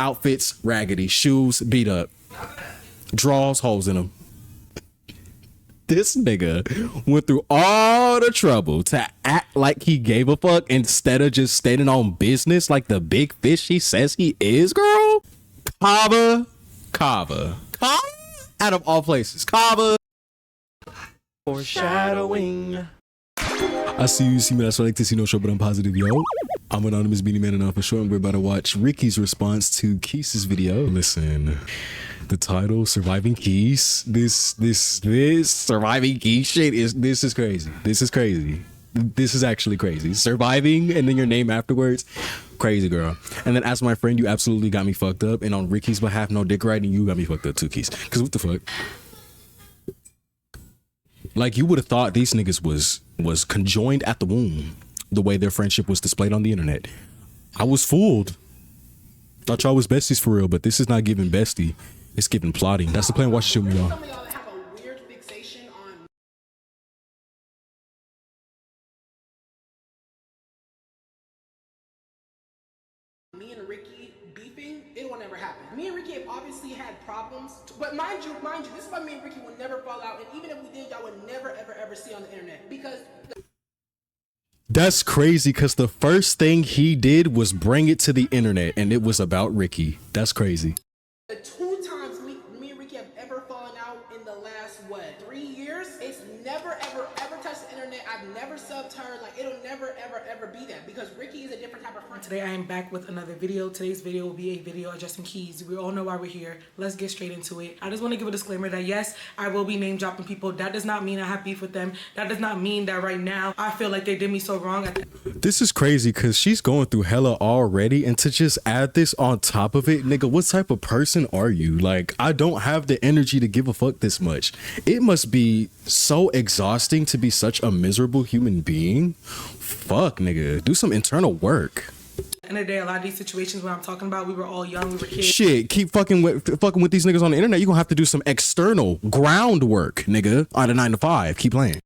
Outfits raggedy, shoes beat up, drawers holes in them. This nigga went through all the trouble to act like he gave a fuck instead of just standing on business like the big fish he says he is, girl. Kava. Out of all places, Kava. Foreshadowing. I see you see me. That's what I like to see. No show, but I'm positive, yo. I'm Anonymous Beanie Man, and for sure, we're about to watch Ryky'S response to Kees' video. Listen. The title, Surviving Kees. This Surviving Kees shit this is crazy. This is crazy. This is actually crazy. Surviving and then your name afterwards. Crazy, girl. And then as my friend, you absolutely got me fucked up. And on Ryky'S behalf, no dick riding, you got me fucked up too, Kees. Cause what the fuck? Like, you would have thought these niggas was conjoined at the womb, the way their friendship was displayed on the internet. I was fooled. Thought y'all was besties for real, but this is not giving bestie. It's giving plotting. That's the plan. Watch the shit with y'all. Some of y'all have a weird fixation on me and Ryky beefing. It will never happen. Me and Ryky have obviously had problems, but mind you, this is why me and Ryky will never fall out. And even if we did, y'all would never, ever see on the internet because. That's crazy, because the first thing he did was bring it to the internet, and it was about Ryky. That's crazy. The 2 times me and Ryky have ever fallen out in the last, 3 years, it's never, ever touched the internet. I've never subbed her. Like, it'll never, ever be that because Ryky is a different type of friend. Today I am back with another video. Today's video will be a video addressing Kees. We all know why we're here. Let's get straight into it. I just want to give a disclaimer that yes, I will be name dropping people. That does not mean I have beef with them. That does not mean that right now I feel like they did me so wrong. This is crazy because she's going through hella already, and to just add this on top of it, nigga, what type of person are you? Like, I don't have the energy to give a fuck this much. It must be so exhausting to be such a miserable human being. Fuck, nigga, do some internal work. End of the day, a lot of these situations when I'm talking about, we were all young, we were kids. Shit, keep fucking with these niggas on the internet. You're gonna have to do some external groundwork, nigga, out of 9 to 5. Keep playing.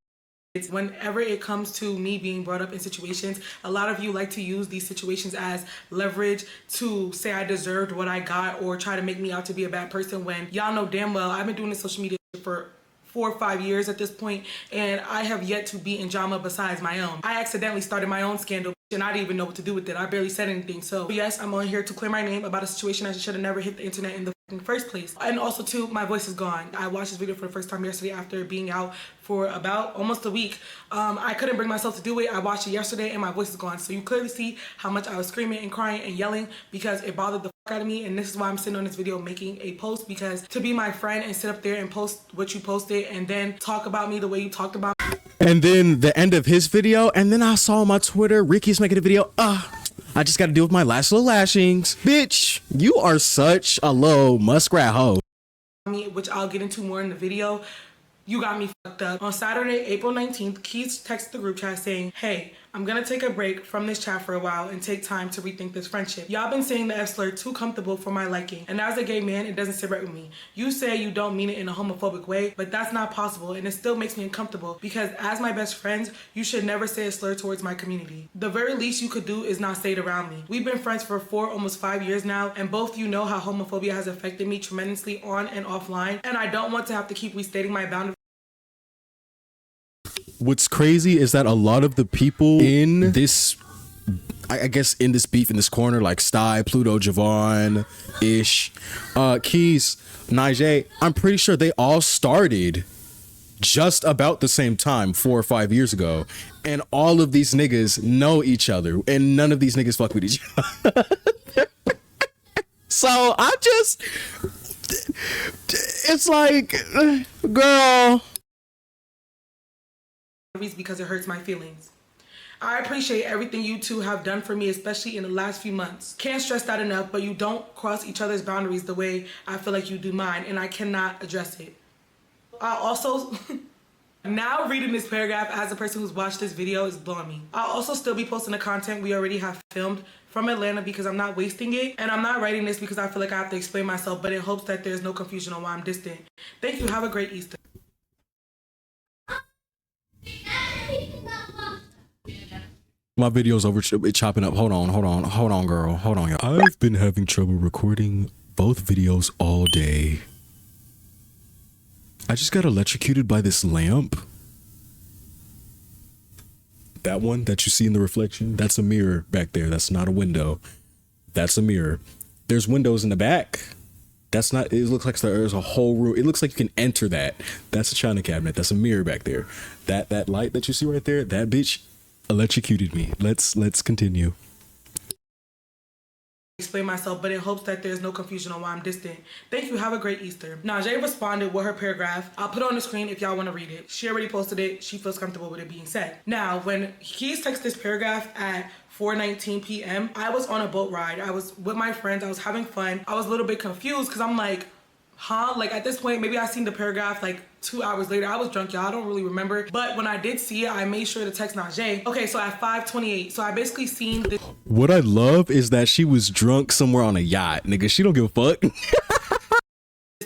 It's whenever it comes to me being brought up in situations, a lot of you like to use these situations as leverage to say I deserved what I got or try to make me out to be a bad person when y'all know damn well I've been doing this social media for 4 or 5 years at this point, and I have yet to be in drama besides my own. I accidentally started my own scandal and I didn't even know what to do with it. I barely said anything. So yes, I'm on here to clear my name about a situation I should have never hit the internet in the first place. And also too, my voice is gone. I watched this video for the first time yesterday after being out for about almost a week. I couldn't bring myself to do it. I watched it yesterday and my voice is gone. So you clearly see how much I was screaming and crying and yelling because it bothered the fuck out of me. And this is why I'm sitting on this video making a post, because to be my friend and sit up there and post what you posted and then talk about me the way you talked about me. And then the end of his video, and then I saw on my Twitter, Ryky'S making a video, I just gotta deal with my last little lashings. Bitch, you are such a low muskrat hoe. Which I'll get into more in the video. You got me fucked up. On Saturday, April 19th, Kees texted the group chat saying, hey, I'm gonna take a break from this chat for a while and take time to rethink this friendship. Y'all been saying the F slur too comfortable for my liking. And as a gay man, it doesn't sit right with me. You say you don't mean it in a homophobic way, but that's not possible and it still makes me uncomfortable because as my best friends, you should never say a slur towards my community. The very least you could do is not say it around me. We've been friends for 4, almost 5 years now, and both you know how homophobia has affected me tremendously on and offline, and I don't want to have to keep restating my boundaries. What's crazy is that a lot of the people in this, I guess in this beef, in this corner, like Sty, Pluto, Javon, Ish, Kees, Najee, I'm pretty sure they all started just about the same time 4 or 5 years ago. And all of these niggas know each other and none of these niggas fuck with each other. So I just, it's like, girl. Because it hurts my feelings. I appreciate everything you two have done for me, especially in the last few months. Can't stress that enough, but you don't cross each other's boundaries the way I feel like you do mine, and I cannot address it. I also, now reading this paragraph as a person who's watched this video is blowing me. I'll also still be posting the content we already have filmed from Atlanta because I'm not wasting it, and I'm not writing this because I feel like I have to explain myself, but in hopes that there's no confusion on why I'm distant. Thank you, have a great Easter. My video's over chopping up. Hold on, girl. Hold on, y'all. I've been having trouble recording both videos all day. I just got electrocuted by this lamp. That one that you see in the reflection, that's a mirror back there. That's not a window. That's a mirror. There's windows in the back. That's not, it looks like there's a whole room. It looks like you can enter that. That's a china cabinet. That's a mirror back there. That light that you see right there, that bitch electrocuted me. Let's continue. Explain myself, but in hopes that there's no confusion on why I'm distant. Thank you. Have a great Easter. Najee responded with her paragraph. I'll put it on the screen if y'all want to read it. She already posted it. She feels comfortable with it being said. Now, when Kees texted this paragraph at 4:19 p.m., I was on a boat ride. I was with my friends. I was having fun. I was a little bit confused because I'm like, huh? Like at this point, maybe I seen the paragraph like 2 hours later. I was drunk, y'all. I don't really remember. But when I did see it, I made sure to text Najee. Okay, so at 5:28, so I basically seen this. What I love is that she was drunk somewhere on a yacht, nigga. She don't give a fuck.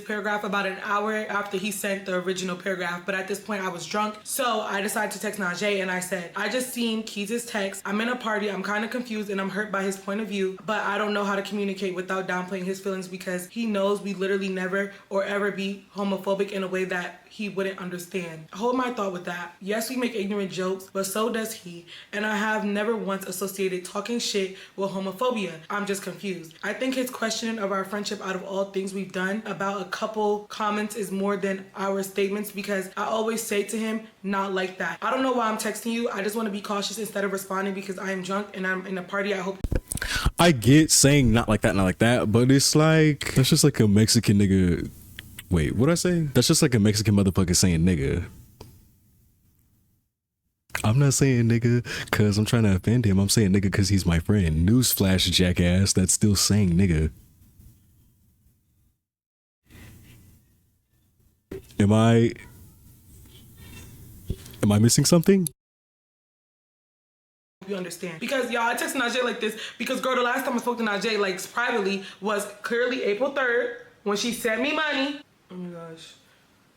Paragraph about an hour after he sent the original paragraph, but at this point I was drunk, so I decided to text Najee and I said, I just seen Kees' text. I'm in a party. I'm kind of confused and I'm hurt by his point of view, but I don't know how to communicate without downplaying his feelings because he knows we literally never or ever be homophobic in a way that he wouldn't understand. Hold my thought with that. Yes, we make ignorant jokes, but so does he, and I have never once associated talking shit with homophobia. I'm just confused. I think his questioning of our friendship out of all things we've done about a couple comments is more than our statements because I always say to him, not like that. I don't know why I'm texting you. I just want to be cautious instead of responding because I am drunk and I'm in a party. I hope. I get saying not like that, but it's like, that's just like a Mexican nigga. Wait, what'd I say? That's just like a Mexican motherfucker saying nigga. I'm not saying nigga because I'm trying to offend him. I'm saying nigga because he's my friend. Newsflash, jackass. That's still saying nigga. Am I missing something? You understand, because y'all, I texted Najee like this because girl, the last time I spoke to Najee like privately was clearly April 3rd when she sent me money. Oh my gosh.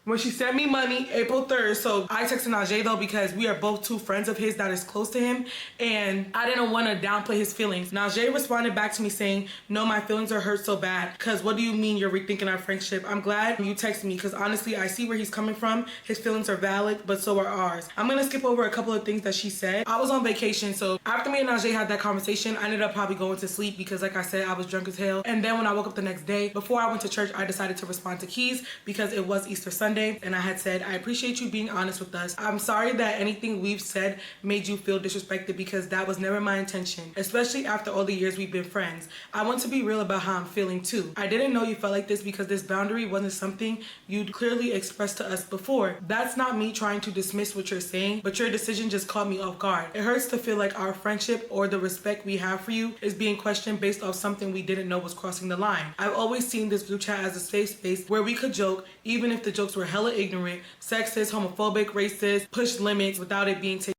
When she sent me money, April 3rd. So I texted Najee though because we are both two friends of his that is close to him and I didn't want to downplay his feelings. Najee responded back to me saying, no, my feelings are hurt so bad. Cause what do you mean you're rethinking our friendship? I'm glad you texted me because honestly, I see where he's coming from. His feelings are valid, but so are ours. I'm gonna skip over a couple of things that she said. I was on vacation, so after me and Najee had that conversation, I ended up probably going to sleep because like I said, I was drunk as hell. And then when I woke up the next day, before I went to church, I decided to respond to Kees because it was Easter Sunday. And I had said, I appreciate you being honest with us. I'm sorry that anything we've said made you feel disrespected because that was never my intention, especially after all the years we've been friends. I want to be real about how I'm feeling too. I didn't know you felt like this because this boundary wasn't something you'd clearly expressed to us before. That's not me trying to dismiss what you're saying, but your decision just caught me off guard. It hurts to feel like our friendship or the respect we have for you is being questioned based off something we didn't know was crossing the line. I've always seen this group chat as a safe space where we could joke, even if the jokes were hella ignorant, sexist, homophobic, racist, push limits without it being taken.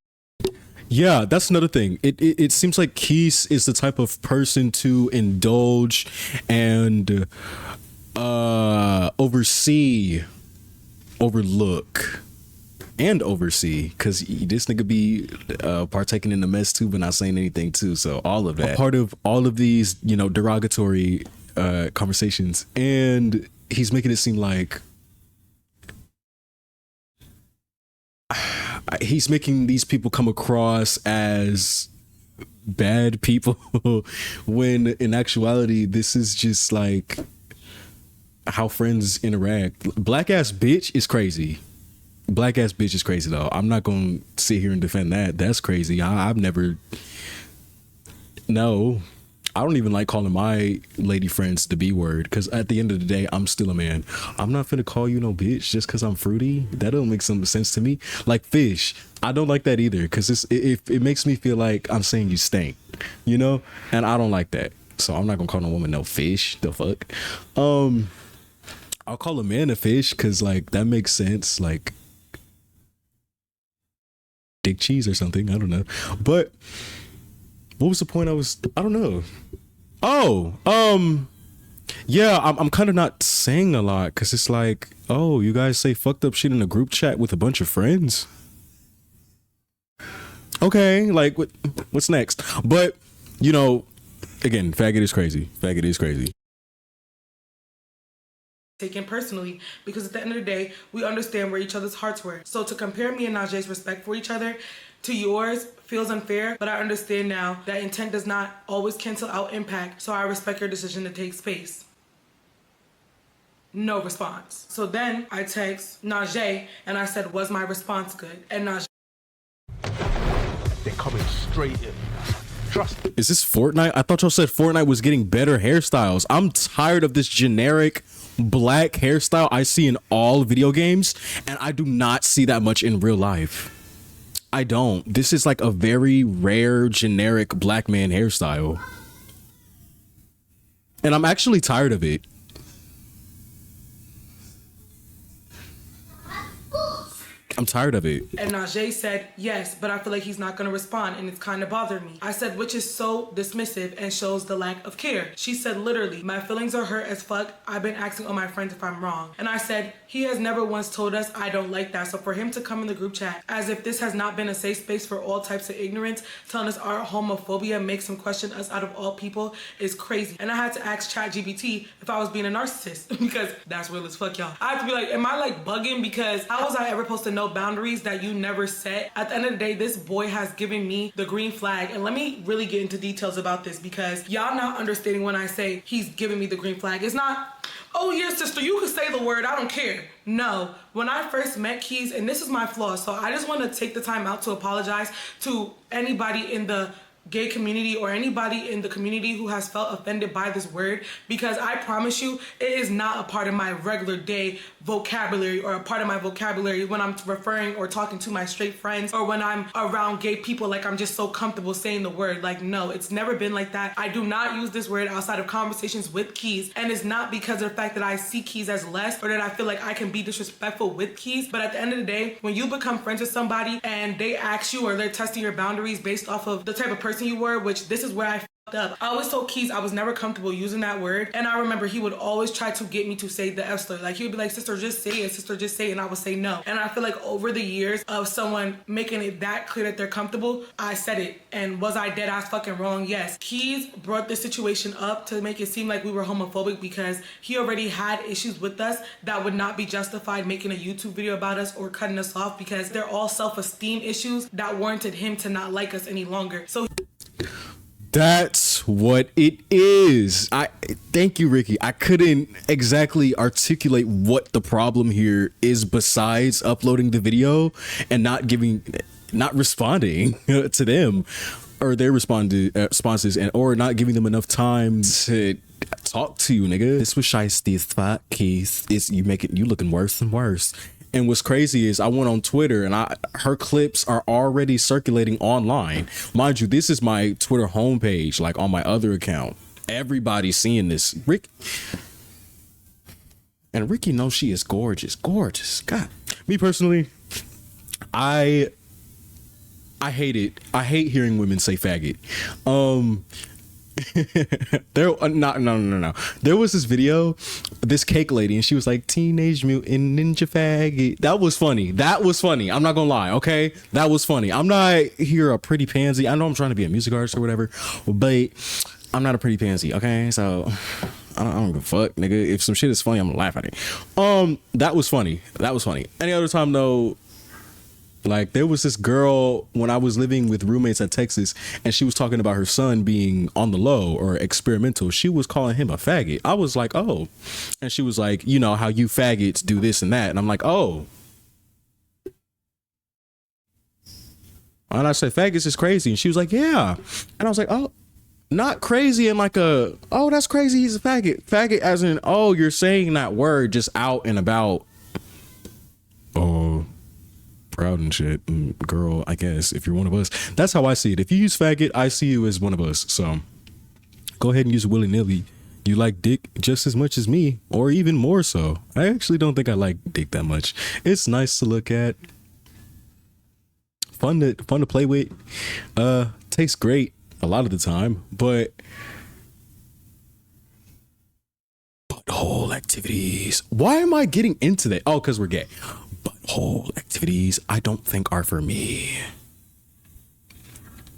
Yeah, that's another thing. It seems like Kees is the type of person to indulge and overlook and oversee, because this nigga be partaking in the mess too but not saying anything too. So all of that, a part of all of these, you know, derogatory conversations, and he's making it seem like he's making these people come across as bad people when in actuality this is just like how friends interact. Black ass bitch is crazy. Black ass bitch is crazy though. I'm not gonna sit here and defend that. That's crazy. I've never, no, I don't even like calling my lady friends the B word because at the end of the day, I'm still a man. I'm not finna call you no bitch just because I'm fruity. That don't make some sense to me. Like fish, I don't like that either because it makes me feel like I'm saying you stink, you know, and I don't like that. So I'm not gonna call no woman no fish. The fuck. I'll call a man a fish because like that makes sense. Like dick cheese or something. I don't know. But what was the point? I don't know. Oh, yeah, I'm kind of not saying a lot because it's like, oh, you guys say fucked up shit in a group chat with a bunch of friends. Okay, like what's next? But you know, again, faggot is crazy. Faggot is crazy. Taken personally, because at the end of the day, we understand where each other's hearts were. So to compare me and Najee's respect for each other to yours feels unfair, but I understand now that intent does not always cancel out impact, so I respect your decision to take space. No response. So then I text Najee and I said, was my response good? And Najee, they're coming straight in. Trust me. Is this Fortnite? I thought y'all said Fortnite was getting better hairstyles. I'm tired of this generic black hairstyle I see in all video games, and I do not see that much in real life. I don't. This is like a very rare generic black man hairstyle, and I'm actually tired of it. I'm tired of it. and Najee said, yes, but I feel like he's not gonna respond and it's kind of bothered me. I said, which is so dismissive and shows the lack of care. She said, literally, my feelings are hurt as fuck. I've been asking all my friends if I'm wrong. And I said, he has never once told us I don't like that. So for him to come in the group chat as if this has not been a safe space for all types of ignorance, telling us our homophobia makes him question us out of all people is crazy. And I had to ask ChatGPT if I was being a narcissist because that's real as fuck, y'all. I have to be like, am I like bugging? Because how was I ever supposed to know boundaries that you never set? At the end of the day, this boy has given me the green flag. And let me really get into details about this because y'all not understanding when I say he's giving me the green flag. It's not, oh yeah, sister, you can say the word, I don't care. No, when I first met Kees, and this is my flaw, so I just want to take the time out to apologize to anybody in the gay community or anybody in the community who has felt offended by this word, because I promise you it is not a part of my regular day vocabulary or a part of my vocabulary when I'm referring or talking to my straight friends or when I'm around gay people. Like, I'm just so comfortable saying the word. Like, no, it's never been like that. I do not use this word outside of conversations with Kees, and it's not because of the fact that I see Kees as less or that I feel like I can be disrespectful with Kees. But at the end of the day, when you become friends with somebody and they ask you or they're testing your boundaries based off of the type of person you were, which this is where I fucked up. I always told Kees I was never comfortable using that word, and I remember he would always try to get me to say the F slur. Like, he would be like, sister, just say it, sister, just say it, and I would say no. And I feel like over the years of someone making it that clear that they're comfortable, I said it. And was I dead ass fucking wrong? Yes. Kees brought this situation up to make it seem like we were homophobic because he already had issues with us that would not be justified making a YouTube video about us or cutting us off, because they're all self-esteem issues that warranted him to not like us any longer. So That's what it is. I thank you, Ricky. I couldn't exactly articulate what the problem here is besides uploading the video and not responding to them or their responses, and or not giving them enough time to talk to you, nigga. This was shiesty as fuck, Kees. You looking worse and worse. And what's crazy is I went on Twitter and her clips are already circulating online. Mind you, this is my Twitter homepage, like on my other account. Everybody's seeing this. And Ricky knows she is gorgeous. Gorgeous. God. Me personally, I hate it. I hate hearing women say faggot. No. There was this video, this cake lady, and she was like, Teenage Mutant Ninja Faggot. That was funny. I'm not gonna lie, okay? That was funny. I'm not here a pretty pansy. I know I'm trying to be a music artist or whatever, but I'm not a pretty pansy, okay? So I don't give a fuck, nigga. If some shit is funny, I'm gonna laugh at it. That was funny. Any other time though, like, there was this girl when I was living with roommates at Texas, and she was talking about her son being on the low or experimental. She was calling him a faggot. I was like, oh. And she was like, you know how you faggots do this and that. And I'm like, oh. And I said, faggots is crazy. And she was like, yeah. And I was like, oh, not crazy in like a, oh, that's crazy, he's a faggot. Faggot as in, oh, you're saying that word just out and about. Oh. Proud and shit, and girl, I guess if you're one of us, that's how I see it. If you use faggot, I see you as one of us. So go ahead and use willy-nilly. You like dick just as much as me, or even more so. I actually don't think I like dick that much. It's nice to look at, fun to play with, tastes great a lot of the time, but butthole activities. Why am I getting into that? Oh, because we're gay. Butthole activities I don't think are for me.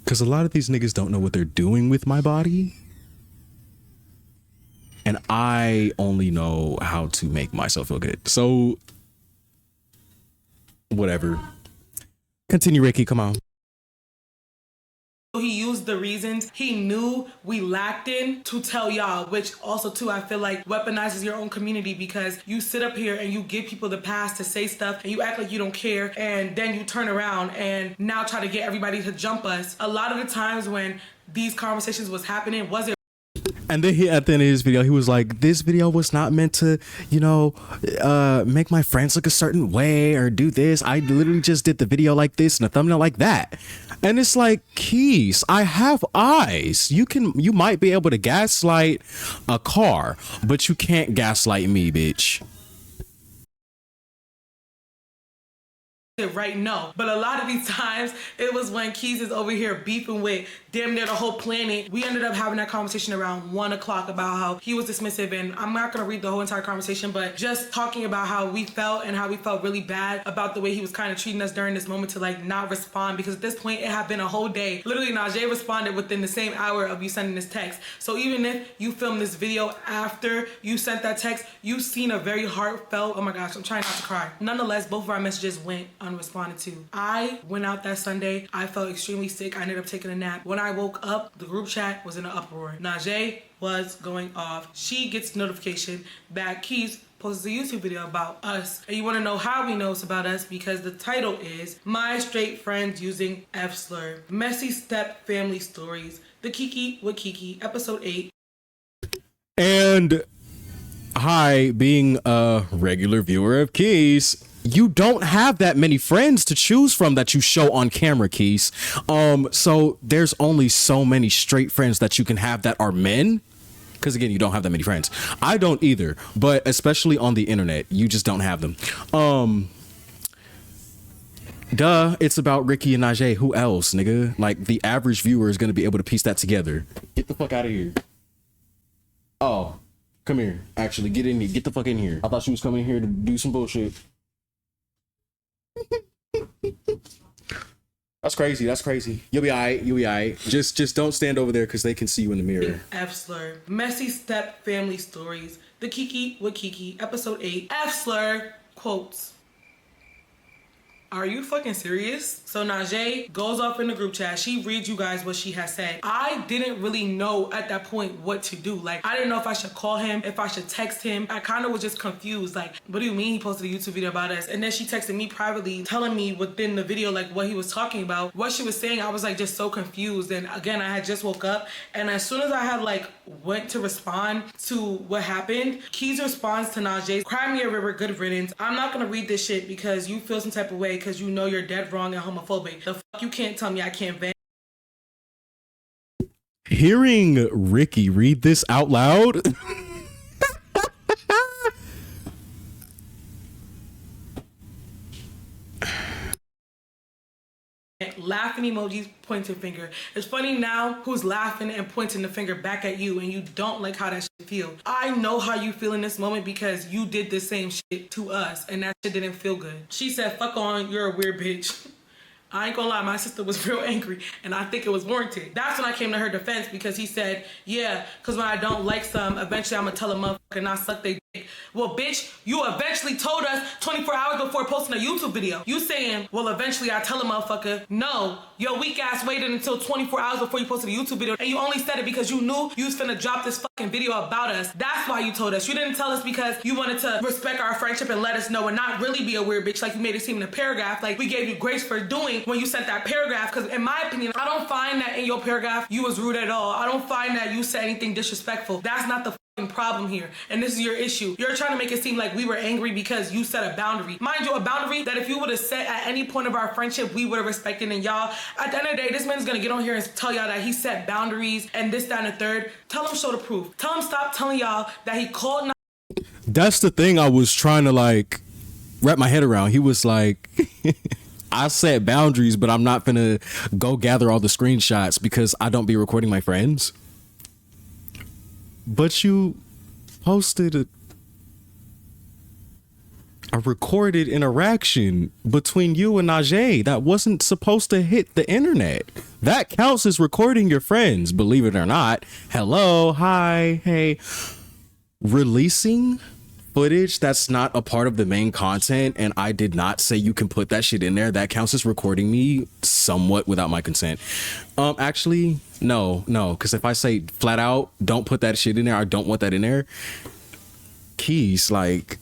Because a lot of these niggas don't know what they're doing with my body. And I only know how to make myself feel good. So, whatever. Continue, Ricky. Come on. He used the reasons he knew we lacked in to tell y'all, which also too I feel like weaponizes your own community, because you sit up here and you give people the pass to say stuff and you act like you don't care, and then you turn around and now try to get everybody to jump us. A lot of the times when these conversations was happening, was it? And then he, at the end of his video, he was like, this video was not meant to, you know, make my friends look a certain way or do this. I literally just did the video like this and a thumbnail like that. And it's like, Kees, I have eyes. You might be able to gaslight a car, but you can't gaslight me, bitch. Right, no, but a lot of these times it was when Kees is over here beefing with damn near the whole planet. We ended up having that conversation around 1 o'clock about how he was dismissive, and I'm not gonna read the whole entire conversation, but just talking about how we felt and how we felt really bad about the way he was kind of treating us during this moment to like not respond, because at this point it had been a whole day. Literally Najee responded within the same hour of you sending this text. So even if you filmed this video after you sent that text, you've seen a very heartfelt, oh my gosh, I'm trying not to cry. Nonetheless, both of our messages went unresponded to. I went out that Sunday. I felt extremely sick. I ended up taking a nap. When I woke up, the group chat was in an uproar. Najee was going off. She gets notification that Kees posted a YouTube video about us. And you want to know how he knows about us? Because the title is My Straight Friends Using F Slur. Messy Step Family Stories. The Kiki with Kiki, episode 8. And hi, being a regular viewer of Kees, you don't have that many friends to choose from that you show on camera, Kees. So there's only so many straight friends that you can have that are men. Because again, you don't have that many friends. I don't either, but especially on the internet, you just don't have them. Duh, it's about Ricky and Najee. Who else, nigga? Like, the average viewer is going to be able to piece that together. Get the fuck out of here. Oh, come here. Actually, get in here. Get the fuck in here. I thought she was coming here to do some bullshit. That's crazy. That's crazy. You'll be all right. You'll be all right. Just don't stand over there because they can see you in the mirror. F Slur. Messy Step Family Stories. The Kiki with Kiki, episode 8. F Slur quotes. Are you fucking serious? So Najee goes off in the group chat. She reads you guys what she has said. I didn't really know at that point what to do. Like, I didn't know if I should call him, if I should text him. I kind of was just confused. Like, what do you mean he posted a YouTube video about us? And then she texted me privately, telling me within the video, like, what he was talking about. What she was saying, I was like just so confused. And again, I had just woke up. And as soon as I had like went to respond to what happened, Kees responds to Najee, cry me a river, good riddance. I'm not gonna read this shit because you feel some type of way because you know you're dead wrong and homophobic. The fuck you can't tell me I can't vent. Hearing Ricky read this out loud. Laughing emojis, pointing finger. It's funny now who's laughing and pointing the finger back at you and you don't like how that shit feels. I know how you feel in this moment because you did the same shit to us and that shit didn't feel good. She said, fuck on, you're a weird bitch. I ain't gonna lie, my sister was real angry and I think it was warranted. That's when I came to her defense because he said, yeah, because when I don't like some, eventually I'm gonna tell a motherfucker not suck they dick. Well, bitch, you eventually told us 24 hours before posting a YouTube video. You saying, well, eventually I tell a motherfucker, no, your weak ass waited until 24 hours before you posted a YouTube video and you only said it because you knew you was finna drop this fucking video about us. That's why you told us. You didn't tell us because you wanted to respect our friendship and let us know and not really be a weird bitch like you made it seem in a paragraph. Like we gave you grace for doing when you sent that paragraph, because in my opinion, I don't find that in your paragraph you was rude at all. I don't find that you said anything disrespectful. That's not the fucking problem here, and this is your issue. You're trying to make it seem like we were angry because you set a boundary. Mind you, a boundary that if you would have set at any point of our friendship, we would have respected. And y'all, at the end of the day, this man's gonna get on here and tell y'all that he set boundaries and this, that, and the third. Tell him show the proof. Tell him stop telling y'all that he called. That's the thing I was trying to like wrap my head around. He was like, I set boundaries, but I'm not gonna go gather all the screenshots because I don't be recording my friends. But you posted a... a recorded interaction between you and Najee that wasn't supposed to hit the internet. That counts as recording your friends, believe it or not. Hello, hi, hey. Releasing footage that's not a part of the main content, and I did not say you can put that shit in there, that counts as recording me somewhat without my consent. Actually, no, because if I say flat out, don't put that shit in there, I don't want that in there. Kees, like,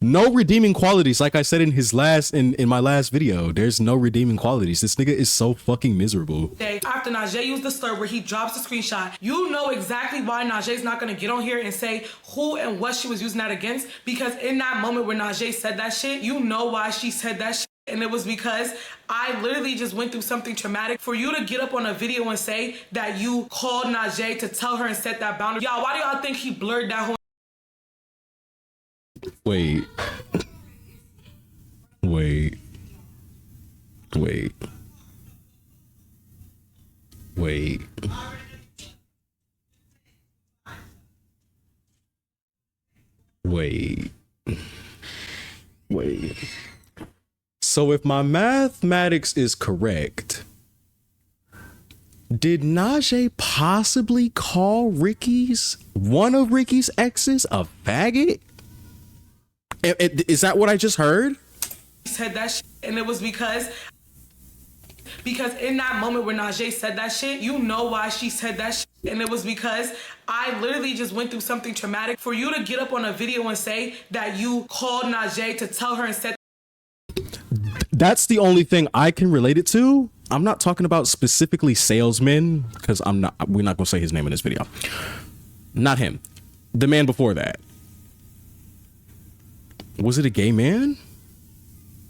no redeeming qualities. Like I said in his last in my last video, there's no redeeming qualities. This nigga is so fucking miserable. After Najee used the slur where he drops the screenshot, you know exactly why Najee's not gonna get on here and say who and what she was using that against, because in that moment where Najee said that shit, you know why she said that shit. And it was because I literally just went through something traumatic. For you to get up on a video and say that you called Najee to tell her and set that boundary. Y'all, why do y'all think he blurred that whole? Wait. So if my mathematics is correct, did Najee possibly call Ryky'S, one of Ryky'S exes, a faggot? Is that what I just heard? He said that shit, and it was because in that moment where Najee said that shit, you know why she said that shit. And it was because I literally just went through something traumatic. For you to get up on a video and say that you called Najee to tell her and set. That's the only thing I can relate it to. I'm not talking about specifically salesmen, because we're not gonna say his name in this video. Not him. The man before that. Was it a gay man?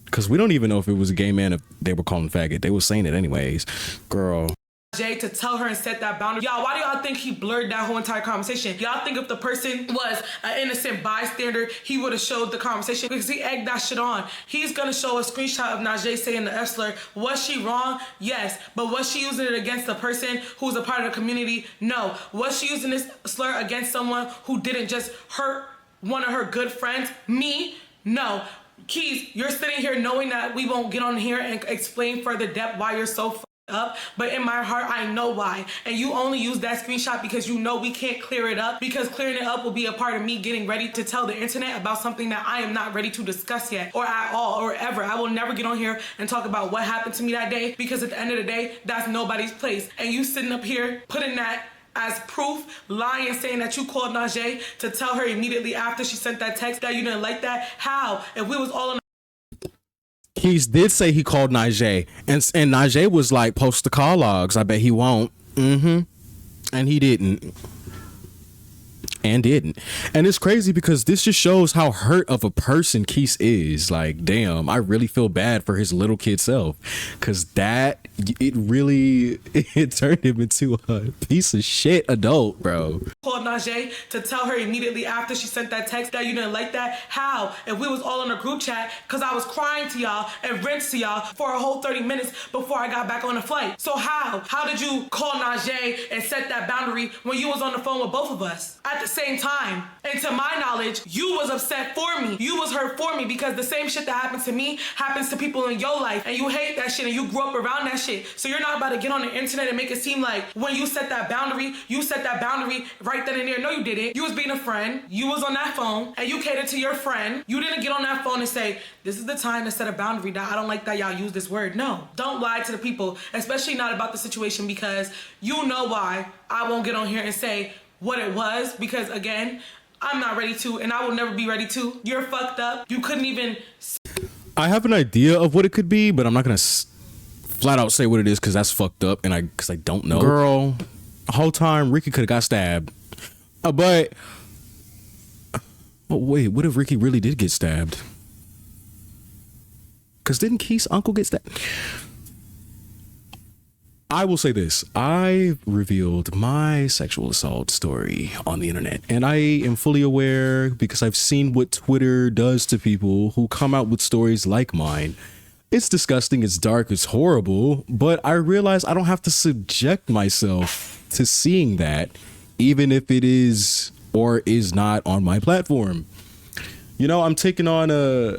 Because we don't even know if it was a gay man if they were calling faggot. They were saying it anyways. Girl. Najee to tell her and set that boundary. Y'all, why do y'all think he blurred that whole entire conversation? Y'all think if the person was an innocent bystander, he would have showed the conversation? Because he egged that shit on. He's gonna show a screenshot of Najee saying the F slur. Was she wrong? Yes. But was she using it against the person who's a part of the community? No. Was she using this slur against someone who didn't just hurt one of her good friends? Me? No. Kees, you're sitting here knowing that we won't get on here and explain further depth why you're so up, but in my heart I know why. And you only use that screenshot because you know we can't clear it up, because clearing it up will be a part of me getting ready to tell the internet about something that I am not ready to discuss yet, or at all, or ever. I will never get on here and talk about what happened to me that day, because at the end of the day, that's nobody's place. And you sitting up here putting that as proof, lying, saying that you called Najee to tell her immediately after she sent that text that you didn't like that. How? If we was all on. Kees did say he called Najee, and Najee was like, post the call logs. I bet he won't. And he didn't. And it's crazy because this just shows how hurt of a person Kees is. Like, damn, I really feel bad for his little kid self, because it turned him into a piece of shit adult, bro. Called Najee to tell her immediately after she sent that text that you didn't like that. How? If we was all in a group chat, because I was crying to y'all and rinsed to y'all for a whole 30 minutes before I got back on the flight. So how did you call Najee and set that boundary when you was on the phone with both of us at the same time? And to my knowledge, you was upset for me. You was hurt for me, because the same shit that happens to me happens to people in your life, and you hate that shit and you grew up around that shit. So you're not about to get on the internet and make it seem like when you set that boundary right then and there. No, you didn't. You was being a friend. You was on that phone and you catered to your friend. You didn't get on that phone and say, this is the time to set a boundary. That I don't like that y'all use this word. No, don't lie to the people, especially not about the situation, because you know why I won't get on here and say what it was, because again, I'm not ready to, and I will never be ready to. You're fucked up. You couldn't even. I have an idea of what it could be, but I'm not gonna flat out say what it is, because that's fucked up, and because I don't know. Girl, the whole time Ryky could have got stabbed. But wait, what if Ryky really did get stabbed? Because didn't Kees' uncle get stabbed? I will say this. I revealed my sexual assault story on the internet, and I am fully aware, because I've seen what Twitter does to people who come out with stories like mine. It's disgusting, it's dark, it's horrible, but I realize I don't have to subject myself to seeing that, even if it is or is not on my platform. You know, I'm taking on a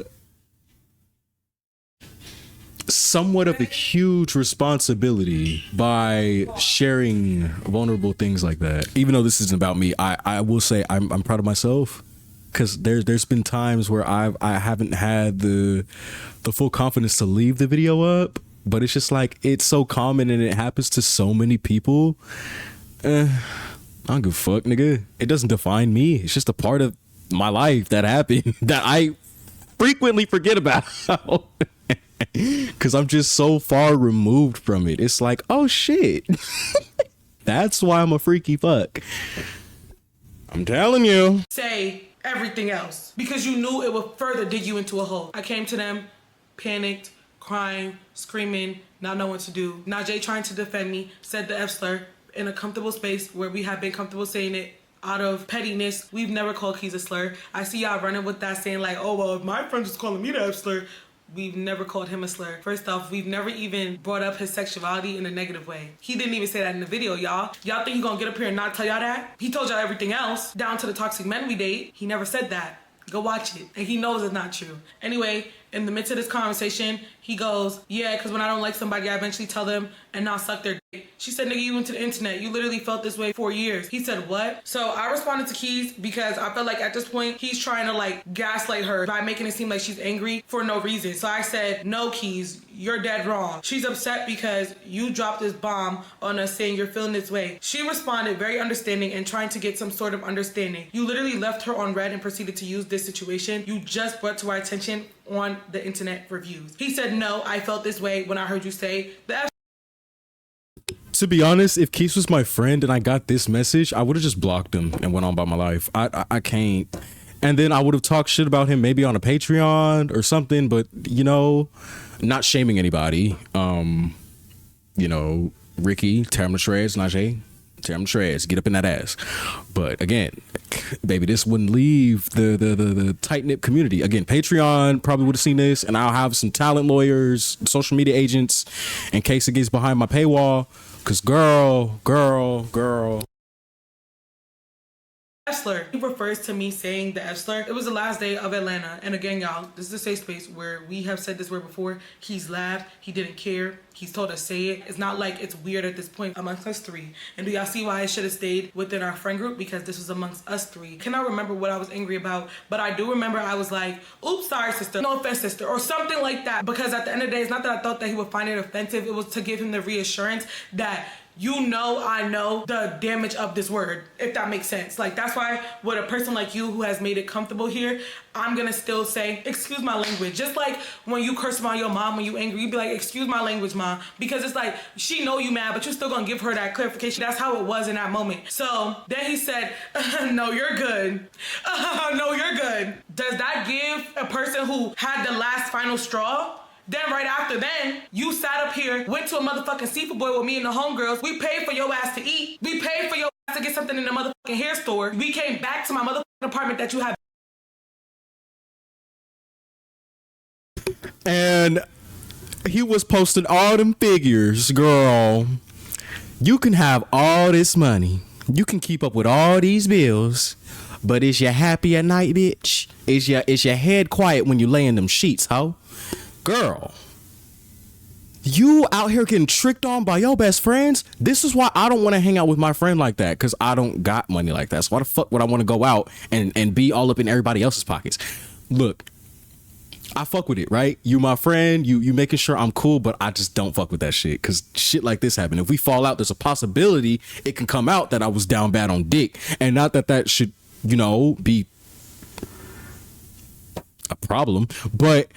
somewhat of a huge responsibility by sharing vulnerable things like that. Even though this isn't about me, I will say I'm proud of myself, because there's been times where I haven't had the full confidence to leave the video up, but it's just like, it's so common and it happens to so many people. I don't give a fuck, nigga. It doesn't define me. It's just a part of my life that happened that I frequently forget about. Because I'm just so far removed from it. It's like, oh shit. That's why I'm a freaky fuck. I'm telling you. Say everything else because you knew it would further dig you into a hole. I came to them, panicked, crying, screaming, not knowing what to do. Najee trying to defend me, said the F slur in a comfortable space where we have been comfortable saying it. Out of pettiness, we've never called Kees a slur. I see y'all running with that, saying like, oh, well, if my friend is calling me the F slur, we've never called him a slur. First off, we've never even brought up his sexuality in a negative way. He didn't even say that in the video, y'all. Y'all think he gonna get up here and not tell y'all that? He told y'all everything else, down to the toxic men we date. He never said that. Go watch it. And he knows it's not true. Anyway, in the midst of this conversation, he goes, yeah, because when I don't like somebody, I eventually tell them and not suck their dick. She said, nigga, you went to the internet. You literally felt this way for years. He said, what? So I responded to Kees because I felt like at this point, he's trying to like gaslight her by making it seem like she's angry for no reason. So I said, no, Kees, you're dead wrong. She's upset because you dropped this bomb on us saying you're feeling this way. She responded very understanding and trying to get some sort of understanding. You literally left her on red and proceeded to use this situation you just brought to our attention on the internet reviews. He said, no, I felt this way when I heard you say the F. To be honest, if Kees was my friend and I got this message, I would have just blocked him and went on about my life. I can't. And then I would have talked shit about him maybe on a Patreon or something, but you know, not shaming anybody. You know, Ricky, tear him to shreds, Najee, tear him to shreds, get up in that ass. But again, baby, this wouldn't leave the tight-knit community. Again, Patreon probably would have seen this, and I'll have some talent lawyers, social media agents, in case it gets behind my paywall. Cause girl. F slur. He refers to me saying the F slur. It was the last day of Atlanta. And again, y'all, this is a safe space where we have said this word before. He's laughed. He didn't care. He's told us say it. It's not like it's weird at this point amongst us three. And do y'all see why I should have stayed within our friend group? Because this was amongst us three. Cannot remember what I was angry about, but I do remember I was like, oops, sorry, sister. No offense, sister. Or something like that. Because at the end of the day, it's not that I thought that he would find it offensive. It was to give him the reassurance that you know I know the damage of this word, if that makes sense. Like, that's why with a person like you who has made it comfortable here, I'm gonna still say, excuse my language. Just like when you curse around your mom when you angry, you be like, excuse my language, mom. Because it's like, she know you mad, but you're still gonna give her that clarification. That's how it was in that moment. So then he said, no, you're good. No, you're good. Does that give a person who had the last final straw? Then right after then, you sat up here, went to a motherfucking seafood boy with me and the homegirls. We paid for your ass to eat. We paid for your ass to get something in the motherfucking hair store. We came back to my motherfucking apartment that you have. And he was posting all them figures, girl. You can have all this money. You can keep up with all these bills. But is you happy at night, bitch? Is your head quiet when you lay in them sheets, ho? Girl, you out here getting tricked on by your best friends. This is why I don't want to hang out with my friend like that, because I don't got money like that. So why the fuck would I want to go out and be all up in everybody else's pockets? Look, I fuck with it, right? You my friend, you making sure I'm cool, but I just don't fuck with that shit, because shit like this happen. If we fall out, there's a possibility it can come out that I was down bad on dick, and not that should, you know, be a problem, but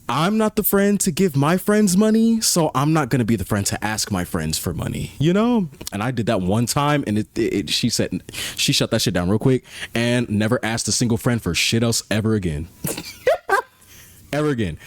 I'm not the friend to give my friends money, so I'm not gonna be the friend to ask my friends for money, you know? And I did that one time, and she said she shut that shit down real quick and never asked a single friend for shit else ever again. Ever again.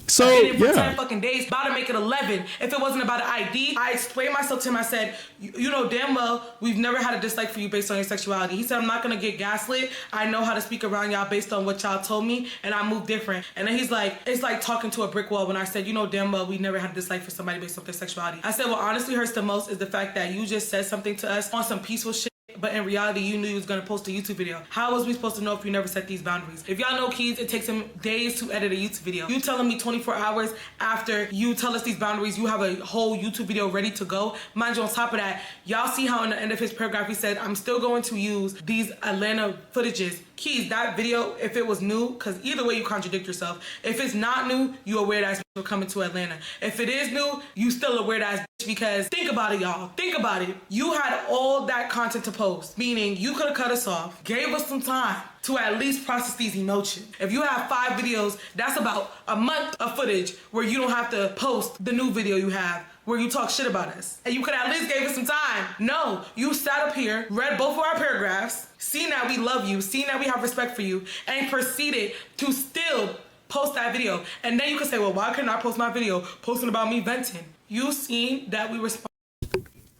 So I did it for yeah. 10 fucking days, about to make it 11. If it wasn't about an ID, I explained myself to him. I said, you know damn well, we've never had a dislike for you based on your sexuality. He said, I'm not gonna get gaslit. I know how to speak around y'all based on what y'all told me, and I move different. And then he's like, it's like talking to a brick wall when I said, you know damn well, we never had a dislike for somebody based on their sexuality. I said, what honestly hurts the most is the fact that you just said something to us on some peaceful shit, but in reality, you knew you was gonna post a YouTube video. How was we supposed to know if you never set these boundaries? If y'all know Kees, it takes him days to edit a YouTube video. You telling me 24 hours after you tell us these boundaries, you have a whole YouTube video ready to go? Mind you, on top of that, y'all see how in the end of his paragraph, he said, I'm still going to use these Atlanta footages. Kees, that video, if it was new, because either way you contradict yourself. If it's not new, you a weird ass bitch for coming to Atlanta. If it is new, you still a weird ass bitch, because think about it, y'all. Think about it. You had all that content to post, meaning you could have cut us off, gave us some time to at least process these emotions. If you have 5 videos, that's about a month of footage where you don't have to post the new video you have where you talk shit about us. And you could at least gave us some time. No, you sat up here, read both of our paragraphs, seen that we love you, seen that we have respect for you, and proceeded to still post that video. And then you could say, well, why couldn't I post my video posting about me venting? You seen that we respond.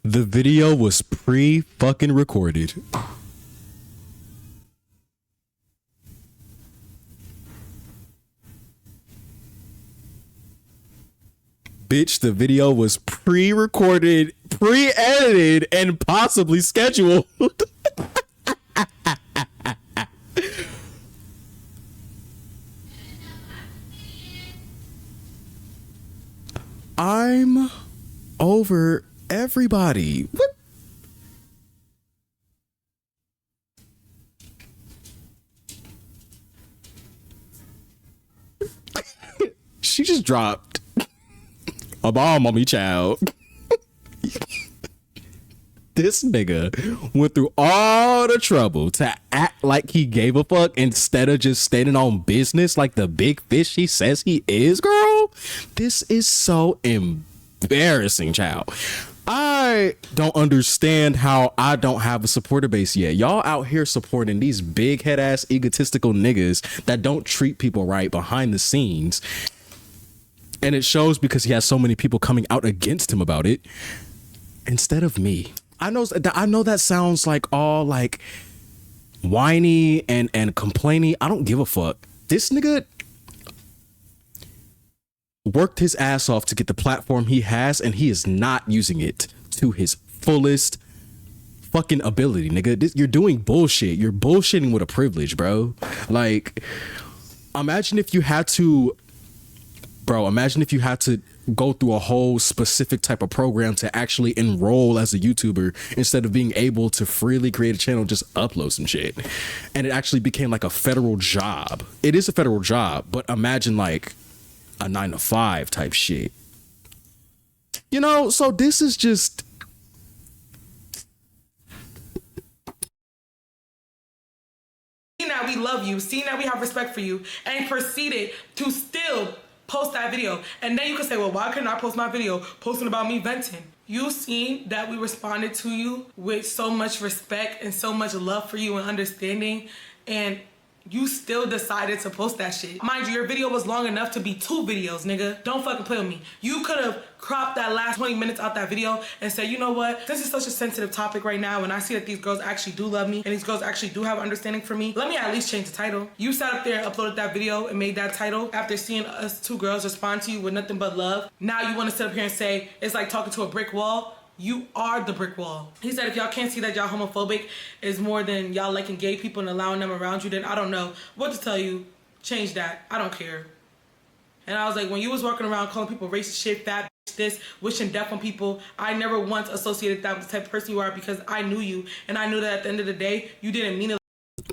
The video was pre-fucking recorded. Bitch, the video was pre-recorded, pre-edited, and possibly scheduled. I'm over everybody. What? She just dropped a bomb on me, child. This nigga went through all the trouble to act like he gave a fuck instead of just standing on business like the big fish he says he is, girl. This is so embarrassing, child. I don't understand how I don't have a supporter base yet. Y'all out here supporting these big head ass egotistical niggas that don't treat people right behind the scenes. And it shows because he has so many people coming out against him about it instead of me. I know that sounds like all like whiny and complaining. I don't give a fuck. This nigga worked his ass off to get the platform he has, and he is not using it to his fullest fucking ability, nigga. You're doing bullshit. You're bullshitting with a privilege, bro. Like, imagine if you had to go through a whole specific type of program to actually enroll as a YouTuber instead of being able to freely create a channel, just upload some shit. And it actually became like a federal job. It is a federal job, but imagine like a 9-to-5 type shit. You know, so this is just... Seeing that we love you, seeing that we have respect for you, and proceeded to still post that video. And then you could say, well, why couldn't I post my video posting about me venting? You seen that we responded to you with so much respect and so much love for you and understanding, and you still decided to post that shit. Mind you, your video was long enough to be 2 videos, nigga. Don't fucking play with me. You could have cropped that last 20 minutes out that video and said, you know what? This is such a sensitive topic right now, and I see that these girls actually do love me and these girls actually do have understanding for me. Let me at least change the title. You sat up there and uploaded that video and made that title after seeing us 2 girls respond to you with nothing but love. Now you want to sit up here and say it's like talking to a brick wall. You are the brick wall. He said if y'all can't see that y'all homophobic is more than y'all liking gay people and allowing them around you, then I don't know what to tell you. Change that. I don't care. And I was like, when you was walking around calling people racist shit, fat bitch, this, wishing death on people, I never once associated that with the type of person you are, because I knew you, and I knew that at the end of the day, you didn't mean it.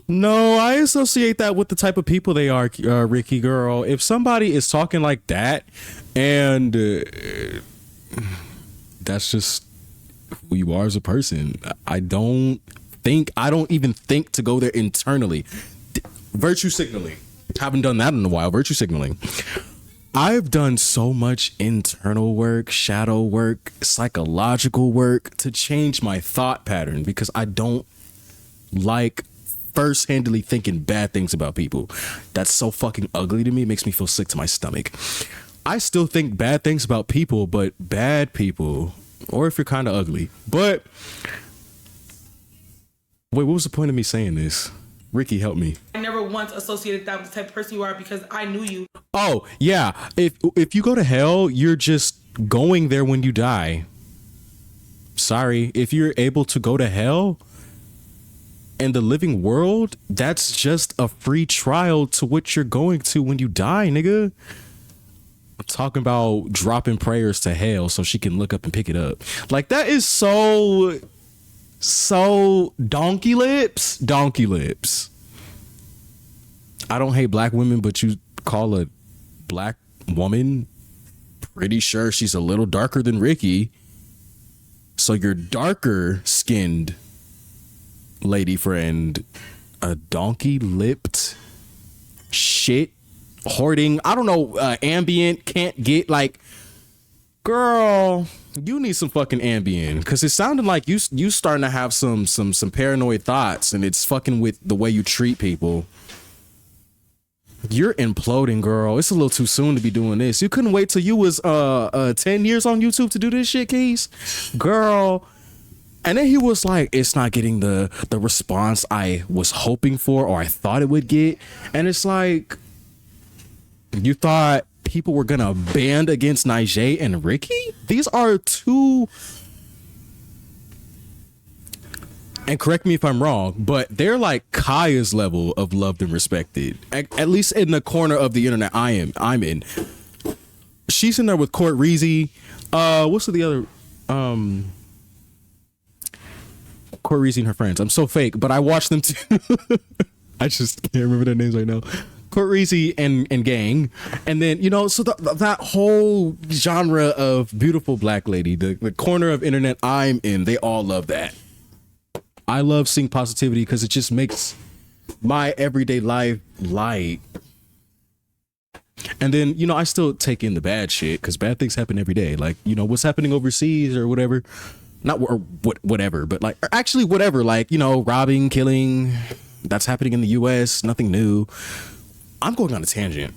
No, I associate that with the type of people they are, Ricky girl. If somebody is talking like that, and that's just who you are as a person, I don't even think to go there internally. Virtue signaling. Haven't done that in a while. Virtue signaling. I've done so much internal work, shadow work, psychological work to change my thought pattern, because I don't like first-handedly thinking bad things about people. That's so fucking ugly to me. It makes me feel sick to my stomach. I still think bad things about people, but bad people, or if you're kind of ugly. But wait, what was the point of me saying this? Ricky, help me. I never once associated that with the type of person you are, because I knew you. Oh, yeah. If you go to hell, you're just going there when you die. Sorry. If you're able to go to hell, in the living world, that's just a free trial to what you're going to when you die, nigga. I'm talking about dropping prayers to hell so she can look up and pick it up. Like, that is so donkey lips. I don't hate black women, but you call a black woman, pretty sure she's a little darker than Ryky'Y. So your darker skinned lady friend, a donkey lipped shit hoarding, I don't know, ambient, can't get, like, girl, you need some fucking ambient, because it sounded like you starting to have some paranoid thoughts, and it's fucking with the way you treat people. You're imploding, girl. It's a little too soon to be doing this. You couldn't wait till you was 10 years on YouTube to do this shit, Kees? Girl. And then he was like, it's not getting the response I was hoping for or I thought it would get. And it's like, you thought people were gonna band against Najee and RYKY'Y? These are two, and correct me if I'm wrong, but they're like Kaya's level of loved and respected. At least in the corner of the internet I'm in. She's in there with Ryky'S. What's the other? Ryky'S and her friends. I'm so fake, but I watch them too. I just can't remember their names right now. Ryky'S and gang, and then, you know, so that whole genre of beautiful black lady, the corner of internet I'm in, they all love that. I love seeing positivity because it just makes my everyday life light. And then, you know, I still take in the bad shit because bad things happen every day. Like, you know, what's happening overseas or whatever. Not or whatever, but like, actually whatever, like, you know, robbing, killing, that's happening in the US, nothing new. I'm going on a tangent.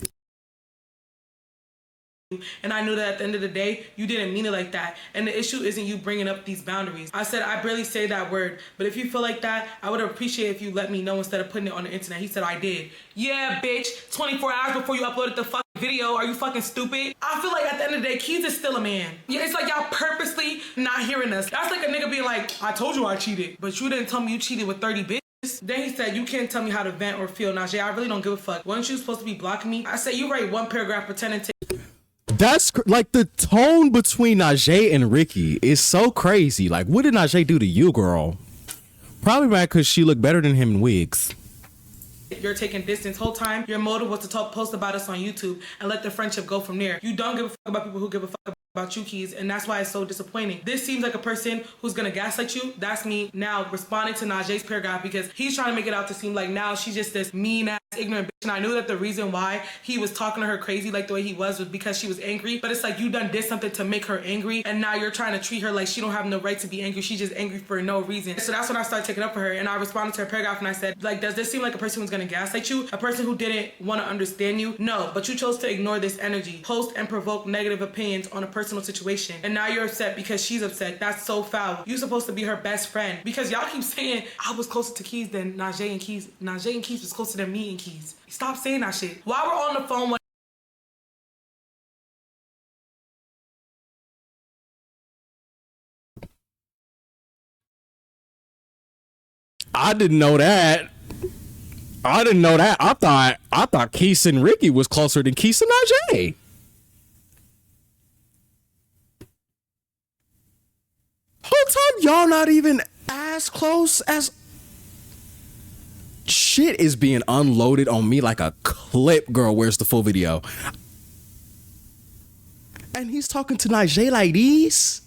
And I knew that at the end of the day, you didn't mean it like that. And the issue isn't you bringing up these boundaries. I said, I barely say that word, but if you feel like that, I would appreciate if you let me know instead of putting it on the internet. He said, I did. Yeah, bitch, 24 hours before you uploaded the fucking video. Are you fucking stupid? I feel like at the end of the day, Kees is still a man. Yeah, it's like y'all purposely not hearing us. That's like a nigga being like, I told you I cheated, but you didn't tell me you cheated with 30 bitches. Then he said, you can't tell me how to vent or feel. Najee, I really don't give a fuck. Weren't you supposed to be blocking me? I said, you write one paragraph pretending to... That's like the tone between Najee and RYKY'Y is so crazy. Like, what did Najee do to you, girl? Probably mad because she looked better than him in wigs. You're taking distance. Whole time, your motive was to post about us on YouTube and let the friendship go from there. You don't give a fuck about people who give a fuck about you, Kees, and that's why it's so disappointing. This seems like a person who's gonna gaslight you. That's me now responding to Najee's paragraph because he's trying to make it out to seem like now she's just this mean ass ignorant bitch. And I knew that the reason why he was talking to her crazy like the way he was because she was angry. But it's like you done did something to make her angry, and now you're trying to treat her like she don't have no right to be angry. She's just angry for no reason. So that's when I started taking up for her, and I responded to her paragraph and I said, like, does this seem like a person who's gonna gaslight you? A person who didn't want to understand you? No, but you chose to ignore this energy, post and provoke negative opinions on a personal situation, and now you're upset because she's upset. That's so foul. You're supposed to be her best friend because y'all keep saying I was closer to Kees than Najee and Kees. Najee and Kees was closer than me and Kees. Stop saying that shit. While we're on the phone, I didn't know that. I didn't know that. I thought Kees and RYKY'Y was closer than Kees and Najee. Whole time y'all not even as close as... Shit is being unloaded on me like a clip, girl. Where's the full video? And he's talking to Najee like this.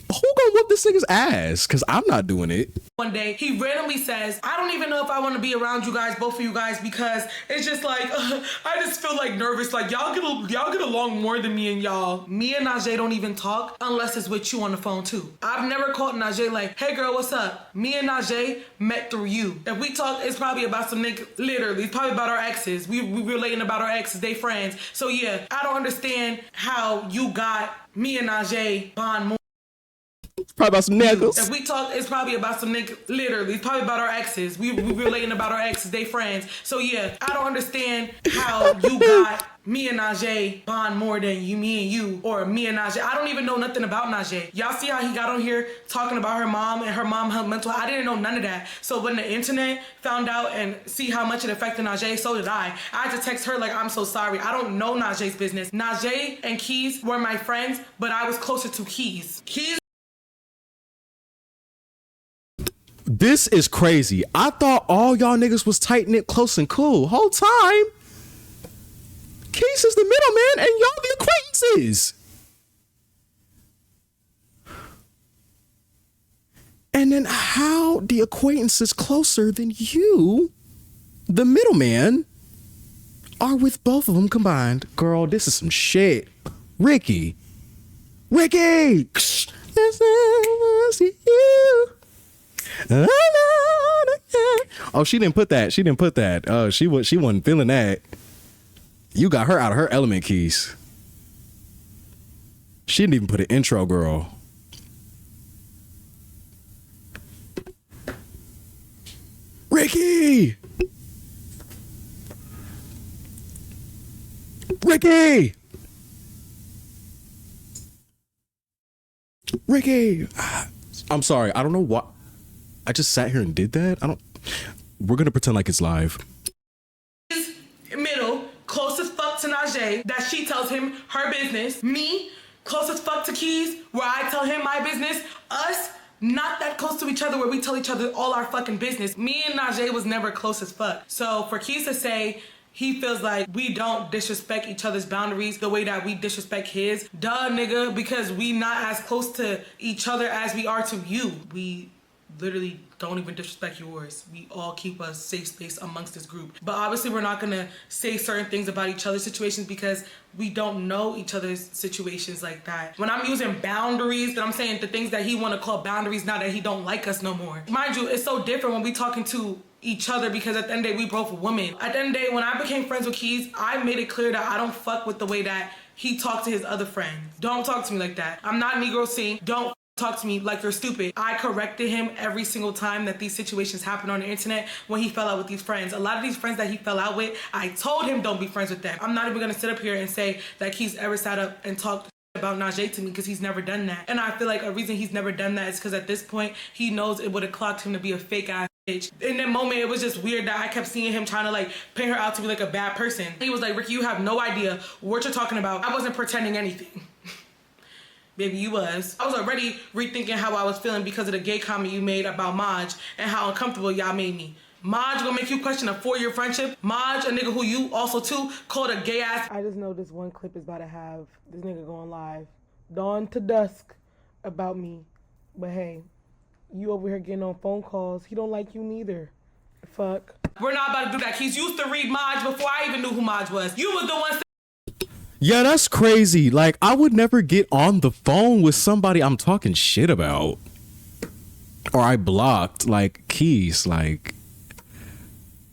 Who gonna whoop this nigga's ass? Because I'm not doing it. One day, he randomly says, I don't even know if I want to be around you guys, both of you guys, because it's just like, I just feel like nervous. Like, y'all get along more than me and y'all. Me and Najee don't even talk unless it's with you on the phone, too. I've never called Najee like, hey, girl, what's up? Me and Najee met through you. If we talk, it's probably about some nigga, literally, it's probably about our exes. We relating about our exes, they friends. So, yeah, I don't understand how you got me and Najee bond more. Probably about some niggas. If we talk, it's probably about some niggas. Literally, it's probably about our exes. We relating about our exes. They friends. So yeah, I don't understand how you got me and Najee bond more than me and you, or me and Najee. I don't even know nothing about Najee. Y'all see how he got on here talking about her mom and her mom had mental health. I didn't know none of that. So when the internet found out and see how much it affected Najee, so did I. I had to text her like, I'm so sorry. I don't know Najee's business. Najee and Kees were my friends, but I was closer to Kees. Kees. This is crazy. I thought all y'all niggas was tight knit, close and cool. Whole time, Kees is the middleman and y'all the acquaintances. And then how the acquaintance is closer than you, the middleman, are with both of them combined. Girl, this is some shit. Ryky. This is you. Oh, she didn't put that. She didn't put that. She wasn't feeling that. You got her out of her element, Kees. She didn't even put an intro, girl. Ryky! Ryky! Ryky! I'm sorry. I don't know what. I just sat here and did that. We're gonna pretend like it's live. Middle, close as fuck to Najee, that she tells him her business. Me, close as fuck to Kees, where I tell him my business. Us, not that close to each other, where we tell each other all our fucking business. Me and Najee was never close as fuck. So for Kees to say he feels like we don't disrespect each other's boundaries the way that we disrespect his, duh, nigga, because we not as close to each other as we are to you. We literally don't even disrespect yours. We all keep a safe space amongst this group. But obviously we're not gonna say certain things about each other's situations because we don't know each other's situations like that. When I'm using boundaries, then I'm saying the things that he wanna call boundaries now that he don't like us no more. Mind you, it's so different when we talking to each other because at the end of the day, we both women. At the end of the day, when I became friends with Kees, I made it clear that I don't fuck with the way that he talked to his other friends. Don't talk to me like that. I'm not Negro C. Don't talk to me like you're stupid. I corrected him every single time that these situations happen on the internet when he fell out with these friends. A lot of these friends that he fell out with, I told him don't be friends with them. I'm not even gonna sit up here and say that he's ever sat up and talked about Najee to me because he's never done that. And I feel like a reason he's never done that is because at this point, he knows it would have clocked him to be a fake ass bitch. In that moment, it was just weird that I kept seeing him trying to like paint her out to be like a bad person. He was like, Ryky, you have no idea what you're talking about. I wasn't pretending anything. Baby, you was. I was already rethinking how I was feeling because of the gay comment you made about Maj and how uncomfortable y'all made me. Maj gonna make you question a 4-year friendship. Maj, a nigga who you also too called a gay ass. I just know this one clip is about to have this nigga going live dawn to dusk about me. But hey, you over here getting on phone calls. He don't like you neither. Fuck. We're not about to do that. He's used to read Maj before I even knew who Maj was. You was the one. Yeah, that's crazy. Like, I would never get on the phone with somebody I'm talking shit about. Or I blocked, like, Kees. Like,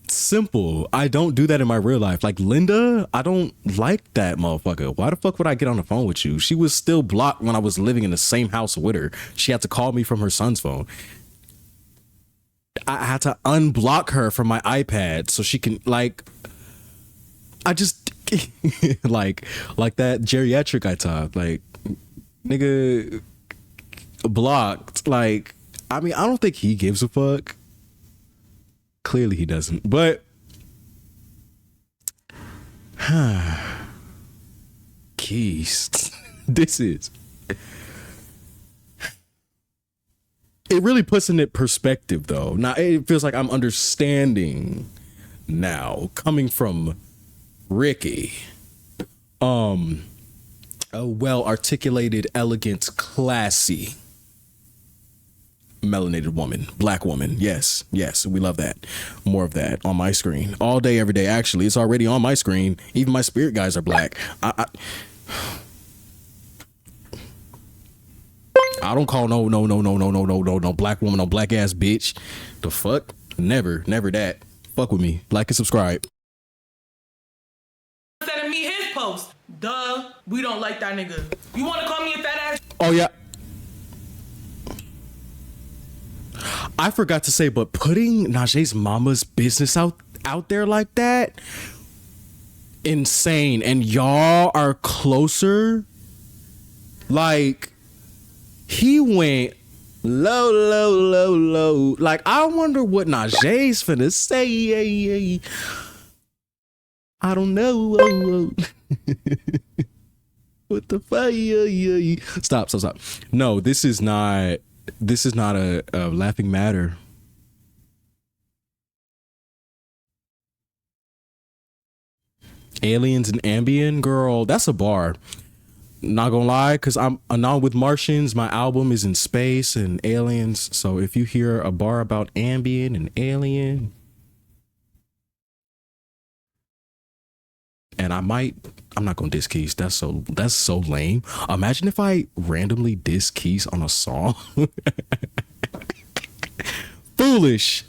simple. I don't do that in my real life. Like, Linda, I don't like that motherfucker. Why the fuck would I get on the phone with you? She was still blocked when I was living in the same house with her. She had to call me from her son's phone. I had to unblock her from my iPad so she can, like, I just... like that geriatric I taught, like, nigga, blocked. Like, I mean, I don't think he gives a fuck. Clearly he doesn't, but Kees, this is, it really puts in it perspective though. Now it feels like I'm understanding now, coming from Ryky, a well-articulated, elegant, classy, melanated woman, black woman. Yes, we love that. More of that on my screen all day, every day. Actually, it's already on my screen. Even my spirit guys are black. I don't call no black woman no black ass bitch. The fuck? Never that. Fuck with me. Like and subscribe. Sending me his post. Duh. We don't like that nigga. You want to call me a fat ass? Oh yeah. I forgot to say, but putting Najee's mama's business out there like that, insane. And y'all are closer. Like, he went low. Like, I wonder what Najee's finna say. I don't know. What the fuck? Stop. No, this is not a laughing matter. Aliens and Ambient, girl, that's a bar. Not gonna lie, because I'm Anon with Martians. My album is in space and aliens. So if you hear a bar about Ambient and Alien, and I'm not gonna diss Kees. That's so lame. Imagine if I randomly diss Kees on a song. Foolish.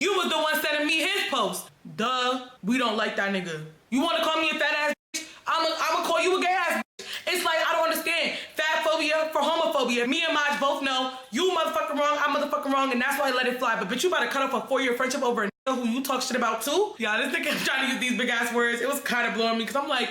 You was the one sending me his post. Duh, we don't like that nigga. You want to call me a fat ass bitch? I'ma call you a gay ass bitch. It's like, I don't understand. Fat phobia for homophobia. Me and Maj both know you motherfucking wrong, I'm motherfucking wrong, and that's why I let it fly. But bitch, you about to cut off a 4-year friendship over a nigga who you talk shit about too? Yeah, this nigga trying to use these big ass words. It was kind of blowing me because I'm like,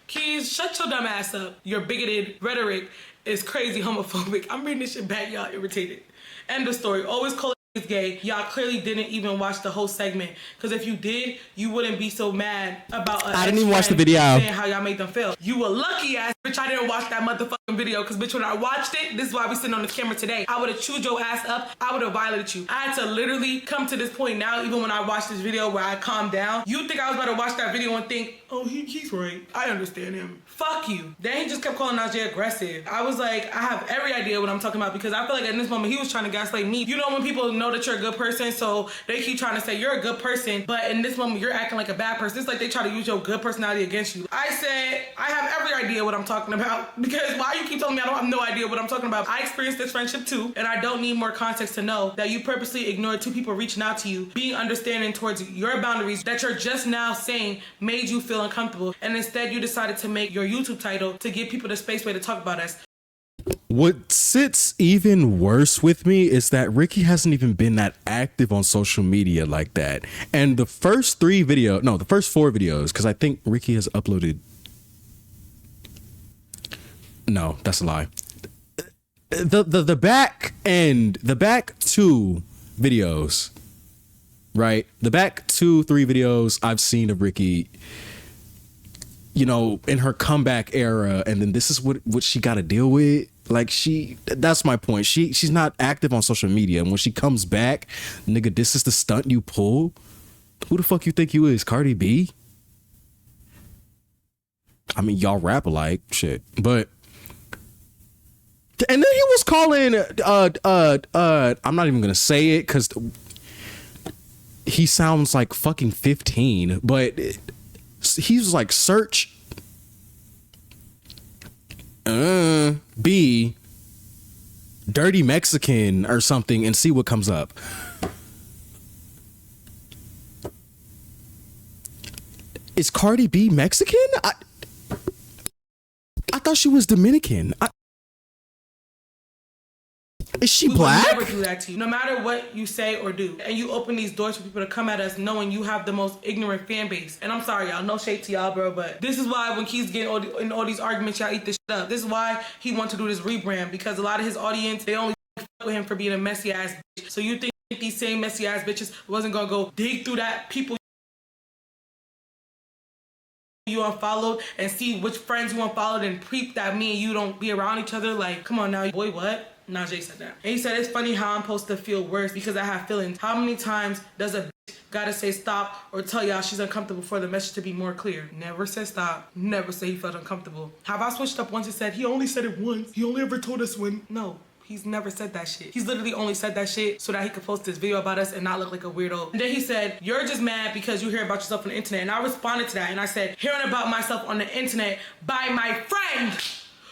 Kees, shut your dumb ass up. Your bigoted rhetoric is crazy homophobic. I'm reading this shit back, y'all irritated. End of story. Always call is gay. Y'all clearly didn't even watch the whole segment, because if you did, you wouldn't be so mad about I didn't even watch the video. Saying how y'all made them feel. You were lucky ass bitch I didn't watch that motherfucking video, because bitch, when I watched it, this is why we sitting on this camera today, I would have chewed your ass up. I would have violated you. I had to literally come to this point now, even when I watched this video where I calmed down. You think I was about to watch that video and think, oh, he's right, I understand him. Fuck you. Then he just kept calling Najee aggressive. I was like, I have every idea what I'm talking about, because I feel like in this moment he was trying to gaslight me. You know when people know that you're a good person, so they keep trying to say you're a good person, but in this moment you're acting like a bad person. It's like they try to use your good personality against you. I said, I have every idea what I'm talking about, because why you keep telling me I don't have no idea what I'm talking about? I experienced this friendship too, and I don't need more context to know that you purposely ignored 2 people reaching out to you, being understanding towards your boundaries that you're just now saying made you feel uncomfortable, and instead you decided to make your YouTube title to give people the space way to talk about us. What sits even worse with me is that Ryky hasn't even been that active on social media like that. And the first 4 videos, because I think Ryky has uploaded. No, that's a lie. The back 2 videos, right? The back 2-3 videos I've seen of Ryky, you know, in her comeback era, and then this is what she got to deal with. Like, that's my point. She's not active on social media, and when she comes back, nigga, this is the stunt you pull. Who the fuck you think you is, Cardi B? I mean, y'all rap alike, shit, but. And then he was calling I'm not even gonna say it because he sounds like fucking 15, but he was like, search B dirty Mexican or something and see what comes up. Is Cardi B Mexican? I thought she was Dominican. Is she black? We will never do that to you, no matter what you say or do. And you open these doors for people to come at us knowing you have the most ignorant fan base. And I'm sorry, y'all, no shade to y'all, bro, but this is why when Kees get in all these arguments, y'all eat this shit up. This is why he wants to do this rebrand, because a lot of his audience, they only fuck with him for being a messy ass bitch. So you think these same messy ass bitches wasn't gonna go dig through that people you unfollowed and see which friends you unfollowed and peep that me and you don't be around each other? Like, come on now, boy, what? Najee said that. And he said, it's funny how I'm supposed to feel worse because I have feelings. How many times does a bitch gotta say stop or tell y'all she's uncomfortable for the message to be more clear? Never said stop. Never said he felt uncomfortable. Have I switched up once and said, he only said it once. He only ever told us when. No. He's never said that shit. He's literally only said that shit so that he could post this video about us and not look like a weirdo. And then he said, you're just mad because you hear about yourself on the internet. And I responded to that and I said, hearing about myself on the internet by my friend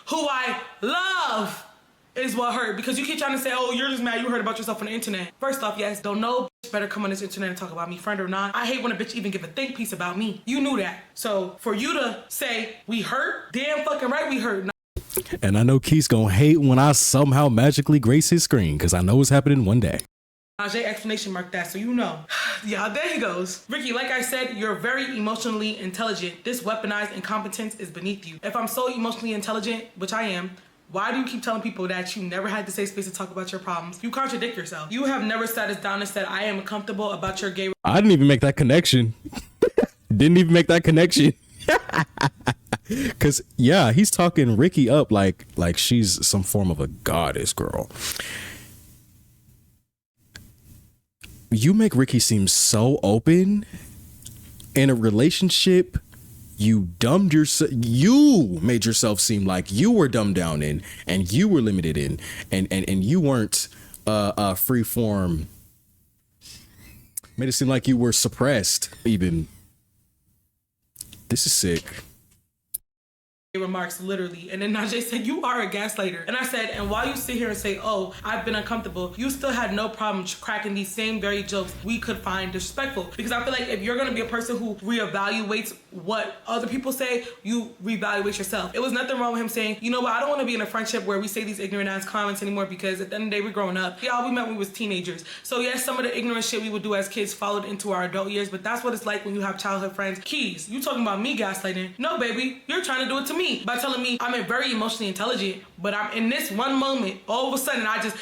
who I love is what hurt, because you keep trying to say, oh, you're just mad you heard about yourself on the internet. First off, yes, don't know bitch better come on this internet and talk about me, friend or not. I hate when a bitch even give a think piece about me. You knew that. So for you to say we hurt, damn fucking right we hurt. And I know Kees gonna hate when I somehow magically grace his screen, because I know it's happening one day. Najee exclamation mark that, so you know. Yeah, there he goes. Ricky, like I said, you're very emotionally intelligent. This weaponized incompetence is beneath you. If I'm so emotionally intelligent, which I am, why do you keep telling people that you never had the safe space to talk about your problems? You contradict yourself. You have never sat us down and said, I am comfortable about your gay. I didn't even make that connection. Didn't even make that connection. Cause yeah, he's talking Ryky up like she's some form of a goddess girl. You make Ryky seem so open in a relationship. You made yourself seem like you were dumbed down in, and you were limited in, and you weren't free form. Made it seem like you were suppressed even. This is sick. Remarks literally, and then Najee said, you are a gaslighter. And I said, and while you sit here and say, oh, I've been uncomfortable, you still had no problem cracking these same very jokes we could find disrespectful. Because I feel like if you're gonna be a person who reevaluates what other people say, you reevaluate yourself. It was nothing wrong with him saying, you know what, I don't want to be in a friendship where we say these ignorant ass comments anymore, because at the end of the day, we're growing up. Yeah, we met when we was teenagers. So yes, some of the ignorant shit we would do as kids followed into our adult years, but that's what it's like when you have childhood friends. Kees, you talking about me gaslighting? No, baby, you're trying to do it to me by telling me I'm very emotionally intelligent, but I'm in this one moment, all of a sudden I just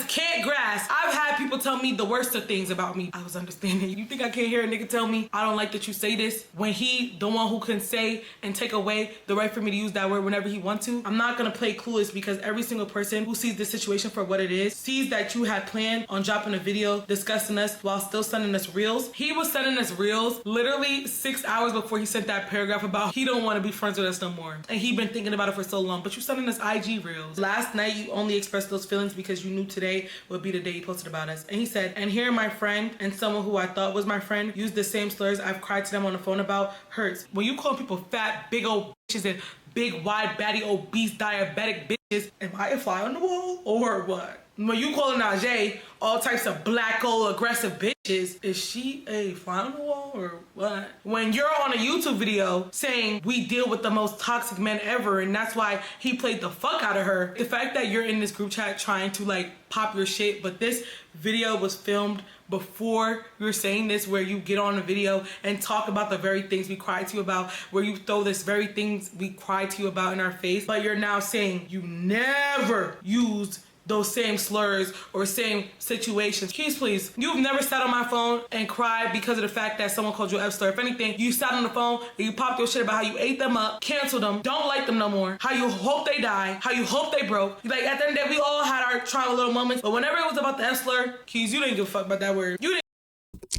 can't grasp. I've had people tell me the worst of things about me. I was understanding. You think I can't hear a nigga tell me I don't like that you say this when he the one who can say and take away the right for me to use that word whenever he wants to? I'm not gonna play clueless, because every single person who sees this situation for what it is sees that you had planned on dropping a video discussing us while still sending us reels. He was sending us reels literally 6 hours before he sent that paragraph about he don't want to be friends with us no more, and he been thinking about it for so long. But you sending us IG reels. Last night you only expressed those feelings because you knew today would be the day you posted about us. And he said, and here my friend and someone who I thought was my friend used the same slurs I've cried to them on the phone about hurts. When you call people fat, big old bitches and big, wide, batty, obese, diabetic bitches, am I a fly on the wall or what? When you calling Najee all types of black old aggressive bitches, is she a fly on the wall or what? When you're on a YouTube video saying we deal with the most toxic men ever and that's why he played the fuck out of her, the fact that you're in this group chat trying to like pop your shit, but this video was filmed before you're saying this, where you get on a video and talk about the very things we cried to you about, where you throw this very things we cried to you about in our face, but you're now saying you never used those same slurs or same situations. Kees, please, you've never sat on my phone and cried because of the fact that someone called you an F-slur. If anything, you sat on the phone and you popped your shit about how you ate them up, canceled them, don't like them no more, how you hope they die, how you hope they broke. Like, at the end of the day, we all had our trial little moments, but whenever it was about the F-slur, Kees, you didn't give a fuck about that word. You didn't.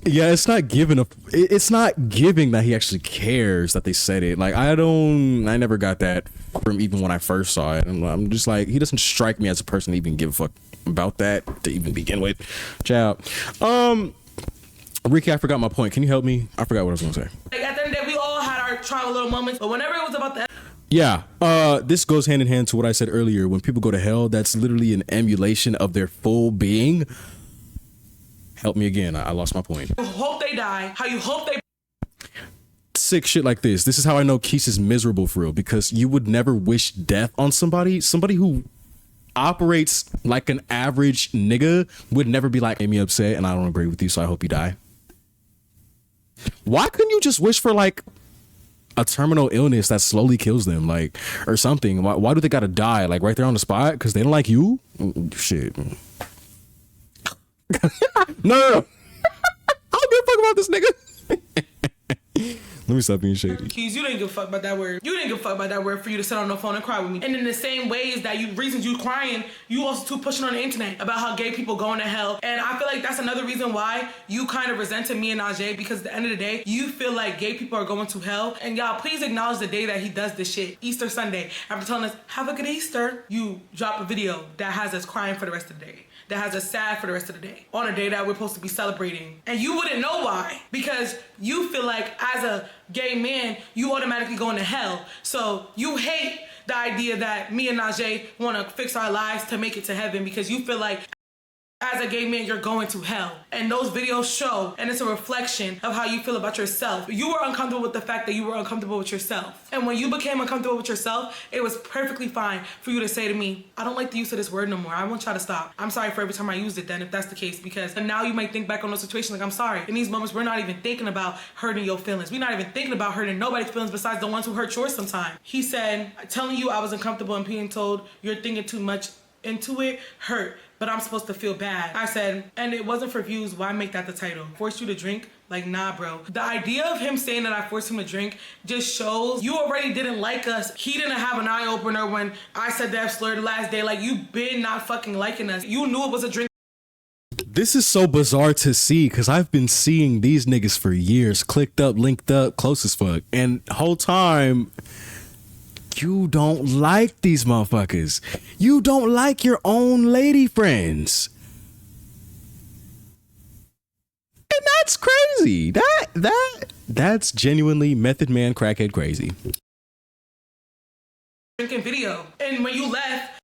Yeah, it's not giving that he actually cares that they said it. Like, I never got that from even when I first saw it. And I'm just like, he doesn't strike me as a person to even give a fuck about that to even begin with. Ciao. Ryky, I forgot my point. Can you help me? I forgot what I was gonna say. Like, at the end of the day, we all had our trial little moments, but whenever it was about the yeah, this goes hand in hand to what I said earlier. When people go to hell, that's literally an emulation of their full being. Help me again. I lost my point. you hope they die, how you hope they sick shit like this. This is how I know Kees is miserable for real, because you would never wish death on somebody who operates like an average nigga would never be like, made me upset and I don't agree with you, so I hope you die. Why couldn't you just wish for like a terminal illness that slowly kills them, like, or something? Why do they gotta die like right there on the spot because they don't like you? Shit. No. I don't give a fuck about this nigga. Let me stop being shady. Kees, you didn't give a fuck about that word. You didn't give a fuck about that word for you to sit on the phone and cry with me. And in the same ways that reasons you crying, you also too pushing on the internet about how gay people going to hell. And I feel like that's another reason why you kind of resented me and Najee, because at the end of the day, you feel like gay people are going to hell. And y'all, please acknowledge the day that he does this shit. Easter Sunday. After telling us, have a good Easter, you drop a video that has us crying for the rest of the day, that has us sad for the rest of the day, on a day that we're supposed to be celebrating. And you wouldn't know why, because you feel like as a gay man, you automatically going to hell. So you hate the idea that me and Najee want to fix our lives to make it to heaven, because you feel like as a gay man, you're going to hell. And those videos show, and it's a reflection of how you feel about yourself. You were uncomfortable with the fact that you were uncomfortable with yourself. And when you became uncomfortable with yourself, it was perfectly fine for you to say to me, I don't like the use of this word no more. I want y'all to stop. I'm sorry for every time I used it then, if that's the case, because now you might think back on those situations like, I'm sorry. In these moments, we're not even thinking about hurting your feelings. We're not even thinking about hurting nobody's feelings besides the ones who hurt yours sometimes. He said, telling you I was uncomfortable and being told you're thinking too much into it hurt, but I'm supposed to feel bad. I said, and it wasn't for views, why make that the title? Force you to drink? Like, nah, bro. The idea of him saying that I forced him to drink just shows you already didn't like us. He didn't have an eye opener when I said that slur the last day. Like, you been not fucking liking us. You knew it was a drink. This is so bizarre to see because I've been seeing these niggas for years, clicked up, linked up, close as fuck. And the whole time, you don't like these motherfuckers. You don't like your own lady friends. And that's crazy. That's genuinely Method Man crackhead crazy. Drinking video. And when you left,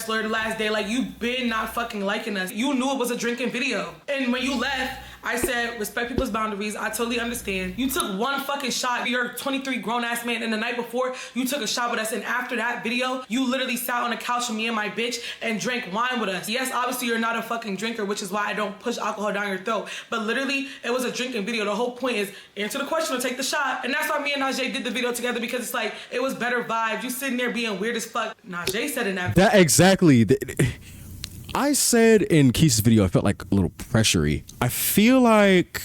slur the last day, like, you been not fucking liking us. You knew it was a drinking video. And when you left, I said, respect people's boundaries. I totally understand. You took one fucking shot. You're a 23 grown-ass man, and the night before, you took a shot with us, and after that video, you literally sat on the couch with me and my bitch and drank wine with us. Yes, obviously, you're not a fucking drinker, which is why I don't push alcohol down your throat. But literally, it was a drinking video. The whole point is answer the question or take the shot. And that's why me and Najee did the video together, because it's like, it was better vibes. You sitting there being weird as fuck. Najee said in that exactly. I said in Kees' video, I felt like a little pressury. I feel like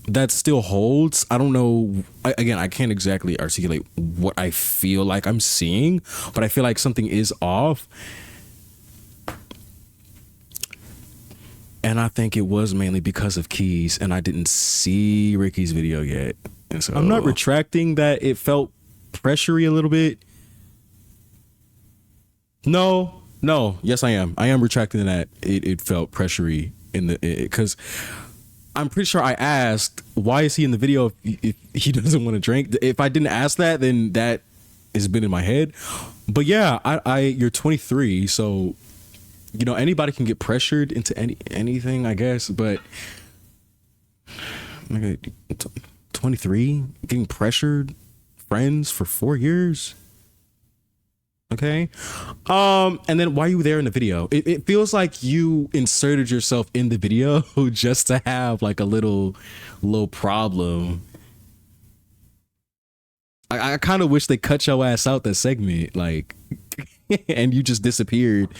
that still holds. I don't know. Again, I can't exactly articulate what I feel like I'm seeing, but I feel like something is off. And I think it was mainly because of Kees, and I didn't see Ryky'S video yet. And so I'm not retracting that it felt pressury a little bit. No, yes, I am. I am retracting that it felt pressury in the, because I'm pretty sure I asked, why is he in the video if he doesn't want to drink? If I didn't ask that, then that has been in my head. But yeah, you're 23, so, you know, anybody can get pressured into anything, I guess. But 23, getting pressured, friends for 4 years. Okay. And then why are you there in the video? It feels like you inserted yourself in the video just to have like a little problem. I kind of wish they cut your ass out that segment, like, and you just disappeared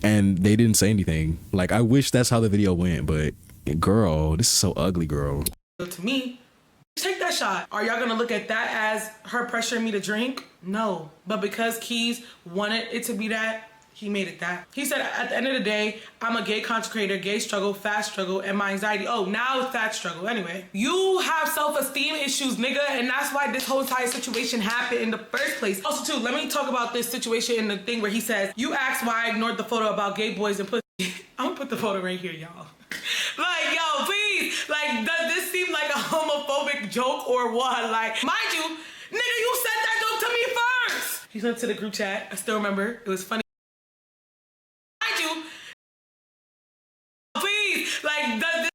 and they didn't say anything. Like, I wish that's how the video went, but girl, this is so ugly, girl. To me, take that shot. Are y'all gonna look at that as her pressuring me to drink? No. But because Kees wanted it to be that, he made it that. He said, at the end of the day, I'm a gay content creator, gay struggle, fat struggle, and my anxiety. Oh, now it's fat struggle. Anyway, you have self-esteem issues, nigga, and that's why this whole entire situation happened in the first place. Also, too, let me talk about this situation in the thing where he says, you asked why I ignored the photo about gay boys and pussy. I'm gonna put the photo right here, y'all. Like, yo, please, like, does this seem like a homophobic joke or what? Like, mind you, nigga, you said that joke to me first. He sent it to the group chat. I still remember. It was funny. Mind you, please, like, does this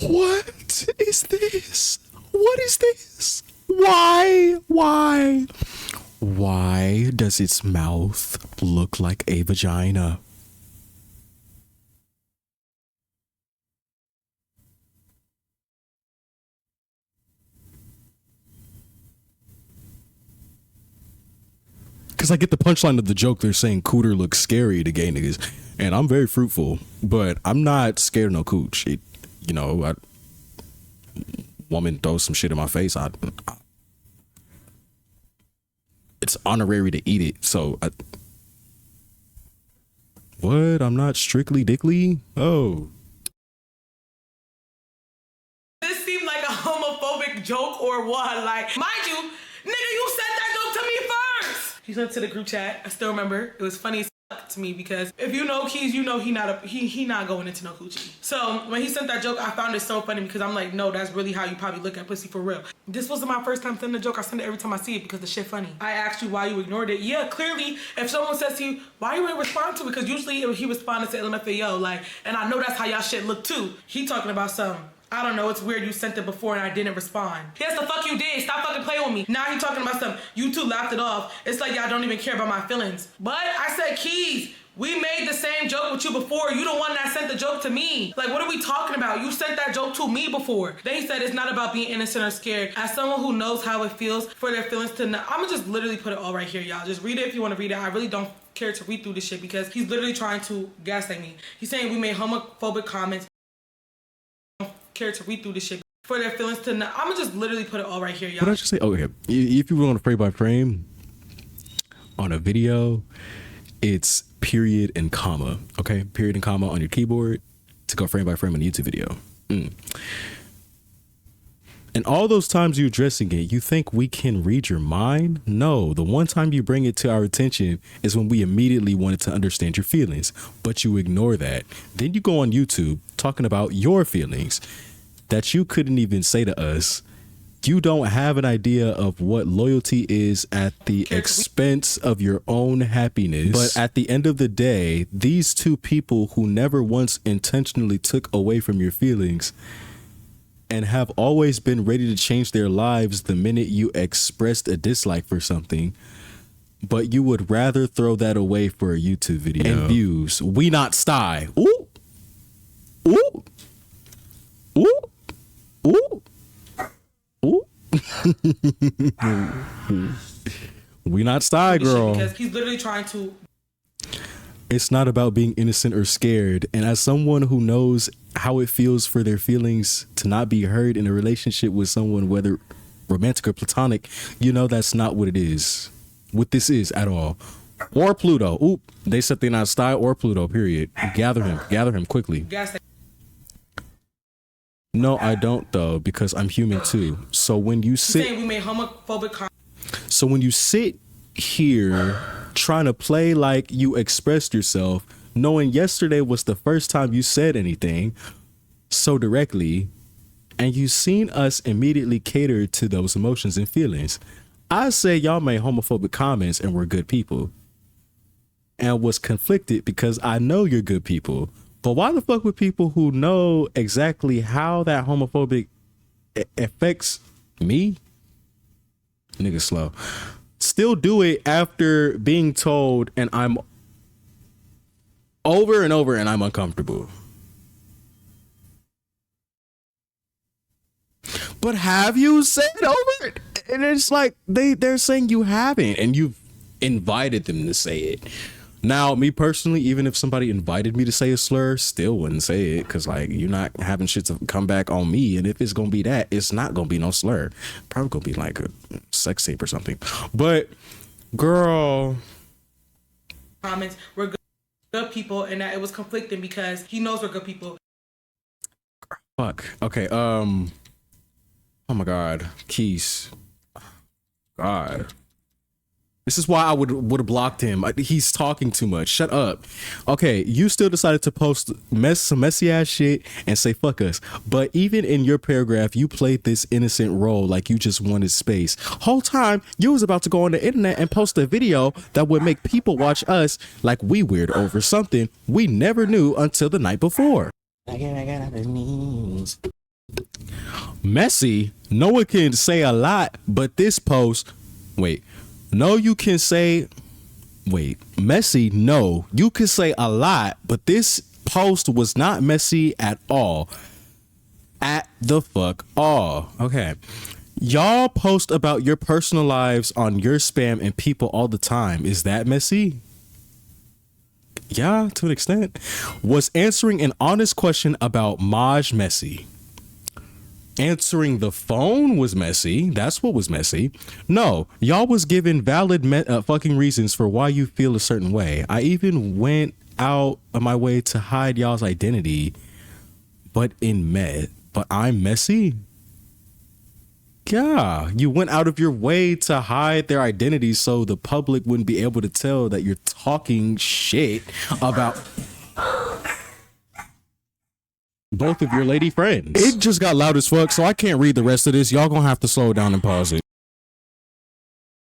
What is this? What is this? Why does its mouth look like a vagina? Because I get the punchline of the joke. They're saying cooter looks scary to gay niggas. And I'm very fruitful, but I'm not scared of no cooch. You know, woman throws some shit in my face. It's honorary to eat it. So, what? I'm not strictly dickly? Oh. This seemed like a homophobic joke or what? Like, mind you, nigga, you sent that joke to me first. He sent it to the group chat. I still remember. It was funny as fuck to me because if you know Kees, you know he not going into no coochie. So when he sent that joke, I found it so funny because I'm like, no, that's really how you probably look at pussy for real. This wasn't my first time sending a joke. I send it every time I see it because the shit funny. I asked you why you ignored it. Yeah, clearly, if someone says to you, why you ain't respond to it? Because usually he responded to LMFAO, like, and I know that's how y'all shit look too. He talking about some, I don't know, it's weird you sent it before and I didn't respond. Yes, the fuck you did. Stop fucking playing with me. Now he talking about some, you two laughed it off. It's like y'all don't even care about my feelings. But I said, Kees, we made the same joke with you before. You the one that sent the joke to me. Like, what are we talking about? You sent that joke to me before. Then he said it's not about being innocent or scared. As someone who knows how it feels for their feelings to know, I'm gonna just literally put it all right here, y'all. Just read it if you want to read it. I really don't care to read through this shit because he's literally trying to gaslight me. He's saying we made homophobic comments. Care to read through this shit for their feelings to know. I'm gonna just literally put it all right here, y'all. What did I just say? Okay, if you want to frame by frame on a video, it's period and comma. Okay, period and comma on your keyboard to go frame by frame on a YouTube video. And all those times you're addressing it, you think we can read your mind? No, the one time you bring it to our attention is when we immediately wanted to understand your feelings, but you ignore that. Then you go on YouTube talking about your feelings that you couldn't even say to us. You don't have an idea of what loyalty is at the expense of your own happiness. But at the end of the day, these two people who never once intentionally took away from your feelings and have always been ready to change their lives the minute you expressed a dislike for something, but you would rather throw that away for a YouTube video and views. We not sty. Ooh. Ooh. Ooh. Ooh. Ooh. We not sty, girl. Because he's literally trying to. It's not about being innocent or scared. And as someone who knows how it feels for their feelings to not be heard in a relationship with someone, whether romantic or platonic, you know that's not what it is. What this is at all. Or Pluto. Oop. They said they're not sty or Pluto, period. Gather him quickly. No, I don't though, because I'm human too. So when you sit, we made homophobic. So when you sit here trying to play like you expressed yourself, knowing yesterday was the first time you said anything so directly, and you seen us immediately cater to those emotions and feelings, I say y'all made homophobic comments and we're good people, and was conflicted because I know you're good people. But why the fuck would people who know exactly how that homophobic affects me, nigga slow, still do it after being told and I'm over and over and I'm uncomfortable? But have you said over it? And it's like they're saying you haven't, and you've invited them to say it. Now, me personally, even if somebody invited me to say a slur, still wouldn't say it, because like you're not having shit to come back on me. And if it's gonna be that, it's not gonna be no slur. Probably gonna be like a sex tape or something. But girl, comments, we're good people, and that it was conflicting because he knows we're good people. Fuck. Okay. Oh my God, Kees. God. This is why I would have blocked him. He's talking too much. Shut up. Okay, you still decided to post some messy ass shit and say fuck us. But even in your paragraph, you played this innocent role like you just wanted space. Whole time you was about to go on the internet and post a video that would make people watch us like we weird over something we never knew until the night before. Messy. No one can say a lot, but this post. Wait. No, you can say, wait, messy. No, you can say a lot, but this post was not messy at all. At the fuck all. Okay. Y'all post about your personal lives on your spam and people all the time. Is that messy? Yeah, to an extent. Was answering an honest question about Maj messy? Answering the phone was messy. That's what was messy. No, y'all was given valid fucking reasons for why you feel a certain way. I even went out of my way to hide y'all's identity, but I'm messy. Yeah, you went out of your way to hide their identities so the public wouldn't be able to tell that you're talking shit about both of your lady friends. It just got loud as fuck, so I can't read the rest of this. Y'all gonna have to slow down and pause it.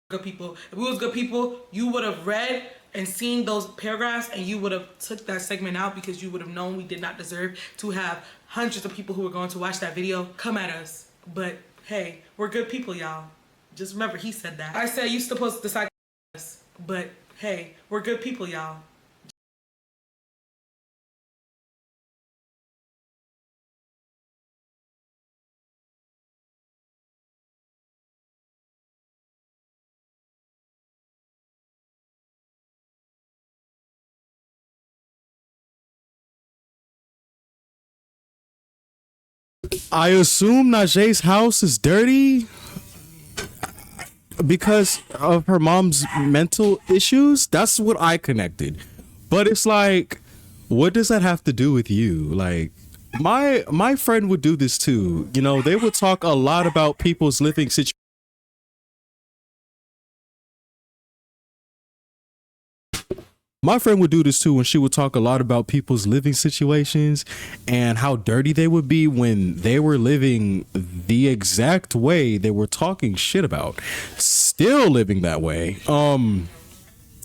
Good people. If we was good people, you would have read and seen those paragraphs and you would have took that segment out because you would have known we did not deserve to have hundreds of people who were going to watch that video come at us. But hey, we're good people, y'all. Just remember, he said that. I said you supposed to decide us, but hey, we're good people, y'all. I assume Najee's house is dirty because of her mom's mental issues. That's what I connected. But it's like, what does that have to do with you? Like, my friend would do this too. You know, they would talk a lot about people's living situations. My friend would do this too when she would talk a lot about people's living situations and how dirty they would be when they were living the exact way they were talking shit about, still living that way. And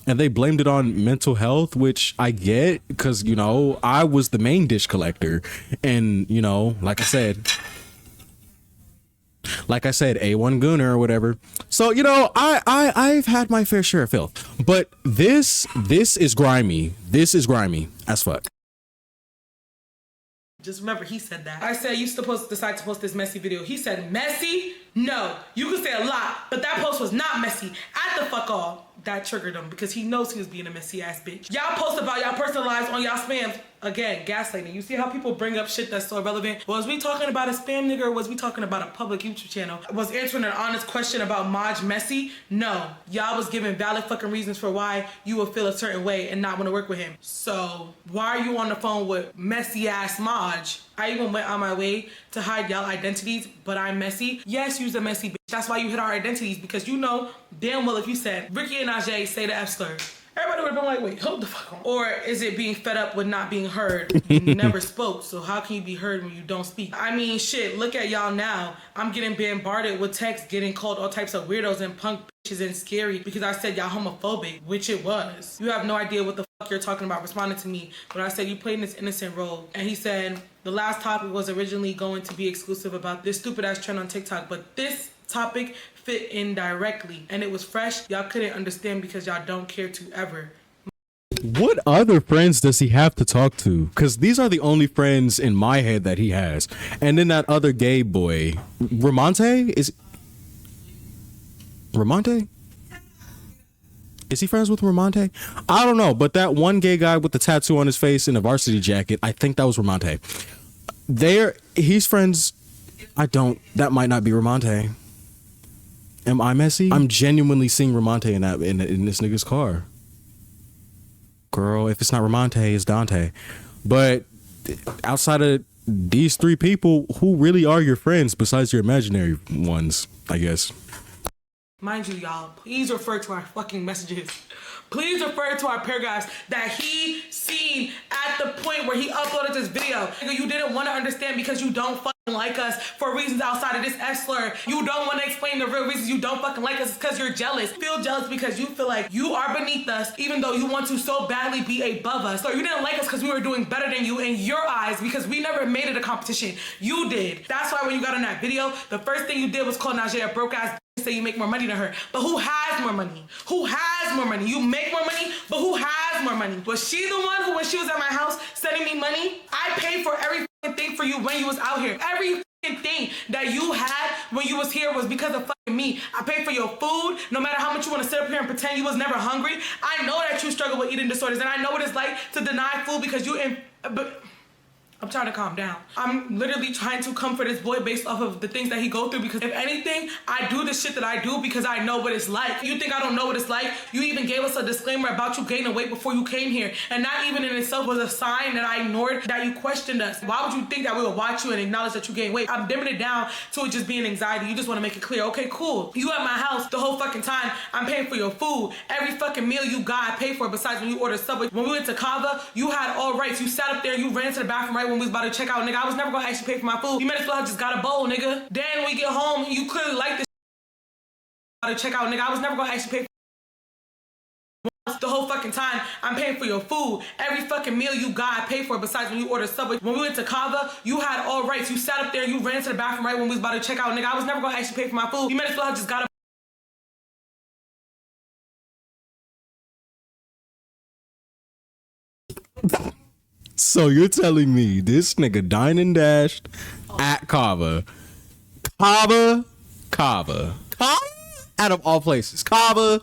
they blamed it on mental health, which I get because, you know, I was the main dish collector and, you know, like I said, A1 Gooner or whatever. So, you know, I've had my fair share of filth, but this is grimy. This is grimy as fuck. Just remember, he said that. I said you supposed to decide to post this messy video. He said messy? No, you can say a lot, but that post was not messy at the fuck all. That triggered him because he knows he was being a messy ass bitch. Y'all post about y'all personal lives on y'all spams. Again, gaslighting. You see how people bring up shit that's so irrelevant? Was we talking about a spam nigga or was we talking about a public YouTube channel? Was answering an honest question about Maj messy? No. Y'all was giving valid fucking reasons for why you would feel a certain way and not want to work with him. So why are you on the phone with messy ass Maj? I even went on my way to hide y'all identities, but I'm messy. Yes, you's a messy bitch. That's why you hid our identities, because you know damn well if you said Ricky and Najee say the F slur, everybody would have been like, wait, hold the fuck on. Or is it being fed up with not being heard? You never spoke, so how can you be heard when you don't speak? I mean, shit, look at y'all now. I'm getting bombarded with texts, getting called all types of weirdos and punk bitches and scary because I said y'all homophobic, which it was. You have no idea what the fuck you're talking about responding to me when I said you played in this innocent role. And he said the last topic was originally going to be exclusive about this stupid ass trend on TikTok, but this topic fit in directly and it was fresh. Y'all couldn't understand because y'all don't care to ever. What other friends does he have to talk to? Because these are the only friends in my head that he has. And then that other gay boy, Ramonte, is he friends with Ramonte? I don't know, but that one gay guy with the tattoo on his face in a varsity jacket, I think that was Ramonte. He's friends. That might not be Ramonte. Am I messy? I'm genuinely seeing Ramonte in this nigga's car. Girl, if it's not Ramonte, it's Dante. But outside of these three people, who really are your friends besides your imaginary ones, I guess? Mind you, y'all, please refer to our fucking messages. Please refer to our paragraphs that he seen at the point where he uploaded this video. You didn't want to understand because you don't fucking like us for reasons outside of this F slur. You don't want to explain the real reasons you don't fucking like us because you're jealous. You feel jealous because you feel like you are beneath us even though you want to so badly be above us. So you didn't like us because we were doing better than you in your eyes because we never made it a competition. You did. That's why when you got in that video, the first thing you did was call Najee a broke ass say you make more money than her. But who has more money? Who has more money? You make more money, but who has more money? Was she the one who, when she was at my house sending me money, I paid for every thing for you when you was out here. Every thing that you had when you was here was because of fucking me. I paid for your food. No matter how much you want to sit up here and pretend you was never hungry, I know that you struggle with eating disorders, and I know what it's like to deny food because but I'm trying to calm down. I'm literally trying to comfort this boy based off of the things that he go through, because if anything, I do the shit that I do because I know what it's like. You think I don't know what it's like? You even gave us a disclaimer about you gaining weight before you came here, and that even in itself was a sign that I ignored, that you questioned us. Why would you think that we would watch you and acknowledge that you gained weight? I'm dimming it down to it just being anxiety. You just want to make it clear. Okay, cool. You at my house the whole fucking time. I'm paying for your food. Every fucking meal you got, I pay for it, besides when you order Subway. When we went to Kava, you had all rights. You sat up there and you ran to the bathroom right when we was about to check out. Nigga, I was never gonna actually pay for my food. You might as well have just got a bowl, nigga. Then when we get home, you clearly like this to check out, nigga. I was never gonna actually pay for the whole fucking time. I'm paying for your food. Every fucking meal you got, I pay for it, besides when you order Subway. When we went to Kava, you had all rights. You sat up there and you ran to the bathroom right when we was about to check out, nigga. I was never gonna actually pay for my food. You might as well have just got a So you're telling me this nigga dined and dashed at Kava. Kava? Out of all places. Kava.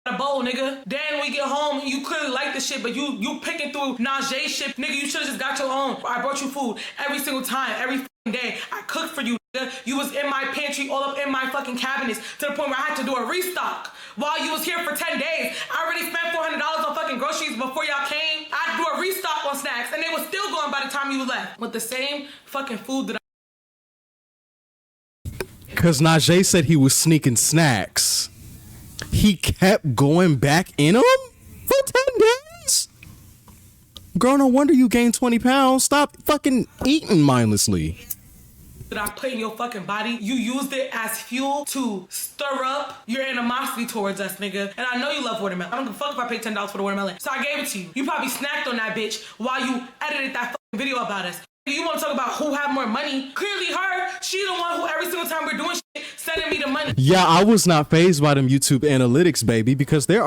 a bowl, nigga. Then when we get home, you clearly like the shit, but you picking through Najee shit. Nigga, you should've just got your own. I brought you food every single time, every day. I cooked for you, nigga. You was in my pantry, all up in my fucking cabinets, to the point where I had to do a restock while you was here for 10 days. I already spent $400 on fucking groceries before y'all came. I had to do a restock on snacks, and they were still going by the time you left. With the same fucking food that Because Najee said he was sneaking snacks. He kept going back in them for 10 days? Girl, no wonder you gained 20 pounds. Stop fucking eating mindlessly. that I put in your fucking body, you used it as fuel to stir up your animosity towards us, nigga. And I know you love watermelon. I don't give a fuck if I paid $10 for the watermelon. So I gave it to you. You probably snacked on that bitch while you edited that fucking video about us. You want to talk about who have more money? Clearly her. She the one who every single time we're doing shit sending me the money. Yeah, I was not fazed by them YouTube analytics, baby, because there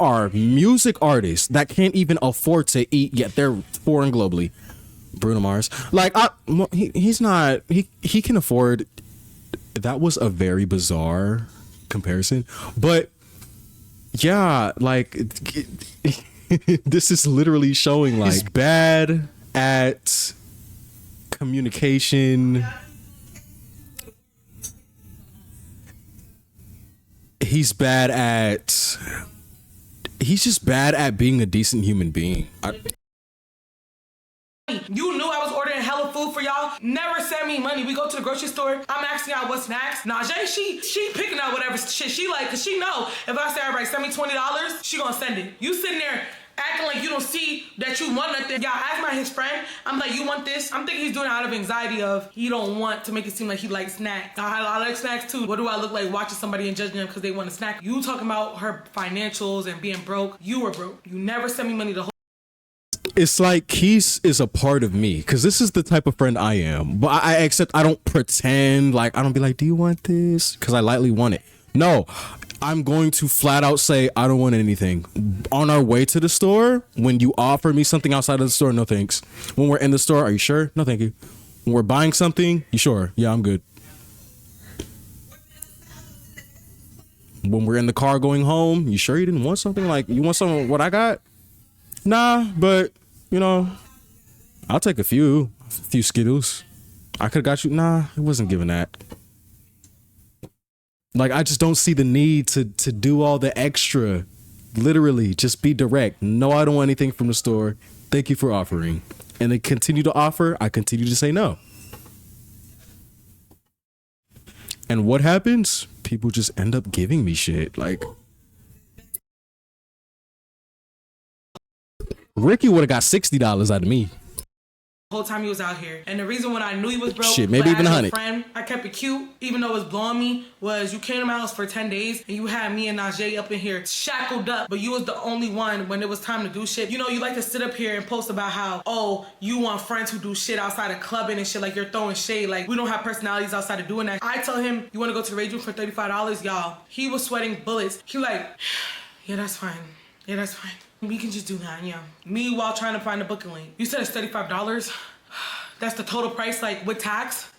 are music artists that can't even afford to eat, yet they're foreign globally. Bruno Mars, like, he's not. He can afford. That was a very bizarre comparison, but yeah, like this is literally showing like he's bad at communication. He's just bad at being a decent human being. You knew I was ordering hella food for y'all. Never send me money. We go to the grocery store. I'm asking y'all what snacks. Najee, she picking out whatever shit she like, cause she know if I say, all right, send me $20, she gonna send it. You sitting there acting like you don't see that you want nothing. Y'all ask my his friend. I'm like, you want this? I'm thinking he's doing it out of anxiety of he don't want to make it seem like he likes snacks. I like snacks too. What do I look like watching somebody and judging them because they want a snack? You talking about her financials and being broke. You were broke. You never sent me money the whole. It's like Kees is a part of me because this is the type of friend I am. But I don't pretend, like I don't be like, do you want this? Because I lightly want it. No, I'm going to flat out say I don't want anything. On our way to the store, when you offer me something outside of the store, no thanks. When we're in the store, are you sure? No thank you. When we're buying something, you sure? Yeah, I'm good. When we're in the car going home, you sure you didn't want something? Like, you want something what I got? Nah, but you know, I'll take a few Skittles. I could have got you. Nah, it wasn't giving that. Like, I just don't see the need to do all the extra. Literally, just be direct. No, I don't want anything from the store. Thank you for offering. And they continue to offer. I continue to say no. And what happens? People just end up giving me shit. Like, Ricky would have got $60 out of me. The whole time he was out here. And the reason when I knew he was broke, shit, maybe even 100. Friend, I kept it cute, even though it was blowing me, was you came to my house for 10 days and you had me and Najee up in here shackled up, but you was the only one when it was time to do shit. You know, you like to sit up here and post about how, oh, you want friends who do shit outside of clubbing and shit, like you're throwing shade, like we don't have personalities outside of doing that. I tell him, you want to go to the rage room for $35, y'all. He was sweating bullets. He like, yeah, that's fine. Yeah, that's fine. We can just do that, yeah. Me while trying to find a booking link. You said it's $35? That's the total price, like with tax.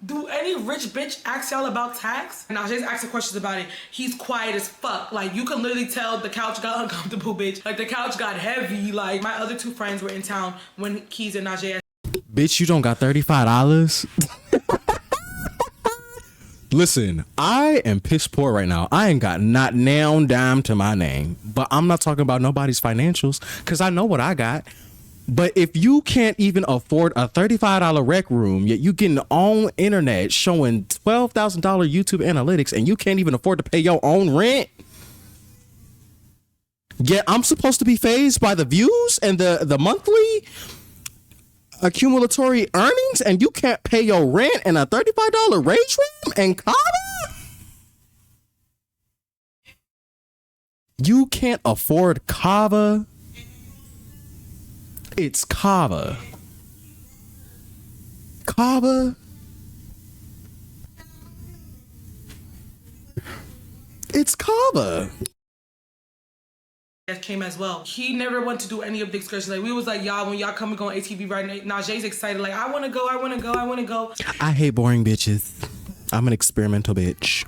Do any rich bitch ask y'all about tax? Now Jay's asking questions about it. He's quiet as fuck. Like you can literally tell the couch got uncomfortable, bitch. Like the couch got heavy. Like my other two friends were in town when Kees and Najee. Bitch, you don't got $35? Listen, I am piss poor right now. I ain't got not now dime to my name. But I'm not talking about nobody's financials because I know what I got. But if you can't even afford a $35 rec room, yet you getting on internet showing $12,000 YouTube analytics and you can't even afford to pay your own rent, yet I'm supposed to be fazed by the views and the monthly accumulatory earnings and you can't pay your rent and a $35 rage room and Kava? You can't afford Kava? It's Kava. Kava? It's Kava. Came as well. He never went to do any of the excursions. Like we was like, y'all, when y'all come and go on ATV right now, Najee's excited. Like I want to go, I want to go, I want to go. I hate boring bitches. I'm an experimental bitch.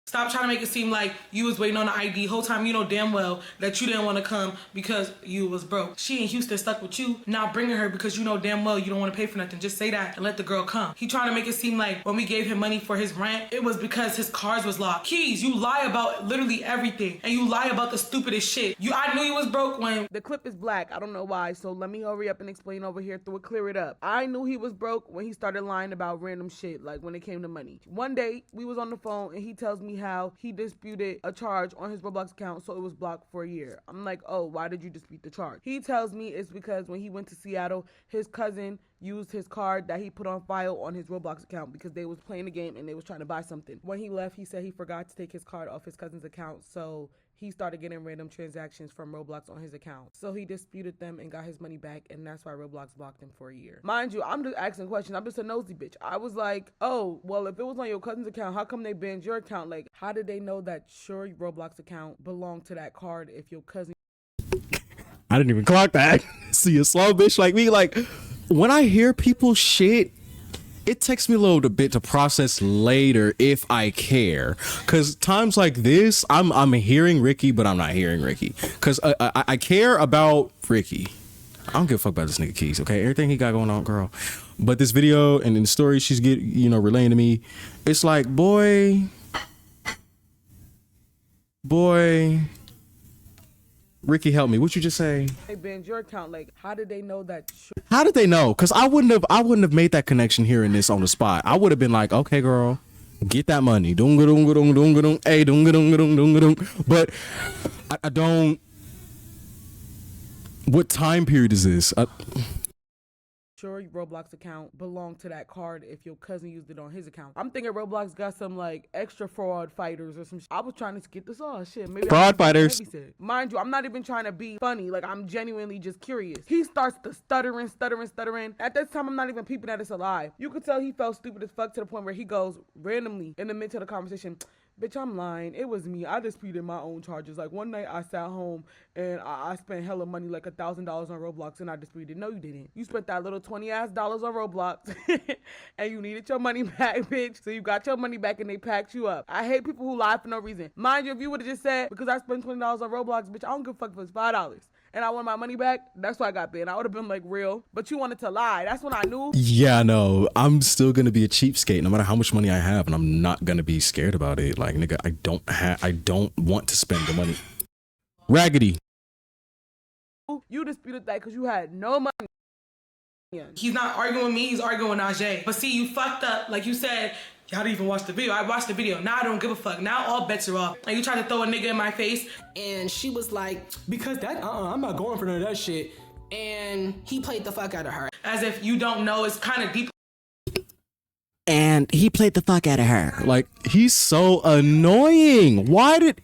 Stop trying to make it seem like you was waiting on the ID. Whole time you know damn well that you didn't want to come because you was broke. She in Houston stuck with you, not bringing her because you know damn well you don't want to pay for nothing. Just say that and let the girl come. He trying to make it seem like when we gave him money for his rent, it was because his cars was locked. Kees, you lie about literally everything and you lie about the stupidest shit. I knew you was broke when the clip is black. I don't know why, so let me hurry up and explain over here to clear it up. I knew he was broke when he started lying about random shit, like when it came to money. One day we was on the phone and he tells me how he disputed a charge on his Roblox account, so it was blocked for a year. I'm like, oh, why did you dispute the charge? He tells me it's because when he went to Seattle, his cousin used his card that he put on file on his Roblox account because they was playing a game and they was trying to buy something. When he left, he said he forgot to take his card off his cousin's account, so he started getting random transactions from Roblox on his account. So he disputed them and got his money back, and that's why Roblox blocked him for a year. Mind you, I'm just asking questions. I'm just a nosy bitch. I was like, oh, well, if it was on your cousin's account, how come they banned your account? Like, how did they know that your Roblox account belonged to that card if your cousin... I didn't even clock that. See, a slow bitch like me, like, when I hear people shit, it takes me a little bit to process later if I care. Cause times like this, I'm hearing Ricky, but I'm not hearing Ricky. Cause I care about Ricky. I don't give a fuck about this nigga Kees, okay? Everything he got going on, girl. But this video and in the story she's relaying to me, it's like, boy, Ricky, help me. What you just say? They banned your account. Like, how did they know that? How did they know? Because I wouldn't have made that connection hearing this on the spot. I would have been like, okay, girl, get that money. Hey, but I don't. What time period is this? Your Roblox account belonged to that card if your cousin used it on his account. I'm thinking Roblox got some like extra fraud fighters or some I was trying to get this all shit. Maybe fraud fighters. Mind you, I'm not even trying to be funny. Like, I'm genuinely just curious. He starts to stuttering. At this time, I'm not even peeping that it's a lie. You could tell he felt stupid as fuck to the point where he goes randomly in the midst of the conversation, bitch, I'm lying. It was me. I disputed my own charges. Like, one night I sat home and I spent hella money, like $1,000 on Roblox, and I disputed. No, you didn't. You spent that little $20 on Roblox and you needed your money back, bitch. So you got your money back and they packed you up. I hate people who lie for no reason. Mind you, if you would have just said, because I spent $20 on Roblox, bitch, I don't give a fuck if it's $5 and I want my money back, that's why I got banned. I would have been like, real. But you wanted to lie. That's when I knew. Yeah, no, I'm still gonna be a cheapskate no matter how much money I have, and I'm not gonna be scared about it. Like, nigga, I don't want to spend the money. Raggedy. You disputed that because you had no money. he's not arguing with me, he's arguing with Najee. But see, you fucked up. Like you said, y'all didn't even watch the video. I watched the video. Now I don't give a fuck. Now all bets are off. And you tried to throw a nigga in my face. And she was like, because that, I'm not going for none of that shit. And he played the fuck out of her. As if you don't know, it's kind of deep. And he played the fuck out of her. Like, he's so annoying. Why did...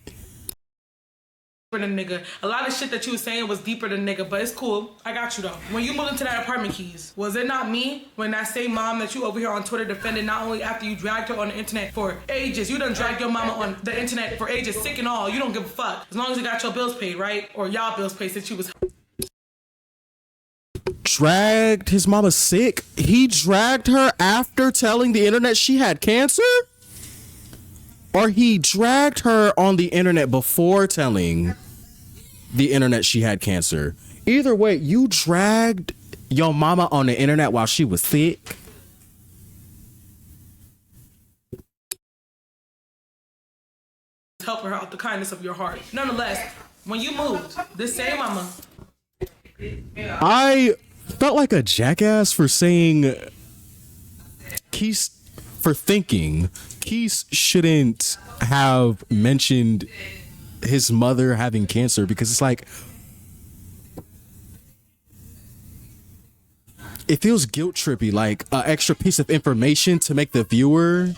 Than nigga. A lot of shit that you was saying was deeper than nigga, but it's cool. I got you though. When you moved into that apartment, Kees, was it not me when that same mom that you over here on Twitter defended, not only after you dragged her on the internet for ages, you done dragged your mama on the internet for ages, sick and all, you don't give a fuck. As long as you got your bills paid, right? Or y'all bills paid since you was... dragged his mama sick? He dragged her after telling the internet she had cancer? Or he dragged her on the internet before telling the internet she had cancer? Either way, you dragged your mama on the internet while she was sick. Help her out the kindness of your heart. Nonetheless, when you moved, this same mama. I felt like a jackass for saying Kees, for thinking Kees shouldn't have mentioned his mother having cancer, because it's like, it feels guilt trippy, like an extra piece of information to make the viewer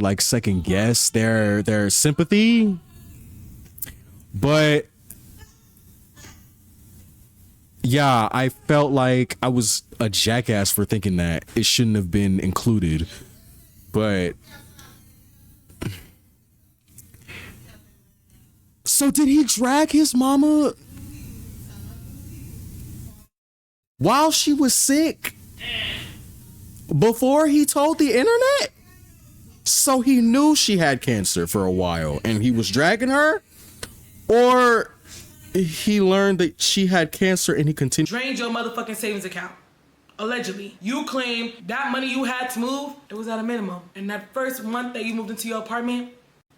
like second guess their sympathy. But yeah, I felt like I was a jackass for thinking that it shouldn't have been included. But so did he drag his mama while she was sick before he told the internet? So he knew she had cancer for a while and he was dragging her? Or he learned that she had cancer and he continued? Drained your motherfucking savings account. Allegedly. You claim that money you had to move, it was at a minimum. And that first month that you moved into your apartment,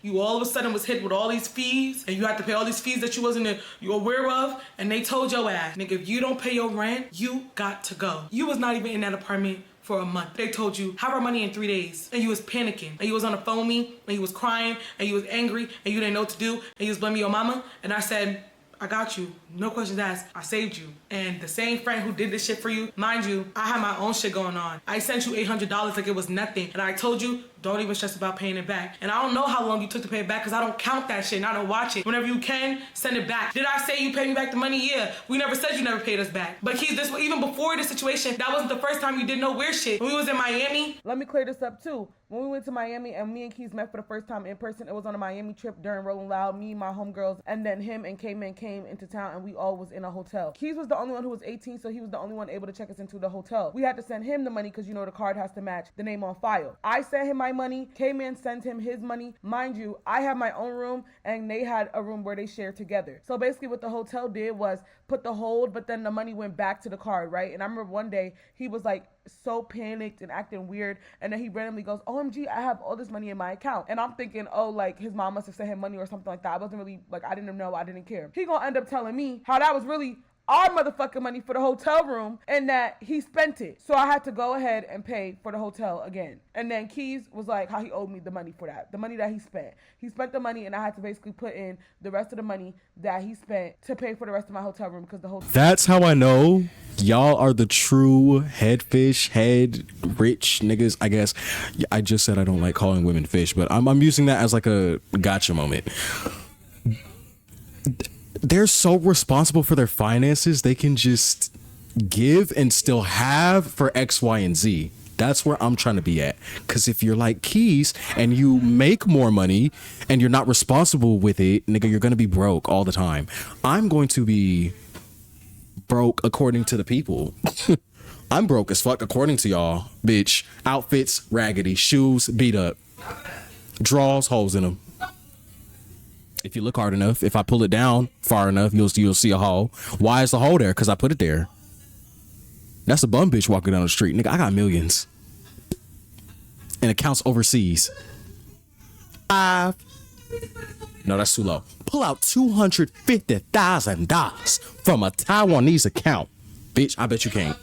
you all of a sudden was hit with all these fees, and you had to pay all these fees that you wasn't aware of, and they told your ass, nigga, if you don't pay your rent, you got to go. You was not even in that apartment for a month. They told you, have our money in 3 days. And you was panicking, and you was on the phone with me, and you was crying, and you was angry, and you didn't know what to do, and you was blaming your mama, and I said, I got you. No questions asked. I saved you. And the same friend who did this shit for you, mind you, I had my own shit going on. I sent you $800 like it was nothing. And I told you, don't even stress about paying it back. And I don't know how long you took to pay it back because I don't count that shit and I don't watch it. Whenever you can, send it back. Did I say you paid me back the money? Yeah. We never said you never paid us back. But Kees, this even before this situation, that wasn't the first time you did no weird shit. When we was in Miami. Let me clear this up too. When we went to Miami and me and Kees met for the first time in person, it was on a Miami trip during Rolling Loud, me, my homegirls, and then him and K-Man came into town and we all was in a hotel. Kees was the only one who was 18, so he was the only one able to check us into the hotel. We had to send him the money because you know the card has to match the name on file. I sent him my money, K-Man sent him his money. Mind you, I have my own room and they had a room where they shared together. So basically what the hotel did was put the hold, but then the money went back to the card, right? And I remember one day he was like so panicked and acting weird, and then he randomly goes, OMG, I have all this money in my account. And I'm thinking, oh, like his mom must have sent him money or something like that. I wasn't really, like, I didn't know, I didn't care. He gonna end up telling me how that was really our motherfucking money for the hotel room and that he spent it. So I had to go ahead and pay for the hotel again. And then Kees was like how he owed me the money for that, the money that he spent. He spent the money and I had to basically put in the rest of the money that he spent to pay for the rest of my hotel room because the hotel. That's how I know y'all are the true head fish, head rich niggas, I guess. I just said I don't like calling women fish, but I'm using that as like a gotcha moment. They're so responsible for their finances, they can just give and still have for X, Y, and Z. That's where I'm trying to be at. Because if you're like Kees and you make more money and you're not responsible with it, nigga, you're going to be broke all the time. I'm going to be broke according to the people. I'm broke as fuck according to y'all, bitch. Outfits, raggedy. Shoes, beat up. Drawers, holes in them. If you look hard enough, if I pull it down far enough, you'll see a hole. Why is the hole there? Because I put it there. That's a bum bitch walking down the street. Nigga, I got millions. And accounts overseas. No, that's too low. Pull out $250,000 from a Taiwanese account. Bitch, I bet you can't.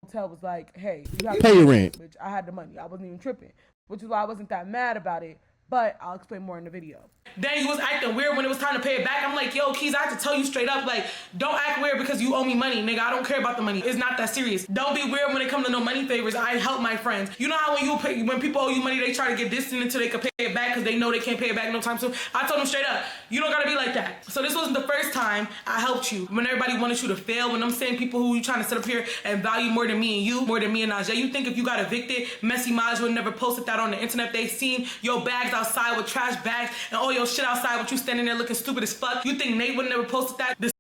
Hotel was like, hey, you have Pay your rent. Bitch, I had the money. I wasn't even tripping, which is why I wasn't that mad about it. but I'll explain more in the video. Then you was acting weird when it was time to pay it back. I'm like, yo, Kees, I have to tell you straight up, like, don't act weird because you owe me money, nigga. I don't care about the money. It's not that serious. Don't be weird when it comes to no money favors. I help my friends. You know how when people owe you money, they try to get distant until they can pay it back because they know they can't pay it back no time soon. I told them straight up, you don't gotta be like that. So this wasn't the first time I helped you. When everybody wanted you to fail, when I'm saying people who you trying to sit up here and value more than me and you, more than me and Najee, you think if you got evicted, Messy Maj would never posted that on the internet. They seen your bags outside with trash bags and all your shit outside with you standing there looking stupid as fuck. You think Nate would never posted that? This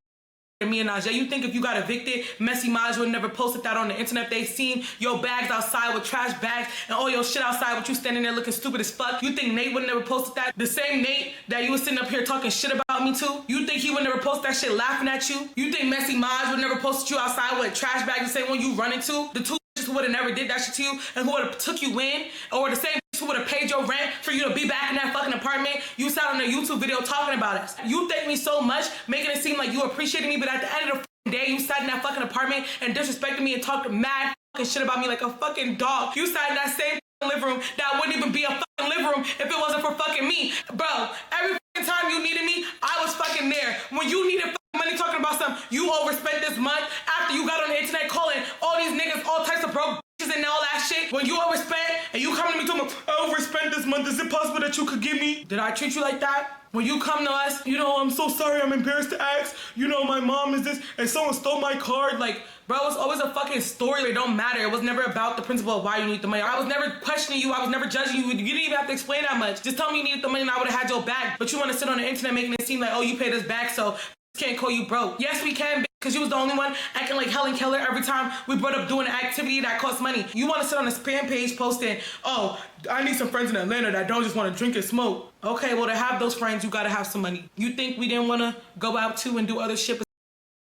me and Najee, you think if you got evicted, Messy Maj would never posted that on the internet. They seen your bags outside with trash bags and all your shit outside with you standing there looking stupid as fuck. You think Nate would never posted that? The same Nate that you was sitting up here talking shit about me to? You think he would never post that shit laughing at you? You think Messy Maj would never posted you outside with trash bags the same one you run into? The two who would have never did that shit to you and who would have took you in, or the same who would have paid your rent for you to be back in that fucking apartment. You sat on a YouTube video talking about us. You thank me so much, making it seem like you appreciated me, but at the end of the day, you sat in that fucking apartment and disrespected me and talked mad fucking shit about me like a fucking dog. You sat in that same living room that wouldn't even be a fucking living room if it wasn't for fucking me. Bro, every fucking time you needed me, I was fucking there. When you needed money talking about something you overspent this month after you got on the internet calling all these niggas all types of broke bitches and all that shit. When you overspent and you come to me talking about, I overspent this month, is it possible that you could give me? Did I treat you like that? When you come to us, you know, I'm so sorry, I'm embarrassed to ask, you know, my mom is this, and someone stole my card. Like, bro, it's always a fucking story. It don't matter. It was never about the principle of why you need the money. I was never questioning you. I was never judging you. You didn't even have to explain that much. Just tell me you needed the money and I would have had your back. But you want to sit on the internet making it seem like, oh, you paid us back, so can't call you broke. Yes, we can, because you was the only one acting like Helen Keller every time we brought up doing an activity that costs money. You want to sit on a spam page posting, oh, I need some friends in Atlanta that don't just want to drink and smoke. Okay, well, to have those friends, you got to have some money. You think we didn't want to go out too and do other shit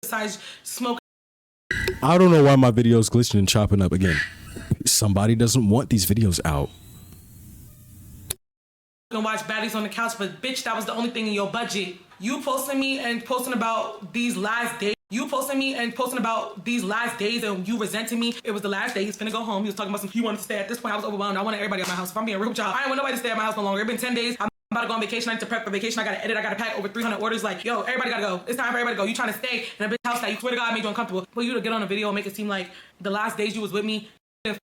besides smoke? I don't know why my video's glitching and chopping up again. Somebody doesn't want these videos out. And watch baddies on the couch, but bitch, that was the only thing in your budget. You posting me and posting about these last days. You posting me and posting about these last days and you resenting me. It was the last day. He's finna go home. He was talking about some, he wanted to stay. At this point, I was overwhelmed. I wanted everybody at my house. If I'm being real with y'all, I ain't want nobody to stay at my house no longer. It's been 10 days. I'm about to go on vacation. I need to prep for vacation. I gotta edit. I gotta pack over 300 orders. Like, yo, everybody gotta go. It's time for everybody to go. You trying to stay in a bitch house that you swear to God made you uncomfortable. For you to get on a video and make it seem like the last days you was with me,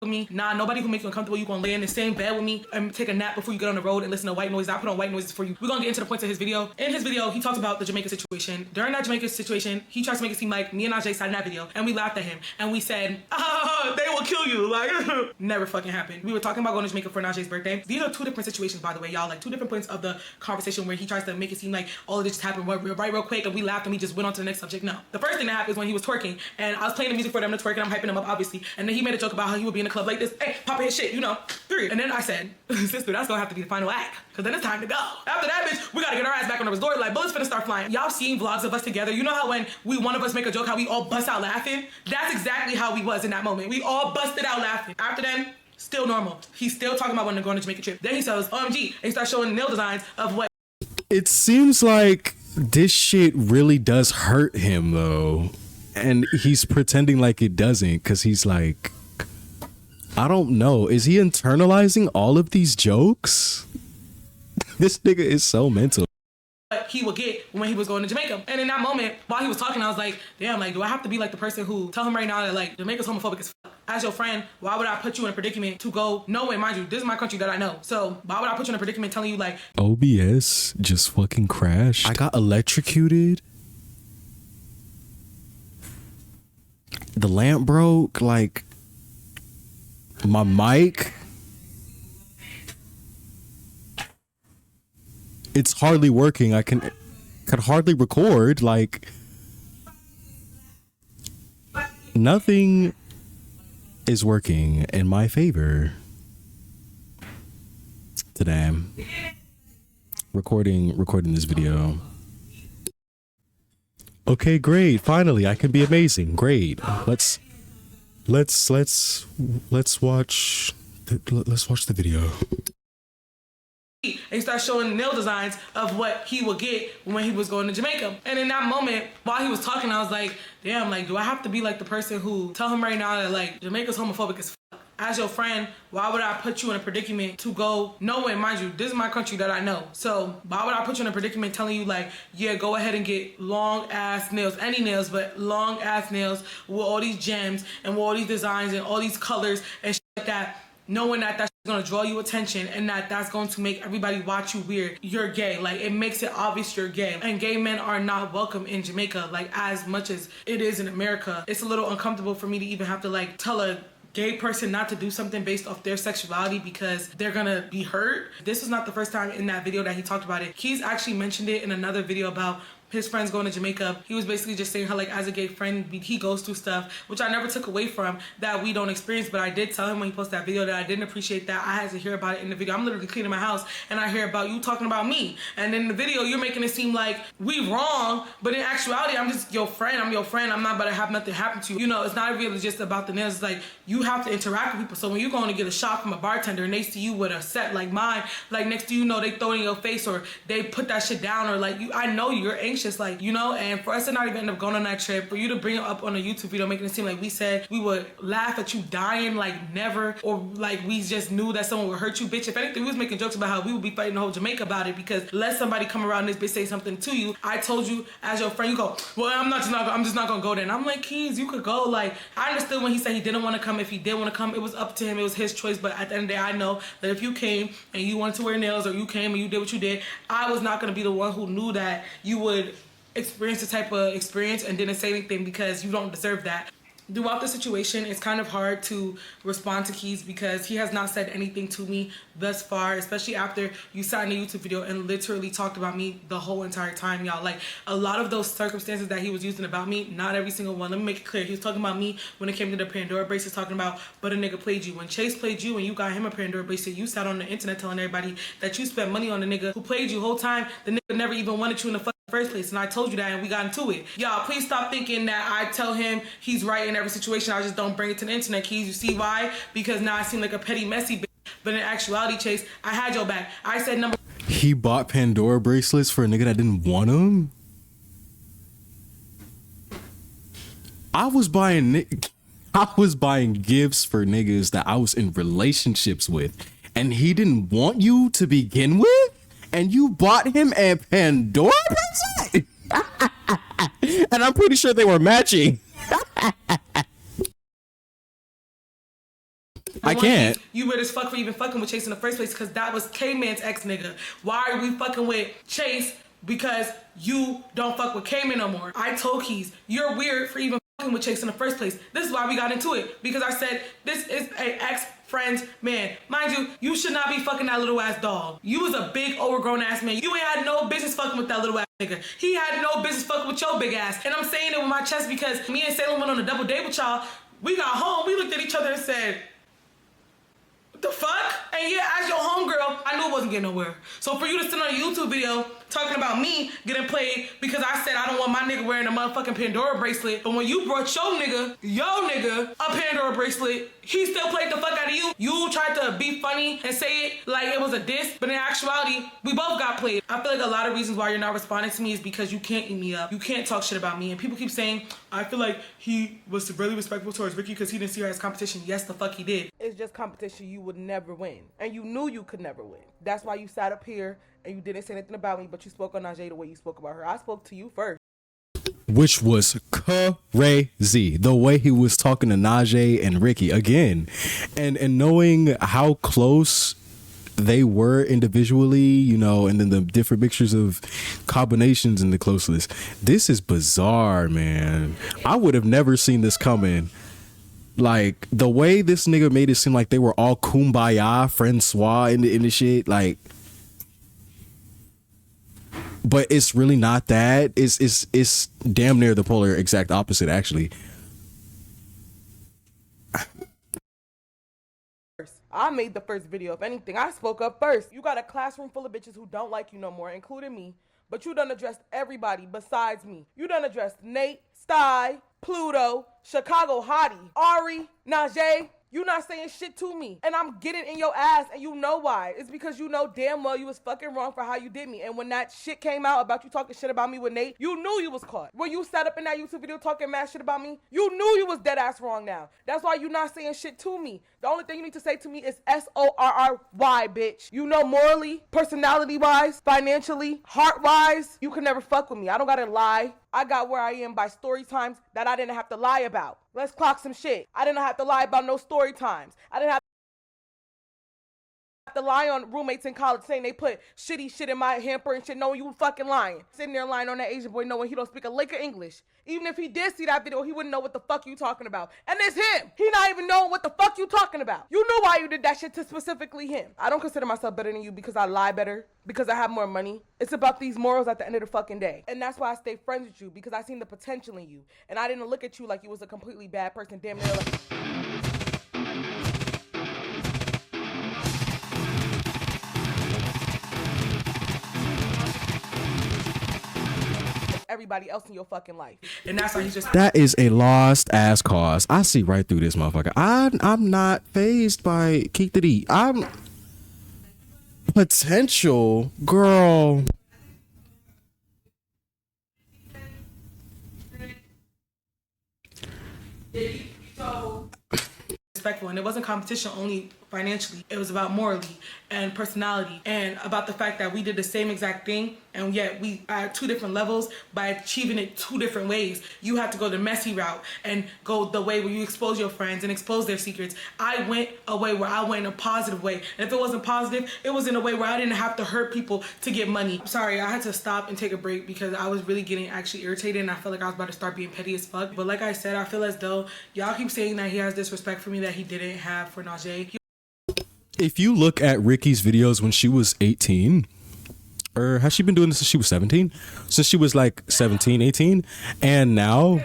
me. Nah, nobody who makes you uncomfortable. You gonna lay in the same bed with me and take a nap before you get on the road and listen to white noise. I put on white noises for you. We're gonna get into the points of his video. In his video, he talks about the Jamaica situation. During that Jamaica situation, he tries to make it seem like me and Najee sat in that video and we laughed at him and we said, they will kill you. Like, never fucking happened. We were talking about going to Jamaica for Najee's birthday. These are two different situations, by the way, y'all. Like, two different points of the conversation where he tries to make it seem like all of this just happened right real quick and we laughed and we just went on to the next subject. No. The first thing that happened is when he was twerking and I was playing the music for them to twerk and I'm hyping him up, obviously. And then he made a joke about how he would be in a club like this. Hey, Papa his shit, you know, period. And then I said, sister, that's gonna have to be the final act, because then it's time to go. After that, bitch, we gotta get our ass back on the resort. Like, bullets finna start flying. Y'all seen vlogs of us together. You know how when one of us make a joke, how we all bust out laughing? That's exactly how we was in that moment. We all busted out laughing. After then, still normal. He's still talking about when they're going to Jamaica trip. Then he says, OMG, and he starts showing nail designs of what. It seems like this shit really does hurt him, though. And he's pretending like it doesn't, because he's like, I don't know. Is he internalizing all of these jokes? This nigga is so mental. He would get when he was going to Jamaica. And in that moment, while he was talking, I was like, damn, like, do I have to be like the person who tell him right now that like Jamaica's homophobic as fuck? As your friend, why would I put you in a predicament to go nowhere? Mind you, this is my country that I know. So why would I put you in a predicament telling you like OBS just fucking crashed? I got electrocuted. The lamp broke, like my mic. It's hardly working. I could hardly record. Like nothing is working in my favor today. Recording this video. Okay, great. Finally, I can be amazing. Great. Let's watch the video. And he starts showing nail designs of what he would get when he was going to Jamaica. And in that moment, while he was talking, I was like, damn, like, do I have to be like the person who tell him right now that like Jamaica's homophobic as fuck? as your friend, why would I put you in a predicament to go nowhere? Mind you, this is my country that I know. So why would I put you in a predicament telling you like, yeah, go ahead and get long ass nails, any nails, but long ass nails with all these gems and with all these designs and all these colors and shit like that, knowing that that's gonna draw you attention and that's going to make everybody watch you weird. You're gay. Like, it makes it obvious you're gay. And gay men are not welcome in Jamaica, like, as much as it is in America. It's a little uncomfortable for me to even have to, like, tell a gay person not to do something based off their sexuality because they're gonna be hurt. This was not the first time in that video that he talked about it. Kees actually mentioned it in another video about his friends going to Jamaica. He was basically just saying how, like, as a gay friend, he goes through stuff, which I never took away from, that we don't experience, but I did tell him when he posted that video that I didn't appreciate that. I had to hear about it in the video. I'm literally cleaning my house, and I hear about you talking about me. And in the video, you're making it seem like we wrong, but in actuality, I'm just your friend. I'm your friend. I'm not about to have nothing happen to you. You know, it's not really just about the nails. It's like, you have to interact with people. So when you're going to get a shot from a bartender, and they see you with a set like mine, like, next to you know, they throw it in your face, or they put that shit down, or like, I know you're anxious, like, you know. And for us to not even end up going on that trip, for you to bring it up on a YouTube video, making it seem like we said we would laugh at you dying, like, never, or like we just knew that someone would hurt you, bitch. If anything, we was making jokes about how we would be fighting the whole Jamaica about it, because let somebody come around this bitch say something to you. I told you as your friend, you go, well, I'm just not gonna go there. And I'm like, Kees, you could go. Like, I understood when he said he didn't want to come. If he did want to come, it was up to him. It was his choice. But at the end of the day, I know that if you came and you wanted to wear nails, or you came and you did what you did, I was not gonna be the one who knew that you would experience the type of experience and didn't say anything, because you don't deserve that. Throughout the situation, it's kind of hard to respond to Kees because he has not said anything to me thus far, especially after you sat in a YouTube video and literally talked about me the whole entire time, y'all. Like, a lot of those circumstances that he was using about me, not every single one. Let me make it clear. He was talking about me when it came to the Pandora bracelets, talking about, but a nigga played you. When Chase played you and you got him a Pandora bracelet, you sat on the internet telling everybody that you spent money on the nigga who played you the whole time. The nigga never even wanted you in the first place, and I told you that, and we got into it. Y'all, please stop thinking that I tell him he's right in every situation. I just don't bring it to the internet, Kees. You see why? Because now I seem like a petty, messy bitch. But in actuality, Chase, I had your back. I said number. He bought Pandora bracelets for a nigga that didn't want them? I was buying gifts for niggas that I was in relationships with, and he didn't want you to begin with? And you bought him a Pandora bracelet? And I'm pretty sure they were matching. I can't. You weird as fuck for even fucking with Chase in the first place, because that was K-Man's ex nigga. Why are we fucking with Chase? Because you don't fuck with K-Man no more. I told Kees, you're weird for even fucking with Chase in the first place. This is why we got into it, because I said this is a ex-friend's man. Mind you, you should not be fucking that little ass dog. You was a big overgrown ass man. You ain't had no business fucking with that little ass nigga. He had no business fucking with your big ass. And I'm saying it with my chest because me and Salem went on a double date with y'all. We got home, we looked at each other and said, what the fuck? And yeah, as your homegirl, I knew it wasn't getting nowhere. So for you to sit on a YouTube video talking about me getting played because I said I don't want my nigga wearing a motherfucking Pandora bracelet, but when you brought your nigga, a Pandora bracelet, he still played the fuck out of you. You tried to be funny and say it like it was a diss, but in actuality, we both got played. I feel like a lot of reasons why you're not responding to me is because you can't eat me up. You can't talk shit about me. And people keep saying, I feel like he was really respectful towards Ricky because he didn't see her as competition. Yes, the fuck he did. It's just competition you would never win. And you knew you could never win. That's why you sat up here and you didn't say anything about me, but you spoke on Najee the way you spoke about her. I spoke to you first. Which was crazy. The way he was talking to Najee and Ricky again. And knowing how close they were individually, you know, and then the different mixtures of combinations and the closeness. This is bizarre, man. I would have never seen this coming. Like, the way this nigga made it seem like they were all kumbaya, Francois in the shit, like, but it's really not that. It's damn near the polar exact opposite, actually. I made the first video. If anything, I spoke up first. You got a classroom full of bitches who don't like you no more, including me, but you done addressed everybody besides me. You done addressed Nate, Sty, Pluto, Chicago Hottie, Ari, Najee. You not saying shit to me. And I'm getting in your ass, and you know why. It's because you know damn well you was fucking wrong for how you did me. And when that shit came out about you talking shit about me with Nate, you knew you was caught. When you sat up in that YouTube video talking mad shit about me, you knew you was dead ass wrong now. That's why you not saying shit to me. The only thing you need to say to me is SORRY, bitch. You know morally, personality-wise, financially, heart-wise, you can never fuck with me. I don't gotta lie. I got where I am by story times that I didn't have to lie about. Let's clock some shit. I didn't have to lie about no story times. I didn't have to lie on roommates in college saying they put shitty shit in my hamper and shit, knowing you fucking lying. Sitting there lying on that Asian boy knowing he don't speak a lick of English. Even if he did see that video, he wouldn't know what the fuck you talking about. And it's him. He not even knowing what the fuck you talking about. You knew why you did that shit to specifically him. I don't consider myself better than you because I lie better, because I have more money. It's about these morals at the end of the fucking day. And that's why I stay friends with you, because I seen the potential in you. And I didn't look at you like you was a completely bad person. Damn near like everybody else in your fucking life. And that's why he's just That is a lost ass cause. I see right through this motherfucker. I'm not phased by Keek the D. I'm potential girl. respectful, and it wasn't competition only financially. It was about morally and personality, and about the fact that we did the same exact thing, and yet we are at two different levels by achieving it two different ways. You have to go the messy route and go the way where you expose your friends and expose their secrets. I went a way where I went in a positive way, and if it wasn't positive, it was in a way where I didn't have to hurt people to get money. Sorry, I had to stop and take a break because I was really getting actually irritated, and I felt like I was about to start being petty as fuck. But like I said, I feel as though y'all keep saying that he has this respect for me that he didn't have for Najee. If you look at Ryky'S videos when she was 18, or has she been doing this since she was 17? Since she was like 17, 18, and now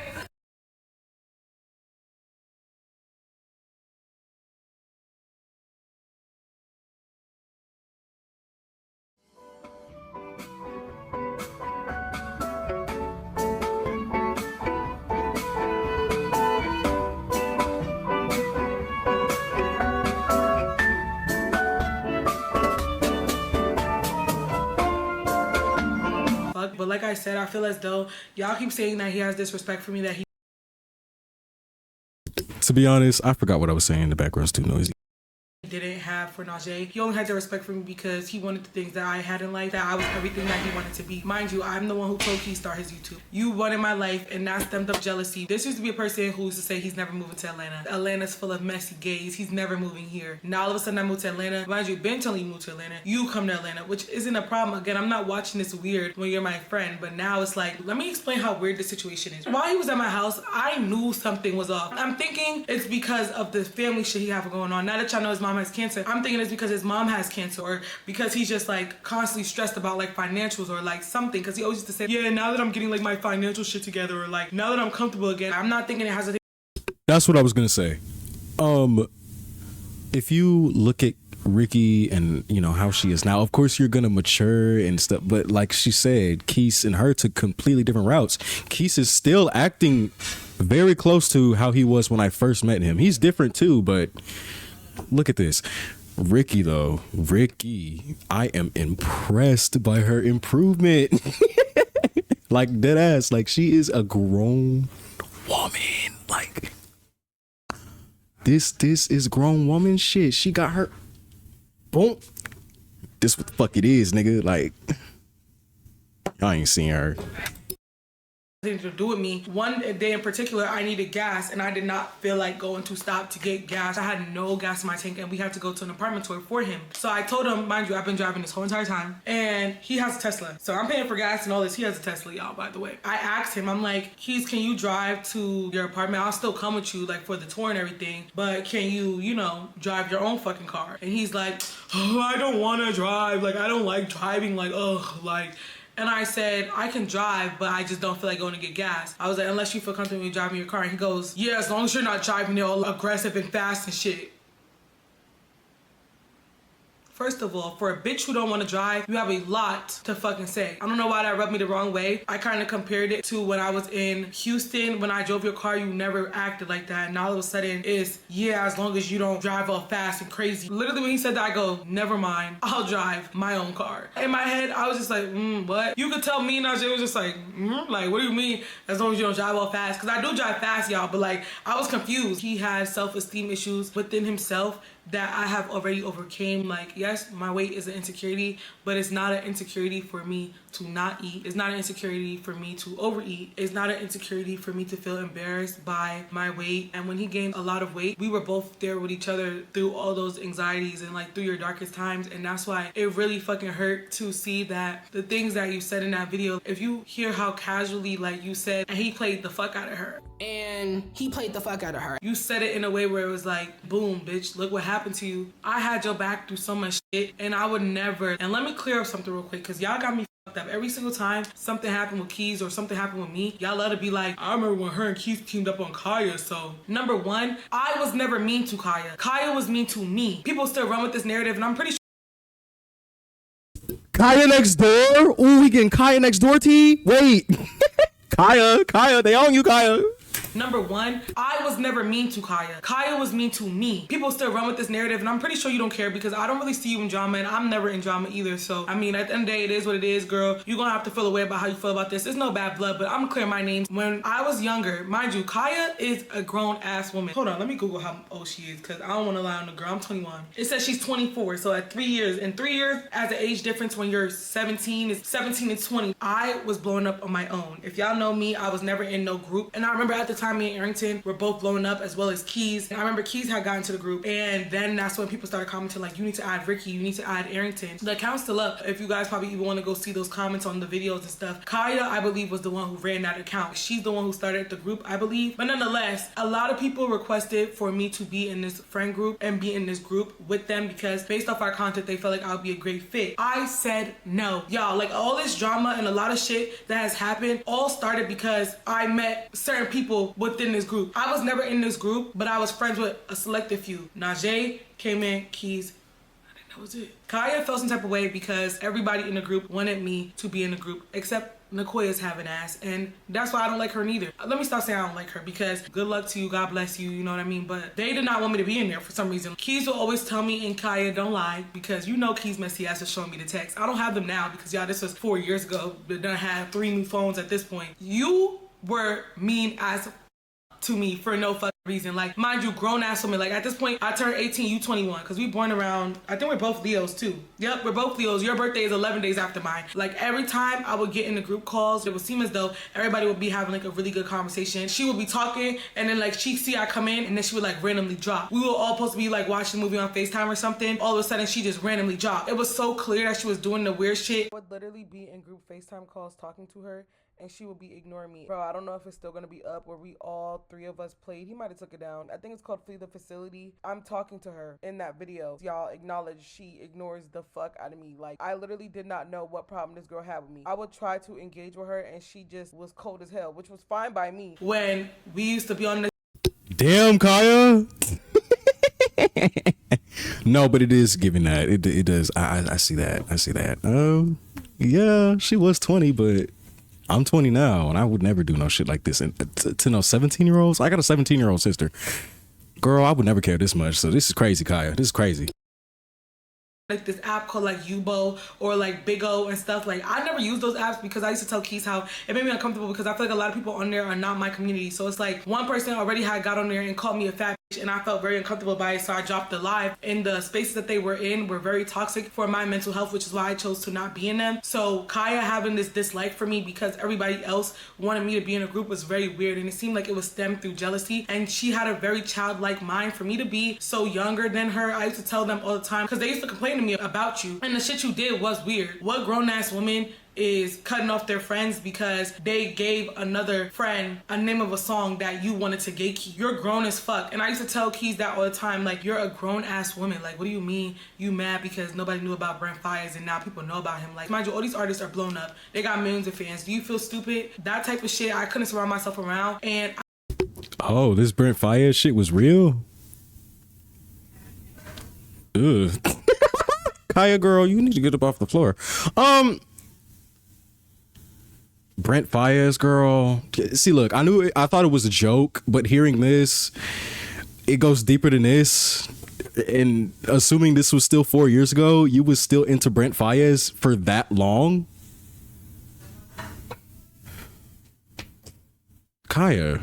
but like I said, I feel as though y'all keep saying that he has this respect for me that he to be honest, I forgot what I was saying. The background's too noisy. didn't have for Najee. He only had the respect for me because he wanted the things that I had in life, that I was everything that he wanted to be. Mind you, I'm the one who told Kees start his YouTube. You wanted my life, and that stemmed up jealousy. This used to be a person who used to say he's never moving to Atlanta. Atlanta's full of messy gays. He's never moving here. Now all of a sudden I moved to Atlanta. Mind you, Ben telling you move to Atlanta. You come to Atlanta, which isn't a problem. Again, I'm not watching this weird when you're my friend, but now it's like, let me explain how weird the situation is. While he was at my house, I knew something was off. I'm thinking it's because of the family shit he have going on. Now that y'all know his mom has cancer, I'm thinking it's because his mom has cancer, or because he's just like constantly stressed about like financials or like something, because he always used to say, yeah, now that I'm getting like my financial shit together, or like now that I'm comfortable again. I'm not thinking it has a thing. That's what I was gonna say. If you look at Ryky and you know how she is now, of course you're gonna mature and stuff, but like she said, Kees and her took completely different routes. Kees is still acting very close to how he was when I first met him. He's different too, but look at this. Ryky though, Ryky, I am impressed by her improvement. Like dead ass, like she is a grown woman. Like this is grown woman shit. She got her boom. This what the fuck it is, nigga. Like I ain't seen her. To do with me. One day in particular, I needed gas, and I did not feel like going to stop to get gas. I had no gas in my tank, and we had to go to an apartment tour for him. So I told him, mind you, I've been driving this whole entire time, and he has a Tesla. So I'm paying for gas and all this. He has a Tesla, y'all, by the way. I asked him, I'm like, Kees, can you drive to your apartment? I'll still come with you, like, for the tour and everything, but can you, you know, drive your own fucking car? And he's like, oh, I don't want to drive. Like, I don't like driving. Like, ugh, like. And I said, I can drive, but I just don't feel like going to get gas. I was like, unless you feel comfortable with driving your car. And he goes, yeah, as long as you're not driving it all aggressive and fast and shit. First of all, for a bitch who don't want to drive, you have a lot to fucking say. I don't know why that rubbed me the wrong way. I kind of compared it to when I was in Houston. When I drove your car, you never acted like that. And all of a sudden, it's, yeah, as long as you don't drive all fast and crazy. Literally, when he said that, I go, never mind. I'll drive my own car. In my head, I was just like, what? You could tell me, Najee was just like, like, what do you mean? As long as you don't drive all fast? Because I do drive fast, y'all, but like, I was confused. He has self-esteem issues within himself that I have already overcame. Like, yes, my weight is an insecurity, but it's not an insecurity for me to not eat. It's not an insecurity for me to overeat. It's not an insecurity for me to feel embarrassed by my weight. And when he gained a lot of weight, we were both there with each other through all those anxieties and like through your darkest times. And that's why it really fucking hurt to see that the things that you said in that video, if you hear how casually like you said, and he played the fuck out of her. You said it in a way where it was like, boom, bitch, look what happened to you. I had your back through so much shit, and I would never. And let me clear up something real quick, because y'all got me fucked up. Every single time something happened with Kees or something happened with me, y'all love to be like, I remember when her and Kees teamed up on Kaya. So number one, I was never mean to Kaya. Kaya was mean to me. People still run with this narrative, and I'm pretty sure Kaya next door? Ooh, we getting Kaya next door, T? Wait. Kaya, they own you, Kaya. number one, I was never mean to Kaya. Kaya was mean to me. People still run with this narrative, and I'm pretty sure you don't care because I don't really see you in drama, and I'm never in drama either. So, I mean, at the end of the day, it is what it is, girl. You're gonna have to feel a way about how you feel about this. There's no bad blood, but I'm gonna clear my name. When I was younger, mind you, Kaya is a grown-ass woman. Hold on, let me Google how old she is because I don't want to lie on the girl. I'm 21. It says she's 24, so at 3 years, in 3 years, as an age difference when you're 17, is 17 and 20. I was blowing up on my own. If y'all know me, I was never in no group. And I remember at the time, me and Arrington were both blowing up as well as Kees. And I remember Kees had gotten to the group, and then that's when people started commenting like, you need to add Ricky, you need to add Arrington. The account's still up if you guys probably even want to go see those comments on the videos and stuff. Kaya, I believe, was the one who ran that account. She's the one who started the group, I believe. But nonetheless, a lot of people requested for me to be in this friend group and be in this group with them because based off our content, they felt like I would be a great fit. I said no. Y'all, like all this drama and a lot of shit that has happened all started because I met certain people within this group. I was never in this group, but I was friends with a selected few. Najee came in, Kees, that was it. Kaya felt some type of way because everybody in the group wanted me to be in the group except Nicoya's having ass, and that's why I don't like her neither. Let me stop saying I don't like her because good luck to you, God bless you, you know what I mean? But they did not want me to be in there for some reason. Kees will always tell me, and Kaya, don't lie, because you know Kees messy ass is showing me the text. I don't have them now because y'all, this was 4 years ago. But then I had 3 new phones at this point. You were mean as to me for no fucking reason. Like, mind you, grown ass women. Like, at this point, I turned 18, you 21. Because we born around, I think we're both Leos too. Yep, we're both Leos. Your birthday is 11 days after mine. Like, every time I would get in the group calls, it would seem as though everybody would be having like a really good conversation. She would be talking, and then like she'd see I come in, and then she would like randomly drop. We were all supposed to be like watching a movie on FaceTime or something. All of a sudden, she just randomly dropped. It was so clear that she was doing the weird shit. I would literally be in group FaceTime calls talking to her, and she would be ignoring me. Bro, I don't know if it's still gonna be up where we all 3 of us played. He might have took it down. I think it's called Flee the Facility. I'm talking to her in that video. Y'all acknowledge she ignores the fuck out of me. Like, I literally did not know what problem this girl had with me. I would try to engage with her, and she just was cold as hell, which was fine by me. When we used to be on the Damn, Kaya. No, but it is giving that. It does. I see that. I see that. Yeah, she was 20, but I'm 20 now, and I would never do no shit like this. And to no 17-year-olds, I got a 17-year-old sister. Girl, I would never care this much. So this is crazy, Kaya. This is crazy. like this app called like Yubo or like Big O and stuff. Like, I never used those apps because I used to tell Kees how it made me uncomfortable because I feel like a lot of people on there are not my community. So it's like one person already had got on there and called me a fat bitch, and I felt very uncomfortable by it, so I dropped the live. And the spaces that they were in were very toxic for my mental health, which is why I chose to not be in them. So Kaya having this dislike for me because everybody else wanted me to be in a group was very weird, and it seemed like it was stemmed through jealousy. And she had a very childlike mind. For me to be so younger than her, I used to tell them all the time because they used to complain to me about you, and the shit you did was weird. What grown-ass woman is cutting off their friends because they gave another friend a name of a song that you wanted to gatekeep? You're grown as fuck. And I used to tell Kees that all the time, like, you're a grown-ass woman. Like, what do you mean you mad because nobody knew about RYKY's and now people know about him? Like, mind you, all these artists are blown up. They got millions of fans. Do you feel stupid? That type of shit I couldn't surround myself around. And oh, this RYKY shit was real? Ugh. Kaya girl, you need to get up off the floor. Brent Faiyaz girl. See, look, I thought it was a joke, but hearing this, it goes deeper than this. And assuming this was still 4 years ago, you was still into Brent Faiyaz for that long? Kaya.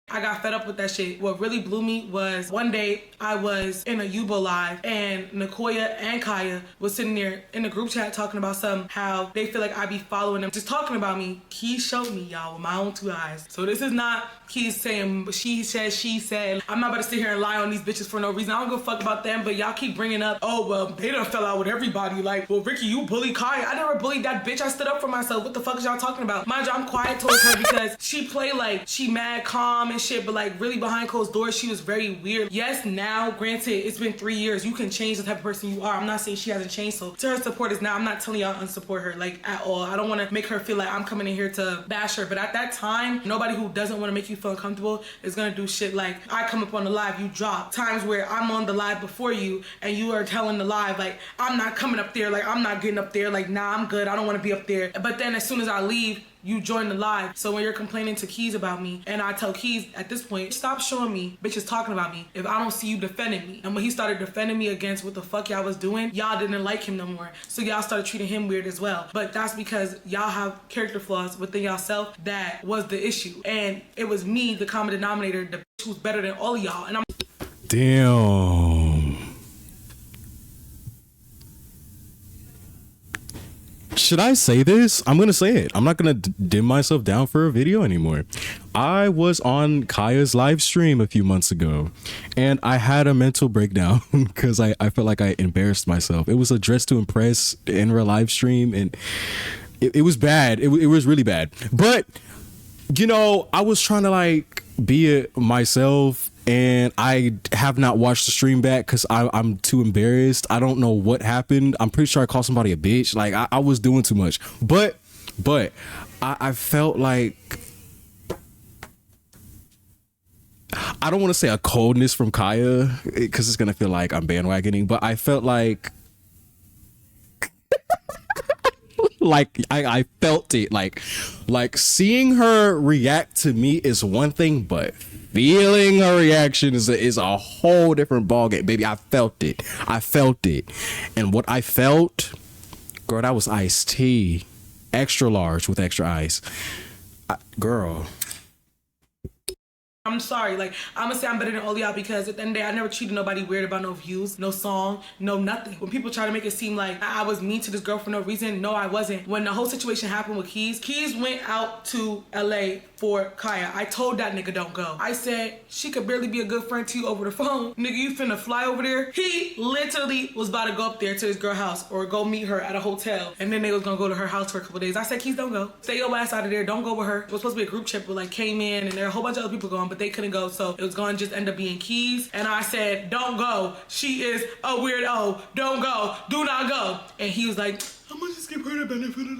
I got fed up with that shit. What really blew me was one day I was in a Yubo live and Nakoya and Kaya was sitting there in the group chat talking about how they feel like I be following them, just talking about me. Kees showed me, y'all, with my own 2 eyes. So this is not Kees saying she said. I'm not about to sit here and lie on these bitches for no reason. I don't give a fuck about them, but y'all keep bringing up, oh, well, they done fell out with everybody. Like, well, Ricky, you bully Kaya. I never bullied that bitch. I stood up for myself. What the fuck is y'all talking about? Mind you, I'm quiet towards her because she play like she mad calm and shit, but like really behind closed doors, she was very weird. Yes, now, granted, it's been 3 years. You can change the type of person you are. I'm not saying she hasn't changed. So to her supporters now, I'm not telling y'all unsupport her, like, at all. I don't want to make her feel like I'm coming in here to bash her. But at that time, nobody who doesn't want to make you feel uncomfortable is going to do shit like I come up on the live, you drop. Times where I'm on the live before you and you are telling the live, like, I'm not coming up there. Like, I'm not getting up there. Like, nah, I'm good. I don't want to be up there. But then as soon as I leave, you join the live. So when you're complaining to Kees about me, and I tell Kees at this point, stop showing me bitches talking about me if I don't see you defending me. And when he started defending me against what the fuck y'all was doing, y'all didn't like him no more. So y'all started treating him weird as well. But that's because y'all have character flaws within yourself. That was the issue. And it was me, the common denominator, the bitch who's better than all of y'all. And I'm Damn. Should I say this? I'm gonna say it. I'm not gonna dim myself down for a video anymore. I was on Kaya's live stream a few months ago and I had a mental breakdown because I felt like I embarrassed myself. It was a dress to impress in her live stream and it was bad. It was really bad. But, you know, I was trying to like be it myself, and I have not watched the stream back because I'm too embarrassed. I don't know what happened. I'm pretty sure I called somebody a bitch. Like I was doing too much. But I felt like, I don't want to say a coldness from Kaya because it's gonna feel like I'm bandwagoning, but I felt like like I felt it, like seeing her react to me is one thing, but feeling her reaction is a whole different ballgame, baby. I felt it. And what I felt, girl, that was iced tea, extra large with extra ice. Girl, I'm sorry, like, I'm gonna say I'm better than all y'all because at the end of the day, I never treated nobody weird about no views, no song, no nothing. When people try to make it seem like I was mean to this girl for no reason, no, I wasn't. When the whole situation happened with Kees went out to LA for Kaya. I told that nigga don't go. I said, she could barely be a good friend to you over the phone. Nigga, you finna fly over there? He literally was about to go up there to his girl house or go meet her at a hotel. And then they was gonna go to her house for a couple days. I said, Kees, don't go. Stay your ass out of there. Don't go with her. It was supposed to be a group trip with like K-Man and there were a whole bunch of other people going, but they couldn't go. So it was gonna just end up being Kees. And I said, don't go. She is a weirdo. Don't go. Do not go. And he was like, I'm gonna just give her the benefit of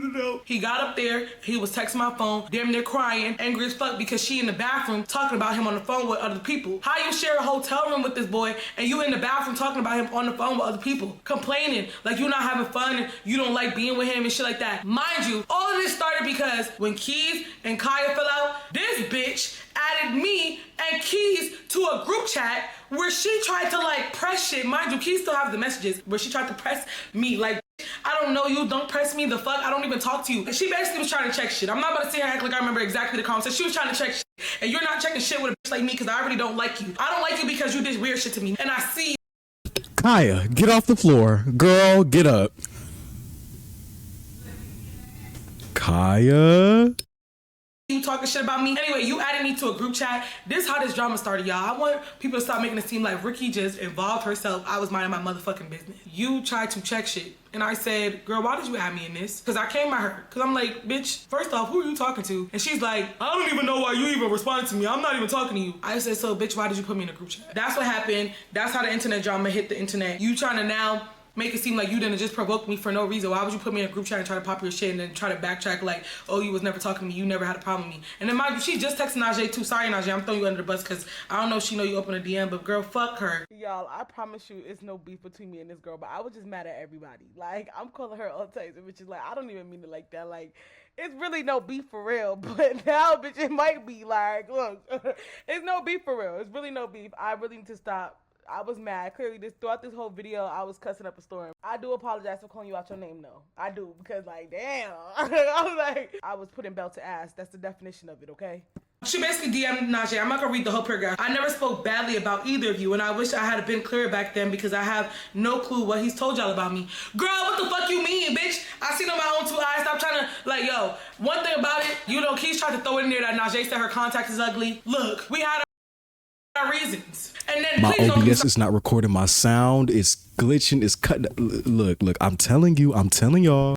the doubt. He got up there, he was texting my phone, damn near crying, angry as fuck because she in the bathroom talking about him on the phone with other people. How you share a hotel room with this boy and you in the bathroom talking about him on the phone with other people, complaining like you're not having fun and you don't like being with him and shit like that. Mind you, all of this started because when Kees and Kaya fell out, this bitch added me and Kees to a group chat where she tried to like press shit. Mind you, Kees still have the messages where she tried to press me like, I don't know you, don't press me, the fuck, I don't even talk to you. And she basically was trying to check shit. I'm not about to sit here and act like I remember exactly the conversation. She was trying to check shit. And you're not checking shit with a bitch like me because I really don't like you. I don't like you because you did weird shit to me. And I see Kaya, get off the floor. Girl, get up. Kaya? you talking shit about me. Anyway, you added me to a group chat. This is how this drama started, y'all. I want people to stop making it seem like Ryky just involved herself. I was minding my motherfucking business. You tried to check shit. And I said, girl, why did you add me in this? Because I came at her. Because I'm like, bitch, first off, who are you talking to? And she's like, I don't even know why you even responded to me. I'm not even talking to you. I said, so bitch, why did you put me in a group chat? That's what happened. That's how the internet drama hit the internet. You trying to now make it seem like you didn't just provoke me for no reason. Why would you put me in a group chat and try to pop your shit and then try to backtrack like, oh, you was never talking to me, you never had a problem with me. And then mind you, she just texted Najee too. Sorry, Najee, I'm throwing you under the bus because I don't know if she know you open a DM, but girl, fuck her. Y'all, I promise you it's no beef between me and this girl, but I was just mad at everybody. Like, I'm calling her all types of bitches. Like, I don't even mean it like that. Like, it's really no beef for real, but now, bitch, it might be. Like, look, it's no beef for real. It's really no beef. I really need to stop. I was mad. Clearly, throughout this whole video, I was cussing up a storm. I do apologize for calling you out your name, though. I do, because, like, damn. I was putting belt to ass. That's the definition of it, okay? She basically DM'd Najee. I'm not gonna read the whole paragraph. I never spoke badly about either of you, and I wish I had been clearer back then because I have no clue what he's told y'all about me. Girl, what the fuck you mean, bitch? I seen on my own 2 eyes. Stop trying to, like, yo, one thing about it, you know, Kees tried to throw it in there that Najee said her contact is ugly. Look, we had our reasons. And then My please OBS is not recording my sound. It's glitching. It's cutting. Look, I'm telling y'all.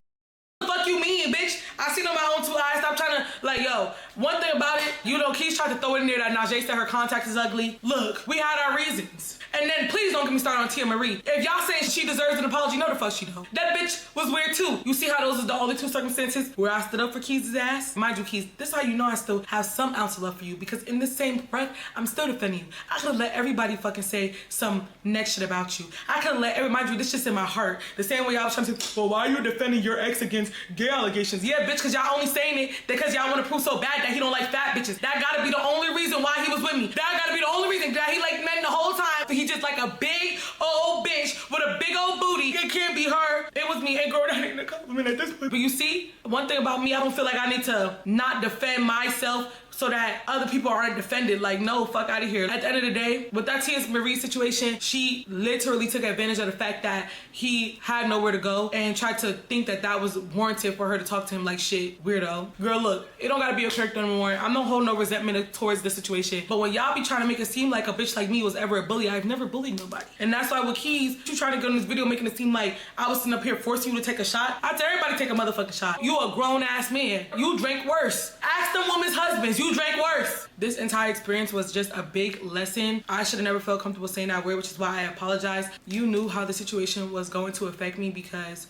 fuck you mean, bitch? I seen on my own 2 eyes. Stop trying to, like, yo, one thing about it, you know, Kees tried to throw it in there that Najee said her contact is ugly. Look, we had our reasons. And then please don't get me started on Tia Marie. If y'all saying she deserves an apology, no the fuck she don't. That bitch was weird too. You see how those are the only 2 circumstances where I stood up for Kees' ass? Mind you, Kees, this is how you know I still have some ounce of love for you, because in the same breath, I'm still defending you. I could've let everybody fucking say some next shit about you. I could've let mind you, this just in my heart. The same way y'all was trying to say, well, why are you defending your ex against gay allegations? Yeah, bitch, cause y'all only saying it because y'all wanna prove so bad that he don't like fat bitches. That gotta be the only reason why he was with me. That gotta be the only reason that he liked men the whole time. He just like a big old bitch with a big old booty. It can't be her. It was me. And girl, that ain't a compliment at this point. But you see, one thing about me, I don't feel like I need to not defend myself so that other people aren't defended. Like, no, fuck out of here. At the end of the day, with that Tia Marie situation, she literally took advantage of the fact that he had nowhere to go and tried to think that that was warranted for her to talk to him like shit. Weirdo. Girl, look, it don't gotta be a character anymore. I'm not holding no resentment towards the situation. But when y'all be trying to make it seem like a bitch like me was ever a bully, I've never bullied nobody. And that's why with Kees, you trying to go in this video making it seem like I was sitting up here forcing you to take a shot. I tell everybody take a motherfucking shot. You a grown ass man. You drank worse. Ask them women's husbands. You drank worse. This entire experience was just a big lesson. I should have never felt comfortable saying that word, which is why I apologize. You knew how the situation was going to affect me because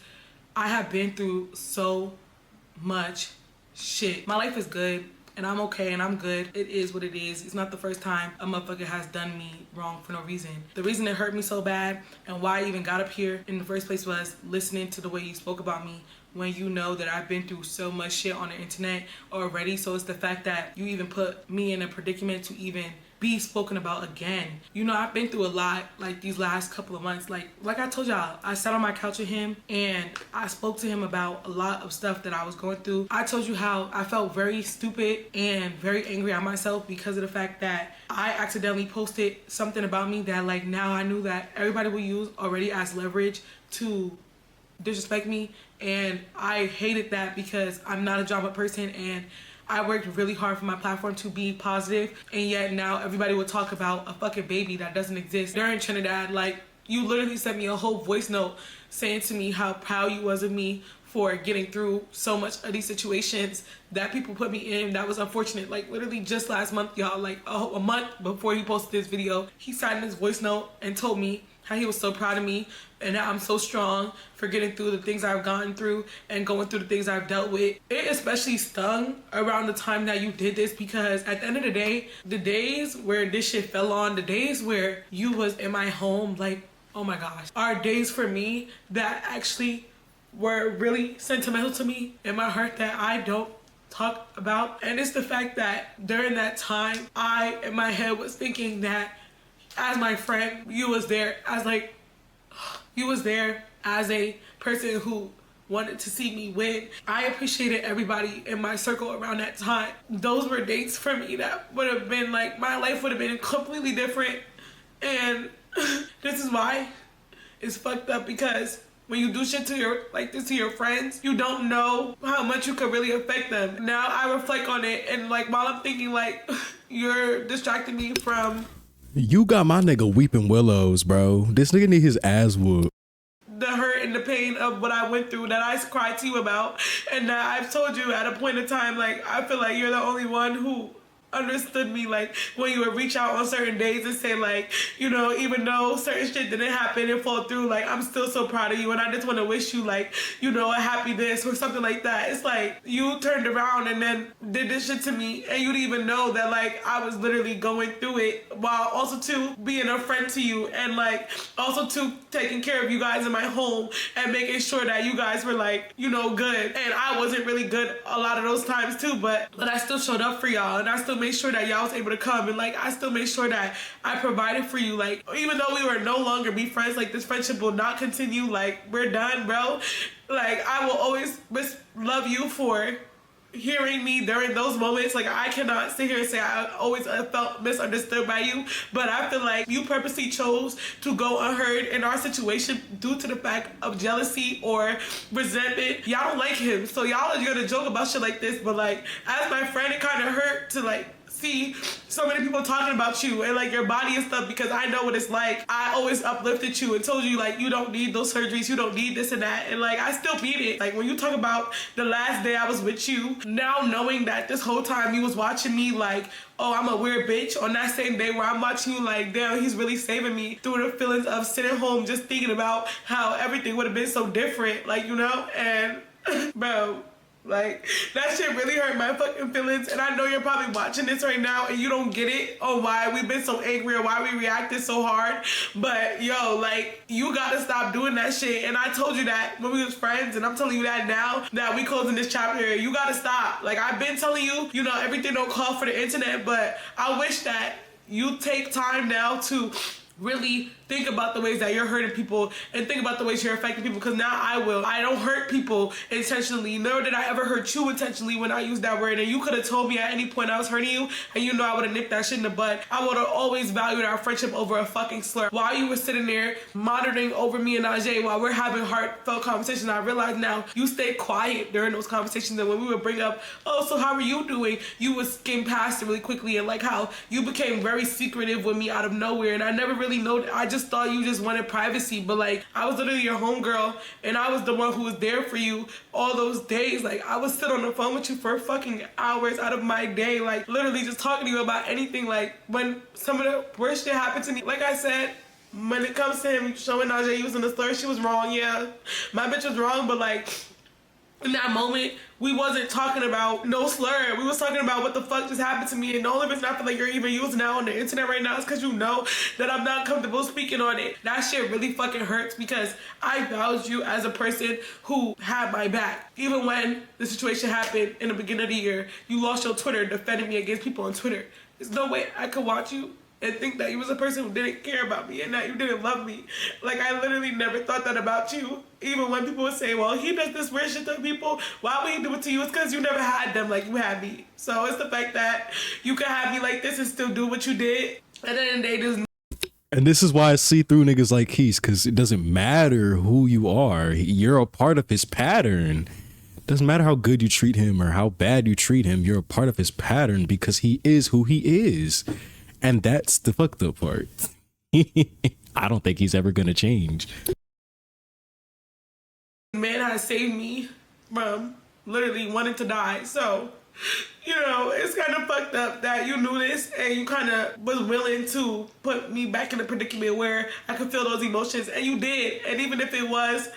I have been through so much shit. My life is good and I'm okay and I'm good. It is what it is. It's not the first time a motherfucker has done me wrong for no reason. The reason it hurt me so bad and why I even got up here in the first place was listening to the way you spoke about me, when you know that I've been through so much shit on the internet already. So it's the fact that you even put me in a predicament to even be spoken about again. You know, I've been through a lot like these last couple of months. Like I told y'all, I sat on my couch with him and I spoke to him about a lot of stuff that I was going through. I told you how I felt very stupid and very angry at myself because of the fact that I accidentally posted something about me that like now I knew that everybody will use already as leverage to disrespect me. And I hated that because I'm not a drama person and I worked really hard for my platform to be positive, and yet now everybody will talk about a fucking baby that doesn't exist. During Trinidad, like, you literally sent me a whole voice note saying to me how proud you was of me for getting through so much of these situations that people put me in that was unfortunate. Like literally just last month, y'all, like a month before he posted this video, he signed his voice note and told me how he was so proud of me and that I'm so strong for getting through the things I've gone through and going through the things I've dealt with. It especially stung around the time that you did this because at the end of the day, the days where this shit fell on, the days where you was in my home, like, oh my gosh, are days for me that actually were really sentimental to me in my heart that I don't talk about. And it's the fact that during that time, I, in my head, was thinking that as my friend, you was there as like, you was there as a person who wanted to see me win. I appreciated everybody in my circle around that time. Those were dates for me that would have been like, my life would have been completely different. And this is why it's fucked up, because when you do shit to your like this to your friends, you don't know how much you could really affect them. Now I reflect on it and like while I'm thinking like you're distracting me from You got my nigga weeping willows, bro. This nigga need his ass whooped. the hurt and the pain of what I went through that I cried to you about, and that I've told you at a point in time, like I feel like you're the only one who understood me, like when you would reach out on certain days and say like, you know, even though certain shit didn't happen and fall through, like I'm still so proud of you and I just want to wish you like, you know, a happiness or something like that. It's like you turned around and then did this shit to me and you didn't even know that like I was literally going through it, while also too being a friend to you and like also too taking care of you guys in my home and making sure that you guys were like, you know, good. And I wasn't really good a lot of those times too, but I still showed up for y'all and I still made sure that y'all was able to come, and like I still made sure that I provided for you. Like even though we were no longer be friends, like this friendship will not continue, like we're done, bro. Like I will always love you for hearing me during those moments. Like I cannot sit here and say I always felt misunderstood by you, but I feel like you purposely chose to go unheard in our situation due to the fact of jealousy or resentment. Y'all don't like him, so y'all are gonna joke about shit like this, but like as my friend, it kind of hurt to like see so many people talking about you and like your body and stuff, because I know what it's like. I always uplifted you and told you like you don't need those surgeries, you don't need this and that, and like I still need it. Like when you talk about the last day I was with you, now knowing that this whole time you was watching me like, oh, I'm a weird bitch, on that same day where I'm watching you like, damn, he's really saving me through the feelings of sitting home just thinking about how everything would have been so different, like, you know. And bro, like that shit really hurt my fucking feelings, and I know you're probably watching this right now and you don't get it on why we've been so angry or why we reacted so hard, but yo, like you gotta stop doing that shit. And I told you that when we was friends, and I'm telling you that now that we closing this chapter. You gotta stop. Like I've been telling you, you know, everything don't call for the internet, but I wish that you take time now to really think about the ways that you're hurting people and think about the ways you're affecting people, because now I will. I don't hurt people intentionally, nor did I ever hurt you intentionally when I used that word. And you could have told me at any point I was hurting you, and you know I would have nipped that shit in the bud. I would have always valued our friendship over a fucking slur. While you were sitting there monitoring over me and Najee while we're having heartfelt conversations, I realize now you stayed quiet during those conversations, and when we would bring up, oh, so how are you doing, you would skim past it really quickly, and like how you became very secretive with me out of nowhere, and I never really know. I just thought you just wanted privacy, but like I was literally your homegirl, and I was the one who was there for you all those days. Like I would sit on the phone with you for fucking hours out of my day, like literally just talking to you about anything. Like when some of the worst shit happened to me, like I said, when it comes to him showing Najee using the slur, she was wrong. Yeah, my bitch was wrong, but like in that moment, we wasn't talking about no slur. We was talking about what the fuck just happened to me. And the only reason I feel like you're even using that on the internet right now is because you know that I'm not comfortable speaking on it. That shit really fucking hurts, because I valued you as a person who had my back. Even when the situation happened in the beginning of the year, you lost your Twitter defending me against people on Twitter. There's no way I could watch you and think that you was a person who didn't care about me and that you didn't love me. Like I literally never thought that about you. Even when people would say, well, he does this weird shit to people, why would he do it to you? It's because you never had them like you had me. So it's the fact that you can have me like this and still do what you did. At the end of the day, there's. And this is why I see through niggas like Kees, because it doesn't matter who you are. You're a part of his pattern. Doesn't matter how good you treat him or how bad you treat him. You're a part of his pattern because he is who he is. And that's the fucked up part. I don't think he's ever going to change. Man has saved me from literally wanting to die. So, you know, it's kind of fucked up that you knew this and you kind of was willing to put me back in a predicament where I could feel those emotions. And you did. And even if it was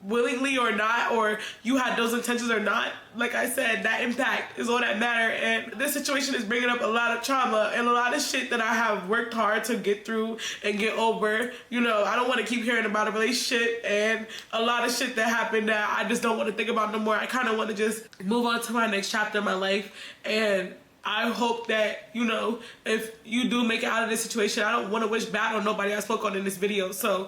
willingly or not, or you had those intentions or not, like I said, that impact is all that matter. And this situation is bringing up a lot of trauma and a lot of shit that I have worked hard to get through and get over. You know, I don't want to keep hearing about a relationship and a lot of shit that happened that I just don't want to think about no more. I kind of want to just move on to my next chapter of my life. And I hope that, you know, if you do make it out of this situation, I don't want to wish bad on nobody I spoke on in this video. So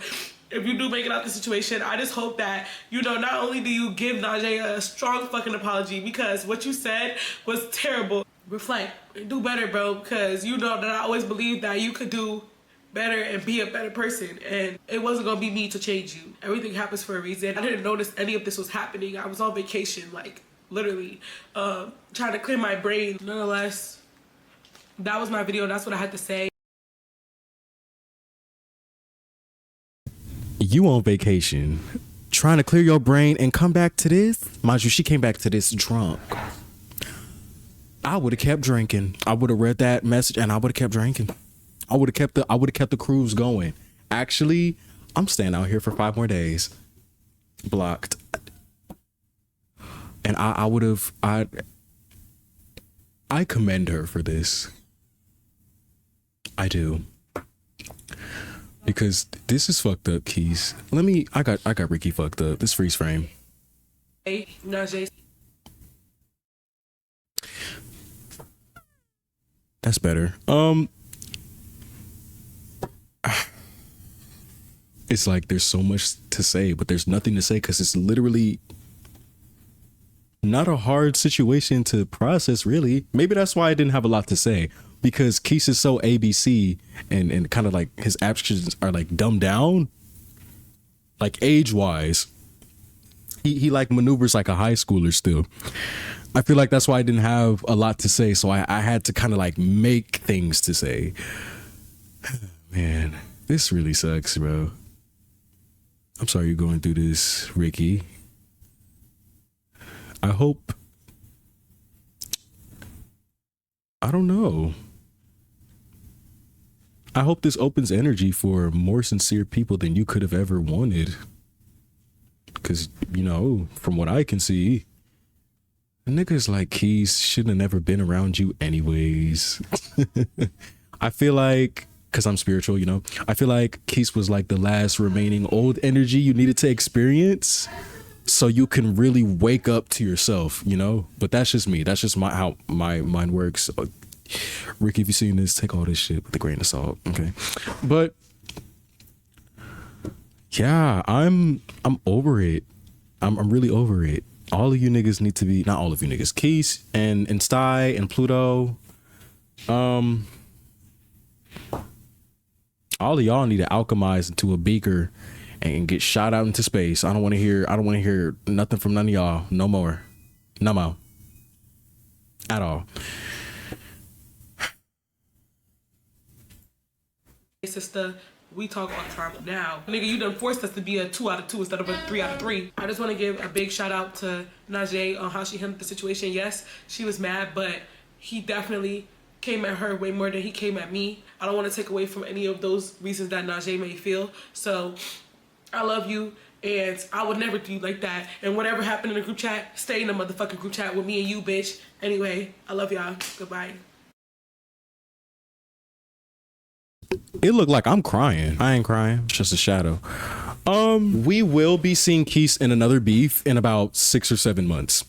if you do make it out of the situation, I just hope that, you know, not only do you give Najee a strong fucking apology, because what you said was terrible. Reflect and do better, bro, because you know that I always believed that you could do better and be a better person, and it wasn't gonna be me to change you. Everything happens for a reason. I didn't notice any of this was happening. I was on vacation, like literally trying to clear my brain. Nonetheless, that was my video. That's what I had to say. You on vacation, trying to clear your brain and come back to this? Mind you, she came back to this drunk. I would have kept drinking. I would have read that message and I would have kept drinking. I would have kept the cruise going. Actually, I'm staying out here for 5 more days. Blocked. And I commend her for this. I do. Because this is fucked up, Kees. I got Ricky fucked up. This freeze frame. Hey, Najee. That's better. It's like there's so much to say, but there's nothing to say because it's literally not a hard situation to process, really. Maybe that's why I didn't have a lot to say, because Kees is so ABC and kind of like his actions are like dumbed down, like age-wise. He like maneuvers like a high schooler still. I feel like that's why I didn't have a lot to say, so I had to kind of like make things to say. Man, this really sucks, bro. I'm sorry you're going through this, Ricky. I hope... I don't know. I hope this opens energy for more sincere people than you could have ever wanted. Because, you know, from what I can see, niggas like Kees shouldn't have never been around you anyways. I feel like, because I'm spiritual, you know, I feel like Kees was like the last remaining old energy you needed to experience so you can really wake up to yourself, you know? But that's just me. That's just how my mind works. Ricky, if you're seeing this, take all this shit with a grain of salt, okay? But yeah, I'm over it. I'm really over it. All of you niggas need to be, not all of you niggas, Kees and Sty and Pluto, all of y'all need to alchemize into a beaker and get shot out into space. I don't want to hear nothing from none of y'all no more. No more. At all. Sister, we talk all the time now. Nigga, you done forced us to be a 2 out of 2 instead of a 3 out of 3. I just want to give a big shout out to Najee on how she handled the situation. Yes, she was mad, but he definitely came at her way more than he came at me. I don't want to take away from any of those reasons that Najee may feel. So I love you, and I would never do you like that. And whatever happened in the group chat, stay in the motherfucking group chat with me and you, bitch. Anyway, I love y'all. Goodbye. It looked like I'm crying. I ain't crying. It's just a shadow. We will be seeing Kees in another beef in about 6 or 7 months.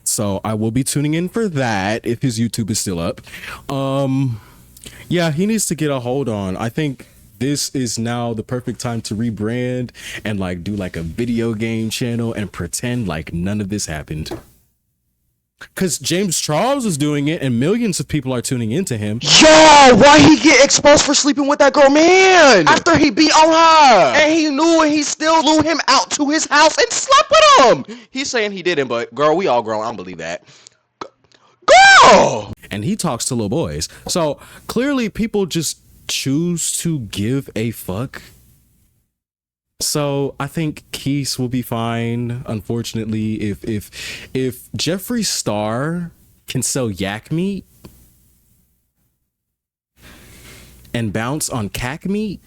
So I will be tuning in for that if his YouTube is still up. Yeah, he needs to get a hold on. I think this is now the perfect time to rebrand and like do like a video game channel and pretend like none of this happened. Because James Charles is doing it and millions of people are tuning into him. Yo, why he get exposed for sleeping with that girl, man? After he beat on her. And he knew and he still flew him out to his house and slept with him. He's saying he didn't, but girl, we all grown. I don't believe that. Girl! And he talks to little boys. So clearly people just choose to give a fuck. So I think Kees will be fine. Unfortunately, if Jeffree Star can sell yak meat and bounce on cack meat,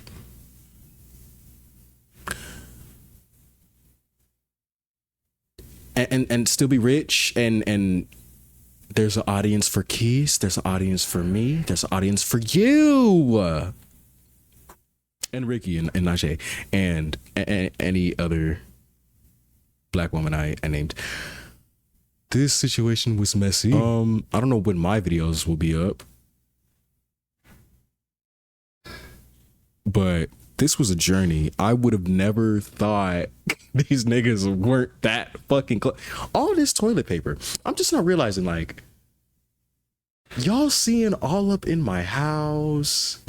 and still be rich, and there's an audience for Kees, there's an audience for me, there's an audience for you. And Ricky and Najee and any other black woman I named. This situation was messy. I don't know when my videos will be up, but this was a journey. I would have never thought these niggas weren't that fucking close. All this toilet paper. I'm just not realizing, like, y'all seeing all up in my house.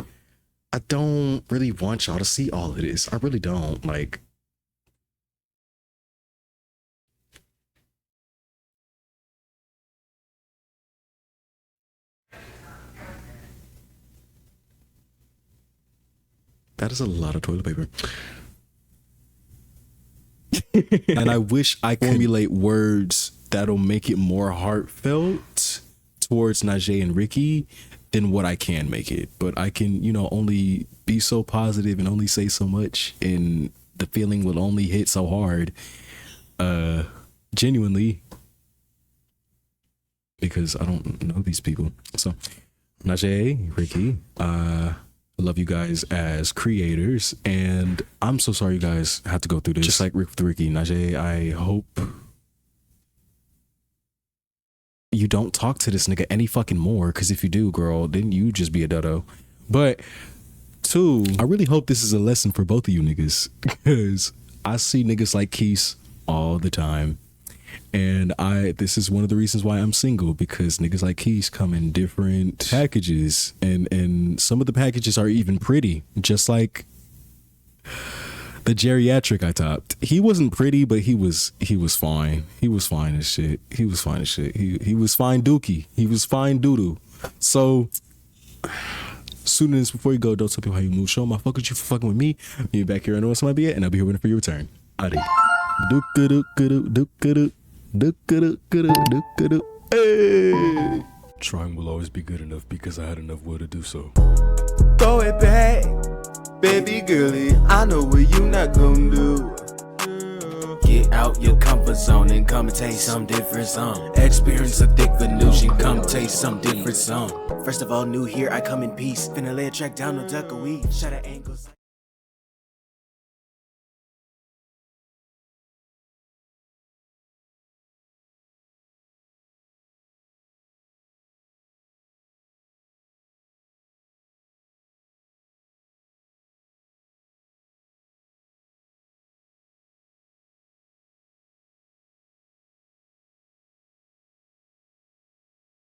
I don't really want y'all to see all of this. I really don't. Like, that is a lot of toilet paper. And I wish I could formulate words that'll make it more heartfelt towards Najee and Ricky than what I can make it. But I can, you know, only be so positive and only say so much, and the feeling will only hit so hard, genuinely, because I don't know these people. So Najee, Ricky, I love you guys as creators, and I'm so sorry you guys have to go through this. Just like with Ricky, Najee, I hope you don't talk to this nigga any fucking more, because if you do, girl, then you just be a dodo. But two, I really hope this is a lesson for both of you niggas, because I see niggas like Kees all the time, and this is one of the reasons why I'm single, because niggas like Kees come in different packages, and some of the packages are even pretty, just like the geriatric I topped. He wasn't pretty, but he was fine. He was fine as shit. He was fine as shit. He was fine dookie. He was fine doodoo. So students, before you go, don't tell people how you move. Show them I fuck with you for fucking with me. Meet back here. I know what's might be it, and I'll be here waiting for your return. Adi. Hey. Trying will always be good enough because I had enough will to do so. Throw it back, baby girlie. I know what you not gonna do. Get out your comfort zone and come taste some different song. Experience a thick Venusian, come taste some different song. First of all, new here, I come in peace. Finna lay a track down, no duck a weed. Shut at angles.